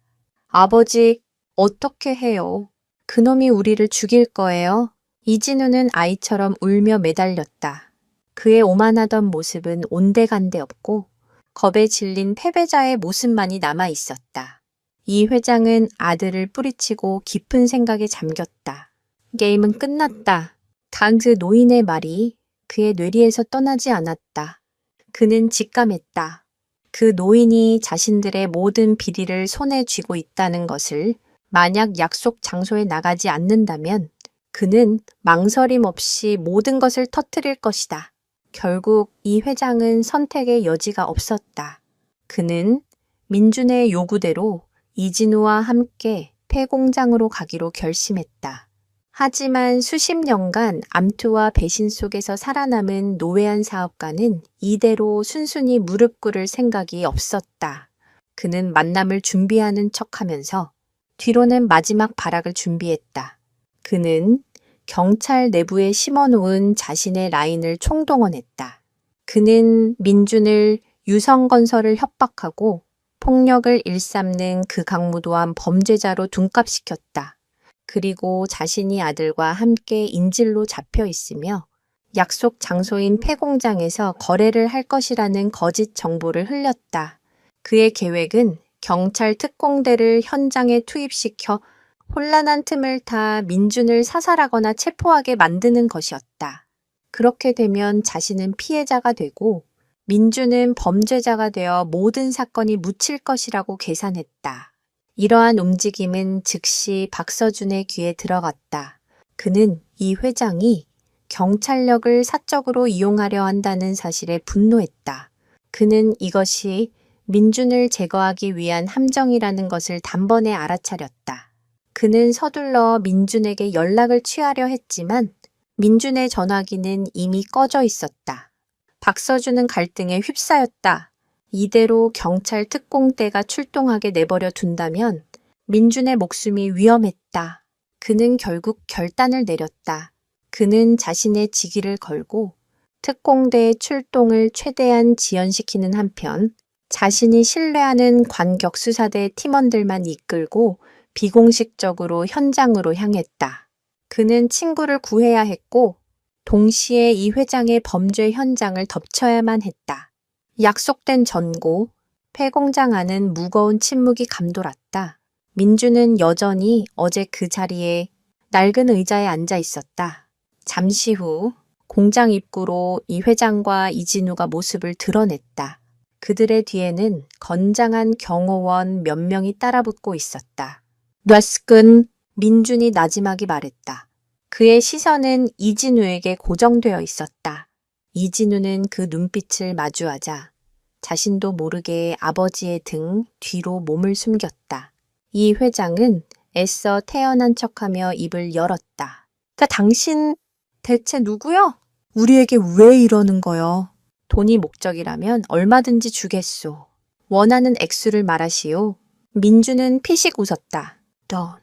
아버지, 어떻게 해요? 그놈이 우리를 죽일 거예요? 이진우는 아이처럼 울며 매달렸다. 그의 오만하던 모습은 온데간데 없고 겁에 질린 패배자의 모습만이 남아 있었다. 이 회장은 아들을 뿌리치고 깊은 생각에 잠겼다. 게임은 끝났다. 단 그 노인의 말이 그의 뇌리에서 떠나지 않았다. 그는 직감했다. 그 노인이 자신들의 모든 비리를 손에 쥐고 있다는 것을 만약 약속 장소에 나가지 않는다면 그는 망설임 없이 모든 것을 터뜨릴 것이다. 결국 이 회장은 선택의 여지가 없었다. 그는 민준의 요구대로 이진우와 함께 폐공장으로 가기로 결심했다. 하지만 수십 년간 암투와 배신 속에서 살아남은 노회한 사업가는 이대로 순순히 무릎 꿇을 생각이 없었다. 그는 만남을 준비하는 척하면서 뒤로는 마지막 발악을 준비했다. 그는 경찰 내부에 심어놓은 자신의 라인을 총동원했다. 그는 민준을 유성건설을 협박하고 폭력을 일삼는 그 강무도한 범죄자로 둔갑시켰다. 그리고 자신이 아들과 함께 인질로 잡혀 있으며 약속 장소인 폐공장에서 거래를 할 것이라는 거짓 정보를 흘렸다. 그의 계획은 경찰 특공대를 현장에 투입시켜 혼란한 틈을 타 민준을 사살하거나 체포하게 만드는 것이었다. 그렇게 되면 자신은 피해자가 되고 민준은 범죄자가 되어 모든 사건이 묻힐 것이라고 계산했다. 이러한 움직임은 즉시 박서준의 귀에 들어갔다. 그는 이 회장이 경찰력을 사적으로 이용하려 한다는 사실에 분노했다. 그는 이것이 민준을 제거하기 위한 함정이라는 것을 단번에 알아차렸다. 그는 서둘러 민준에게 연락을 취하려 했지만 민준의 전화기는 이미 꺼져 있었다. 박서준은 갈등에 휩싸였다. 이대로 경찰 특공대가 출동하게 내버려 둔다면 민준의 목숨이 위험했다. 그는 결국 결단을 내렸다. 그는 자신의 직위를 걸고 특공대의 출동을 최대한 지연시키는 한편 자신이 신뢰하는 관격수사대 팀원들만 이끌고 비공식적으로 현장으로 향했다. 그는 친구를 구해야 했고 동시에 이 회장의 범죄 현장을 덮쳐야만 했다. 약속된 전고, 폐공장 안은 무거운 침묵이 감돌았다. 민주는 여전히 어제 그 자리에 낡은 의자에 앉아 있었다. 잠시 후 공장 입구로 이 회장과 이진우가 모습을 드러냈다. 그들의 뒤에는 건장한 경호원 몇 명이 따라붙고 있었다. 뇌스근 민준이 나지막이 말했다. 그의 시선은 이진우에게 고정되어 있었다. 이진우는 그 눈빛을 마주하자 자신도 모르게 아버지의 등 뒤로 몸을 숨겼다. 이 회장은 애써 태어난 척하며 입을 열었다. 당신 대체 누구요? 우리에게 왜 이러는 거요? 돈이 목적이라면 얼마든지 주겠소. 원하는 액수를 말하시오. 민주는 피식 웃었다. 넌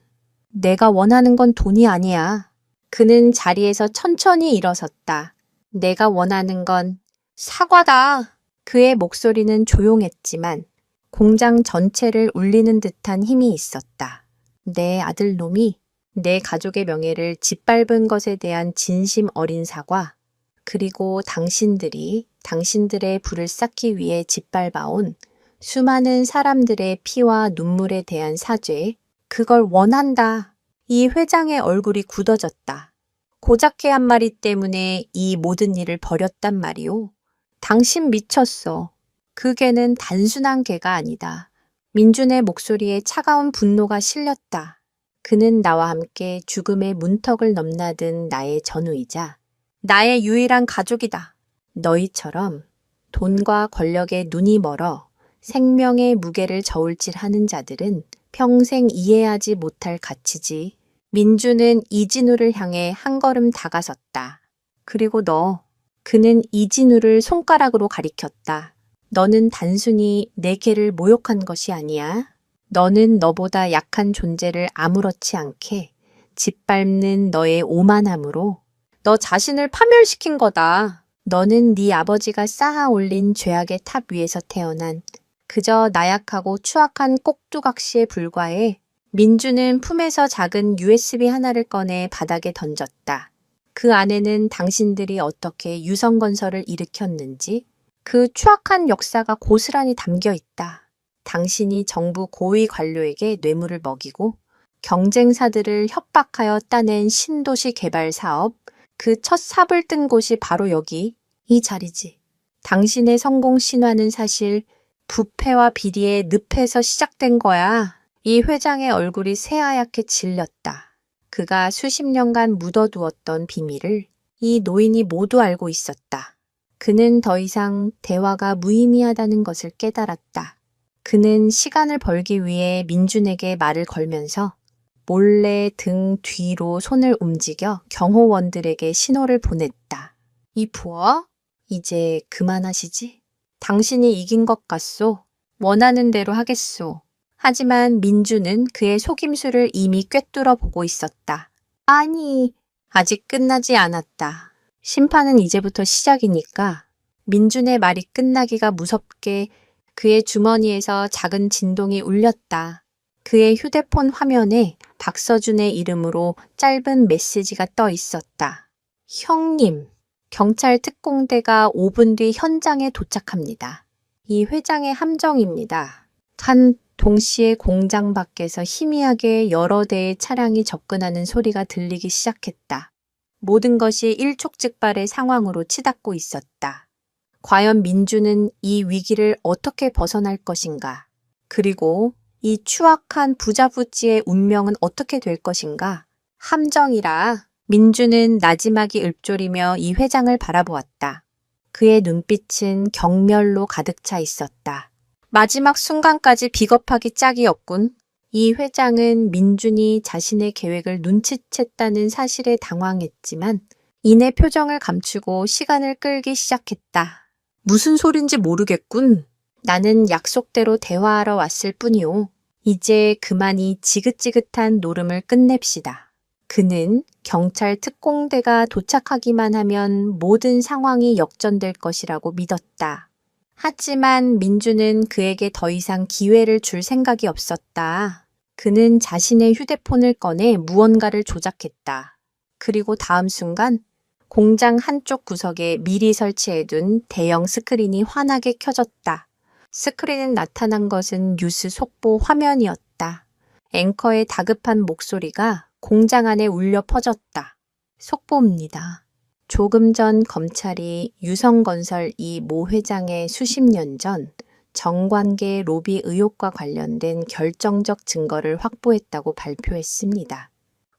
내가 원하는 건 돈이 아니야. 그는 자리에서 천천히 일어섰다. 내가 원하는 건 사과다. 그의 목소리는 조용했지만 공장 전체를 울리는 듯한 힘이 있었다. 내 아들놈이 내 가족의 명예를 짓밟은 것에 대한 진심 어린 사과, 그리고 당신들이 당신들의 부를 쌓기 위해 짓밟아온 수많은 사람들의 피와 눈물에 대한 사죄, 그걸 원한다. 이 회장의 얼굴이 굳어졌다. 고작 개 한 마리 때문에 이 모든 일을 벌였단 말이오. 당신 미쳤어. 그 개는 단순한 개가 아니다. 민준의 목소리에 차가운 분노가 실렸다. 그는 나와 함께 죽음의 문턱을 넘나든 나의 전우이자 나의 유일한 가족이다. 너희처럼 돈과 권력에 눈이 멀어 생명의 무게를 저울질하는 자들은 평생 이해하지 못할 가치지. 민주는 이진우를 향해 한 걸음 다가섰다. 그리고 너, 그는 이진우를 손가락으로 가리켰다. 너는 단순히 내 개를 모욕한 것이 아니야. 너는 너보다 약한 존재를 아무렇지 않게 짓밟는 너의 오만함으로 너 자신을 파멸시킨 거다. 너는 네 아버지가 쌓아 올린 죄악의 탑 위에서 태어난 그저 나약하고 추악한 꼭두각시에 불과해. 민주는 품에서 작은 USB 하나를 꺼내 바닥에 던졌다. 그 안에는 당신들이 어떻게 유성건설을 일으켰는지 그 추악한 역사가 고스란히 담겨 있다. 당신이 정부 고위 관료에게 뇌물을 먹이고 경쟁사들을 협박하여 따낸 신도시 개발 사업, 그 첫 삽을 뜬 곳이 바로 여기, 이 자리지. 당신의 성공 신화는 사실 부패와 비리의 늪에서 시작된 거야. 이 회장의 얼굴이 새하얗게 질렸다. 그가 수십 년간 묻어두었던 비밀을 이 노인이 모두 알고 있었다. 그는 더 이상 대화가 무의미하다는 것을 깨달았다. 그는 시간을 벌기 위해 민준에게 말을 걸면서 몰래 등 뒤로 손을 움직여 경호원들에게 신호를 보냈다. 이 부하? 이제 그만하시지? 당신이 이긴 것 같소. 원하는 대로 하겠소. 하지만 민주는 그의 속임수를 이미 꿰뚫어 보고 있었다. 아니, 아직 끝나지 않았다. 심판은 이제부터 시작이니까. 민준의 말이 끝나기가 무섭게 그의 주머니에서 작은 진동이 울렸다. 그의 휴대폰 화면에 박서준의 이름으로 짧은 메시지가 떠 있었다. 형님, 경찰 특공대가 5분 뒤 현장에 도착합니다. 이 회장의 함정입니다. 동시에 공장 밖에서 희미하게 여러 대의 차량이 접근하는 소리가 들리기 시작했다. 모든 것이 일촉즉발의 상황으로 치닫고 있었다. 과연 민주는 이 위기를 어떻게 벗어날 것인가? 그리고 이 추악한 부자부찌의 운명은 어떻게 될 것인가? 함정이라. 민주는 나지막이 읊조리며 이 회장을 바라보았다. 그의 눈빛은 경멸로 가득 차 있었다. 마지막 순간까지 비겁하기 짝이 없군. 이 회장은 민준이 자신의 계획을 눈치챘다는 사실에 당황했지만 이내 표정을 감추고 시간을 끌기 시작했다. 무슨 소린지 모르겠군. 나는 약속대로 대화하러 왔을 뿐이오. 이제 그만 이 지긋지긋한 노름을 끝냅시다. 그는 경찰 특공대가 도착하기만 하면 모든 상황이 역전될 것이라고 믿었다. 하지만 민주는 그에게 더 이상 기회를 줄 생각이 없었다. 그는 자신의 휴대폰을 꺼내 무언가를 조작했다. 그리고 다음 순간 공장 한쪽 구석에 미리 설치해둔 대형 스크린이 환하게 켜졌다. 스크린에 나타난 것은 뉴스 속보 화면이었다. 앵커의 다급한 목소리가 공장 안에 울려 퍼졌다. 속보입니다. 조금 전 검찰이 유성건설 이 모 회장의 수십 년 전 정관계 로비 의혹과 관련된 결정적 증거를 확보했다고 발표했습니다.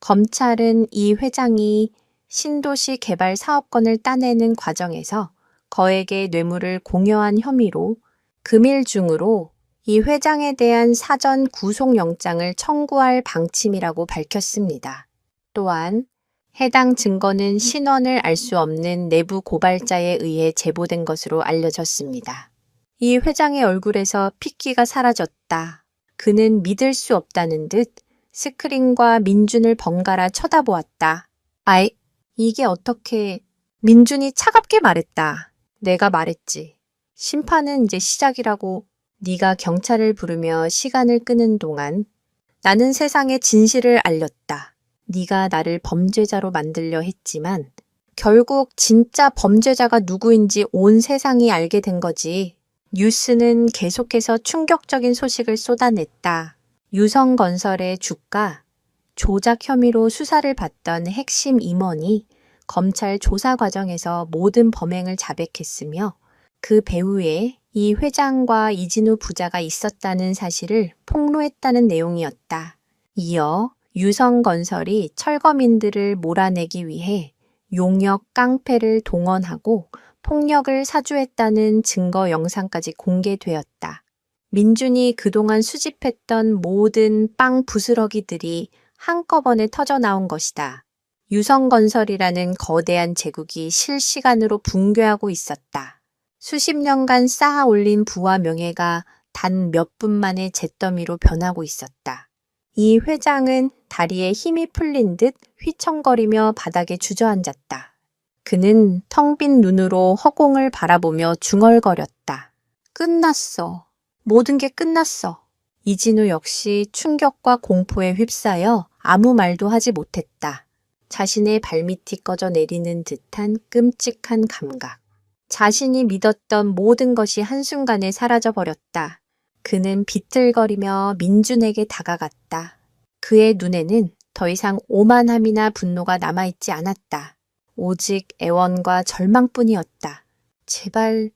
검찰은 이 회장이 신도시 개발 사업권을 따내는 과정에서 거액의 뇌물을 공여한 혐의로 금일 중으로 이 회장에 대한 사전 구속영장을 청구할 방침이라고 밝혔습니다. 또한 해당 증거는 신원을 알 수 없는 내부 고발자에 의해 제보된 것으로 알려졌습니다. 이 회장의 얼굴에서 핏기가 사라졌다. 그는 믿을 수 없다는 듯 스크린과 민준을 번갈아 쳐다보았다. 아이, 이게 어떻게... 민준이 차갑게 말했다. 내가 말했지. 심판은 이제 시작이라고. 네가 경찰을 부르며 시간을 끄는 동안 나는 세상에 진실을 알렸다. 네가 나를 범죄자로 만들려 했지만 결국 진짜 범죄자가 누구인지 온 세상이 알게 된 거지. 뉴스는 계속해서 충격적인 소식을 쏟아냈다. 유성건설의 주가, 조작 혐의로 수사를 받던 핵심 임원이 검찰 조사 과정에서 모든 범행을 자백했으며 그 배후에 이 회장과 이진우 부자가 있었다는 사실을 폭로했다는 내용이었다. 이어 유성건설이 철거민들을 몰아내기 위해 용역 깡패를 동원하고 폭력을 사주했다는 증거 영상까지 공개되었다. 민준이 그동안 수집했던 모든 빵 부스러기들이 한꺼번에 터져나온 것이다. 유성건설이라는 거대한 제국이 실시간으로 붕괴하고 있었다. 수십 년간 쌓아 올린 부와 명예가 단 몇 분 만에 잿더미로 변하고 있었다. 이 회장은 다리에 힘이 풀린 듯 휘청거리며 바닥에 주저앉았다. 그는 텅 빈 눈으로 허공을 바라보며 중얼거렸다. 끝났어. 모든 게 끝났어. 이진우 역시 충격과 공포에 휩싸여 아무 말도 하지 못했다. 자신의 발밑이 꺼져 내리는 듯한 끔찍한 감각. 자신이 믿었던 모든 것이 한순간에 사라져버렸다. 그는 비틀거리며 민준에게 다가갔다. 그의 눈에는 더 이상 오만함이나 분노가 남아있지 않았다. 오직 애원과 절망뿐이었다. 제발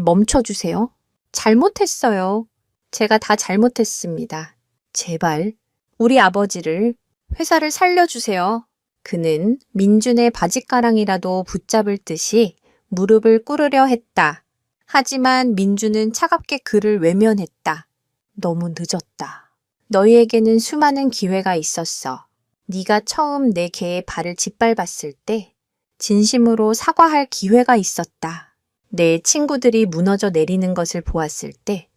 멈춰주세요. 잘못했어요. 제가 다 잘못했습니다. 제발 우리 아버지를, 회사를 살려주세요. 그는 민준의 바짓가랑이라도 붙잡을 듯이 무릎을 꿇으려 했다. 하지만 민준은 차갑게 그를 외면했다. 너무 늦었다. 너희에게는 수많은 기회가 있었어. 네가 처음 내 개의 발을 짓밟았을 때 진심으로 사과할 기회가 있었다. 내 친구들이 무너져 내리는 것을 보았을 때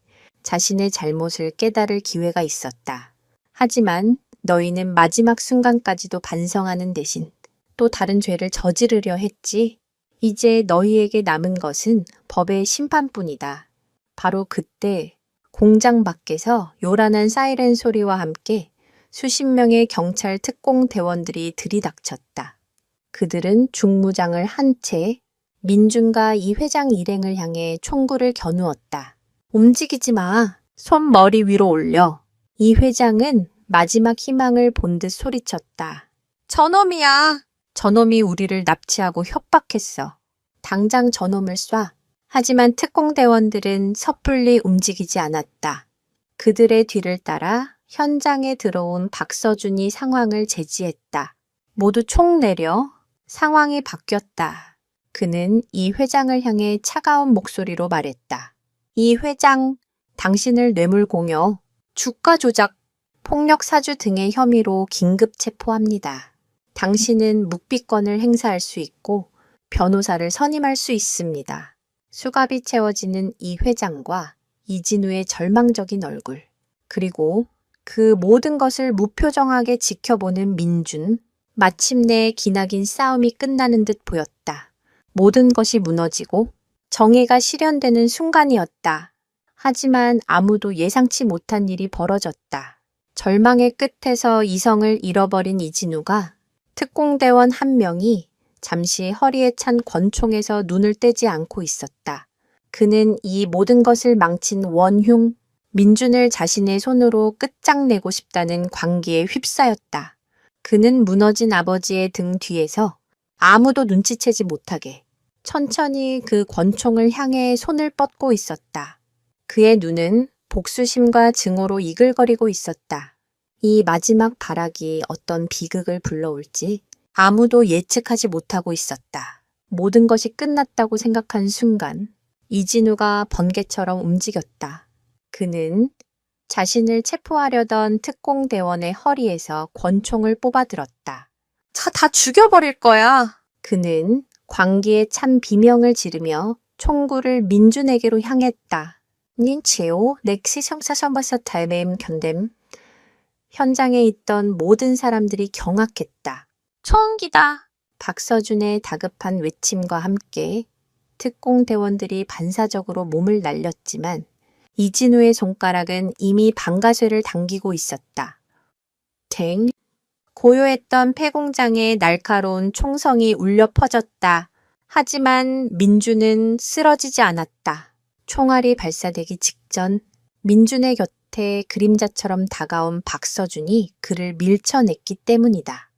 자신의 잘못을 깨달을 기회가 있었다. 하지만 너희는 마지막 순간까지도 반성하는 대신 또 다른 죄를 저지르려 했지. 이제 너희에게 남은 것은 법의 심판뿐이다. 바로 그때 공장 밖에서 요란한 사이렌 소리와 함께 수십 명의 경찰 특공 대원들이 들이닥쳤다. 그들은 중무장을 한 채 민준과 이 회장 일행을 향해 총구를 겨누었다. 움직이지 마. 손 머리 위로 올려. 이 회장은 마지막 희망을 본 듯 소리쳤다. 저놈이야. 저놈이 우리를 납치하고 협박했어. 당장 저놈을 쏴. 하지만 특공대원들은 섣불리 움직이지 않았다. 그들의 뒤를 따라 현장에 들어온 박서준이 상황을 제지했다. 모두 총 내려. 상황이 바뀌었다. 그는 이 회장을 향해 차가운 목소리로 말했다. 이 회장, 당신을 뇌물공여, 주가 조작, 폭력 사주 등의 혐의로 긴급 체포합니다. 당신은 묵비권을 행사할 수 있고 변호사를 선임할 수 있습니다. 수갑이 채워지는 이 회장과 이진우의 절망적인 얼굴, 그리고 그 모든 것을 무표정하게 지켜보는 민준, 마침내 기나긴 싸움이 끝나는 듯 보였다. 모든 것이 무너지고 정의가 실현되는 순간이었다. 하지만 아무도 예상치 못한 일이 벌어졌다. 절망의 끝에서 이성을 잃어버린 이진우가 특공대원 한 명이 잠시 허리에 찬 권총에서 눈을 떼지 않고 있었다. 그는 이 모든 것을 망친 원흉, 민준을 자신의 손으로 끝장내고 싶다는 광기에 휩싸였다. 그는 무너진 아버지의 등 뒤에서 아무도 눈치채지 못하게 천천히 그 권총을 향해 손을 뻗고 있었다. 그의 눈은 복수심과 증오로 이글거리고 있었다. 이 마지막 발악이 어떤 비극을 불러올지 아무도 예측하지 못하고 있었다. 모든 것이 끝났다고 생각한 순간 이진우가 번개처럼 움직였다. 그는 자신을 체포하려던 특공대원의 허리에서 권총을 뽑아들었다. 다 죽여버릴 거야. 그는 광기에 찬 비명을 지르며 총구를 민준에게로 향했다. 닌치오 넥시 성사선버서 달매임 견뎀. 현장에 있던 모든 사람들이 경악했다. 총기다. 박서준의 다급한 외침과 함께 특공대원들이 반사적으로 몸을 날렸지만 이진우의 손가락은 이미 방가쇠를 당기고 있었다. 탱! 고요했던 폐공장에 날카로운 총성이 울려 퍼졌다. 하지만 민준은 쓰러지지 않았다. 총알이 발사되기 직전 민준의 곁에 그림자처럼 다가온 박서준이 그를 밀쳐냈기 때문이다.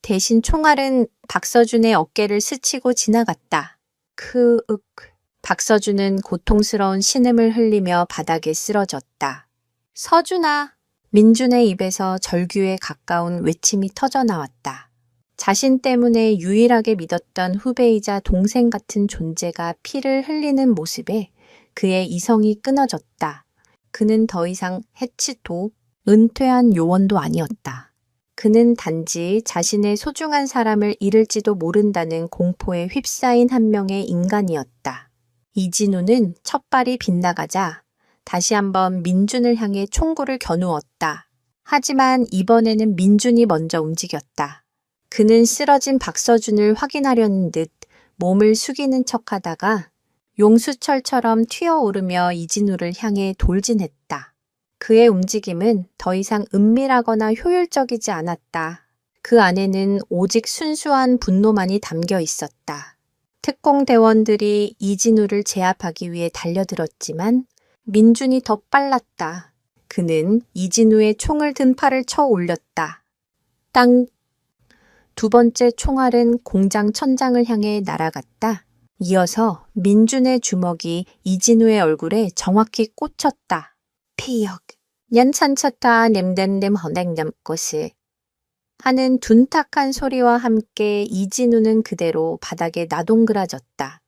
대신 총알은 박서준의 어깨를 스치고 지나갔다. 박서준은 고통스러운 신음을 흘리며 바닥에 쓰러졌다. 서준아! 민준의 입에서 절규에 가까운 외침이 터져나왔다. 자신 때문에 유일하게 믿었던 후배이자 동생 같은 존재가 피를 흘리는 모습에 그의 이성이 끊어졌다. 그는 더 이상 해치도 은퇴한 요원도 아니었다. 그는 단지 자신의 소중한 사람을 잃을지도 모른다는 공포에 휩싸인 한 명의 인간이었다. 이진우는 첫발이 빗나가자 다시 한번 민준을 향해 총구를 겨누었다. 하지만 이번에는 민준이 먼저 움직였다. 그는 쓰러진 박서준을 확인하려는 듯 몸을 숙이는 척하다가 용수철처럼 튀어오르며 이진우를 향해 돌진했다. 그의 움직임은 더 이상 은밀하거나 효율적이지 않았다. 그 안에는 오직 순수한 분노만이 담겨 있었다. 특공대원들이 이진우를 제압하기 위해 달려들었지만 민준이 더 빨랐다. 그는 이진우의 총을 든 팔을 쳐 올렸다. 땅! 두 번째 총알은 공장 천장을 향해 날아갔다. 이어서 민준의 주먹이 이진우의 얼굴에 정확히 꽂혔다. 피역! 년산쳤다 냄댐댐 허냉댐 꽃을 하는 둔탁한 소리와 함께 이진우는 그대로 바닥에 나동그라졌다.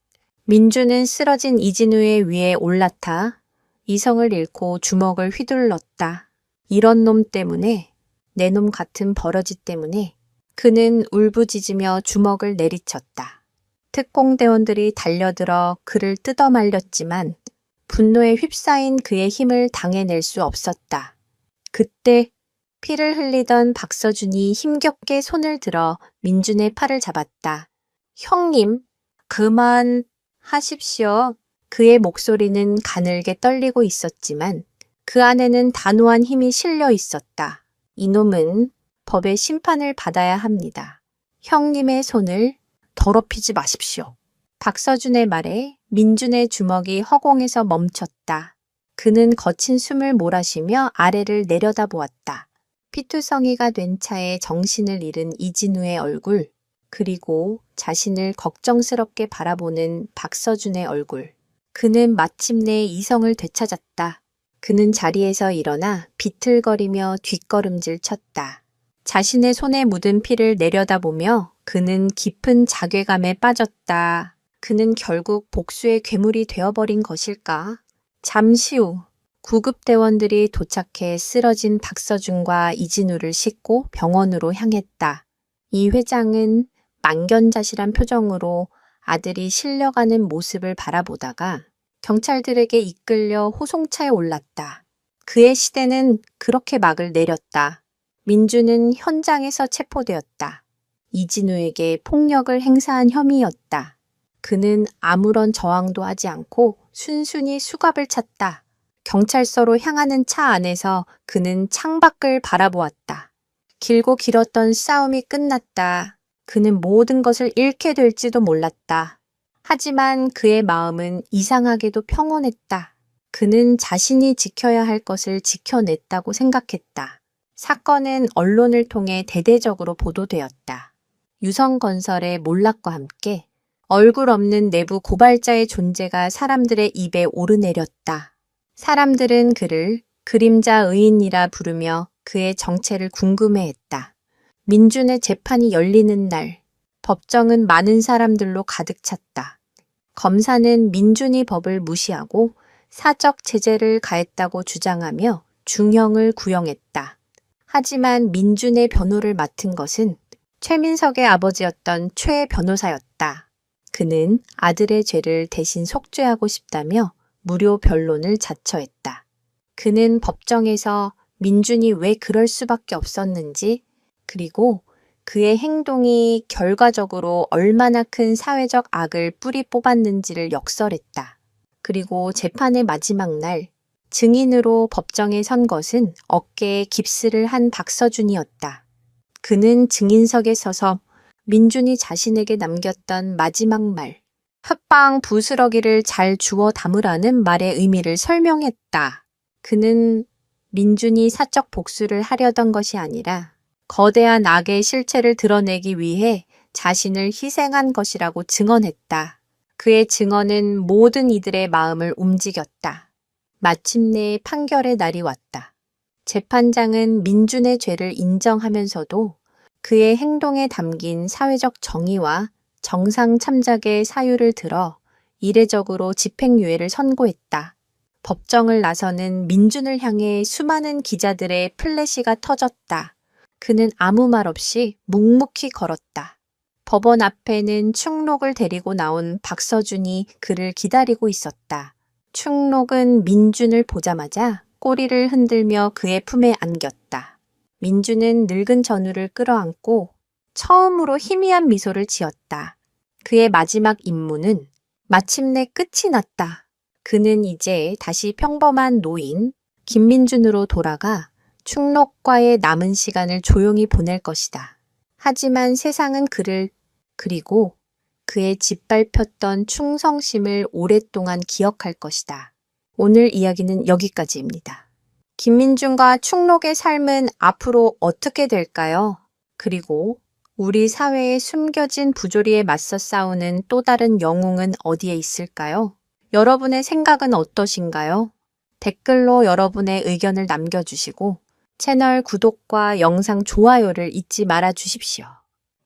민준은 쓰러진 이진우의 위에 올라타 이성을 잃고 주먹을 휘둘렀다. 이런 놈 때문에, 내 놈 같은 버러지 때문에 그는 울부짖으며 주먹을 내리쳤다. 특공대원들이 달려들어 그를 뜯어말렸지만 분노에 휩싸인 그의 힘을 당해낼 수 없었다. 그때 피를 흘리던 박서준이 힘겹게 손을 들어 민준의 팔을 잡았다. 형님, 그만 하십시오. 그의 목소리는 가늘게 떨리고 있었지만 그 안에는 단호한 힘이 실려 있었다. 이놈은 법의 심판을 받아야 합니다. 형님의 손을 더럽히지 마십시오. 박서준의 말에 민준의 주먹이 허공에서 멈췄다. 그는 거친 숨을 몰아쉬며 아래를 내려다보았다. 피투성이가 된 차에 정신을 잃은 이진우의 얼굴, 그리고 자신을 걱정스럽게 바라보는 박서준의 얼굴. 그는 마침내 이성을 되찾았다. 그는 자리에서 일어나 비틀거리며 뒷걸음질 쳤다. 자신의 손에 묻은 피를 내려다보며 그는 깊은 자괴감에 빠졌다. 그는 결국 복수의 괴물이 되어버린 것일까? 잠시 후 구급대원들이 도착해 쓰러진 박서준과 이진우를 싣고 병원으로 향했다. 이 회장은 망견자실한 표정으로 아들이 실려가는 모습을 바라보다가 경찰들에게 이끌려 호송차에 올랐다. 그의 시대는 그렇게 막을 내렸다. 민준은 현장에서 체포되었다. 이진우에게 폭력을 행사한 혐의였다. 그는 아무런 저항도 하지 않고 순순히 수갑을 찼다. 경찰서로 향하는 차 안에서 그는 창밖을 바라보았다. 길고 길었던 싸움이 끝났다. 그는 모든 것을 잃게 될지도 몰랐다. 하지만 그의 마음은 이상하게도 평온했다. 그는 자신이 지켜야 할 것을 지켜냈다고 생각했다. 사건은 언론을 통해 대대적으로 보도되었다. 유성건설의 몰락과 함께 얼굴 없는 내부 고발자의 존재가 사람들의 입에 오르내렸다. 사람들은 그를 그림자 의인이라 부르며 그의 정체를 궁금해했다. 민준의 재판이 열리는 날, 법정은 많은 사람들로 가득 찼다. 검사는 민준이 법을 무시하고 사적 제재를 가했다고 주장하며 중형을 구형했다. 하지만 민준의 변호를 맡은 것은 최민석의 아버지였던 최 변호사였다. 그는 아들의 죄를 대신 속죄하고 싶다며 무료 변론을 자처했다. 그는 법정에서 민준이 왜 그럴 수밖에 없었는지, 그리고 그의 행동이 결과적으로 얼마나 큰 사회적 악을 뿌리 뽑았는지를 역설했다. 그리고 재판의 마지막 날, 증인으로 법정에 선 것은 어깨에 깁스를 한 박서준이었다. 그는 증인석에 서서 민준이 자신에게 남겼던 마지막 말, 흑방 부스러기를 잘 주워 담으라는 말의 의미를 설명했다. 그는 민준이 사적 복수를 하려던 것이 아니라 거대한 악의 실체를 드러내기 위해 자신을 희생한 것이라고 증언했다. 그의 증언은 모든 이들의 마음을 움직였다. 마침내 판결의 날이 왔다. 재판장은 민준의 죄를 인정하면서도 그의 행동에 담긴 사회적 정의와 정상 참작의 사유를 들어 이례적으로 집행유예를 선고했다. 법정을 나서는 민준을 향해 수많은 기자들의 플래시가 터졌다. 그는 아무 말 없이 묵묵히 걸었다. 법원 앞에는 충록을 데리고 나온 박서준이 그를 기다리고 있었다. 충록은 민준을 보자마자 꼬리를 흔들며 그의 품에 안겼다. 민준은 늙은 전우를 끌어안고 처음으로 희미한 미소를 지었다. 그의 마지막 임무는 마침내 끝이 났다. 그는 이제 다시 평범한 노인 김민준으로 돌아가 충록과의 남은 시간을 조용히 보낼 것이다. 하지만 세상은 그를, 그리고 그의 짓밟혔던 충성심을 오랫동안 기억할 것이다. 오늘 이야기는 여기까지입니다. 김민준과 충록의 삶은 앞으로 어떻게 될까요? 그리고 우리 사회의 숨겨진 부조리에 맞서 싸우는 또 다른 영웅은 어디에 있을까요? 여러분의 생각은 어떠신가요? 댓글로 여러분의 의견을 남겨주시고 채널 구독과 영상 좋아요를 잊지 말아 주십시오.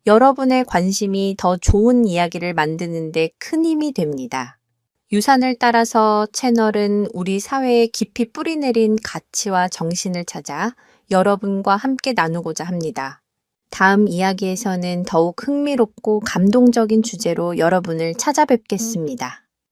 여러분의 관심이 더 좋은 이야기를 만드는 데 큰 힘이 됩니다. 유산을 따라서 채널은 우리 사회에 깊이 뿌리내린 가치와 정신을 찾아 여러분과 함께 나누고자 합니다. 다음 이야기에서는 더욱 흥미롭고 감동적인 주제로 여러분을 찾아뵙겠습니다.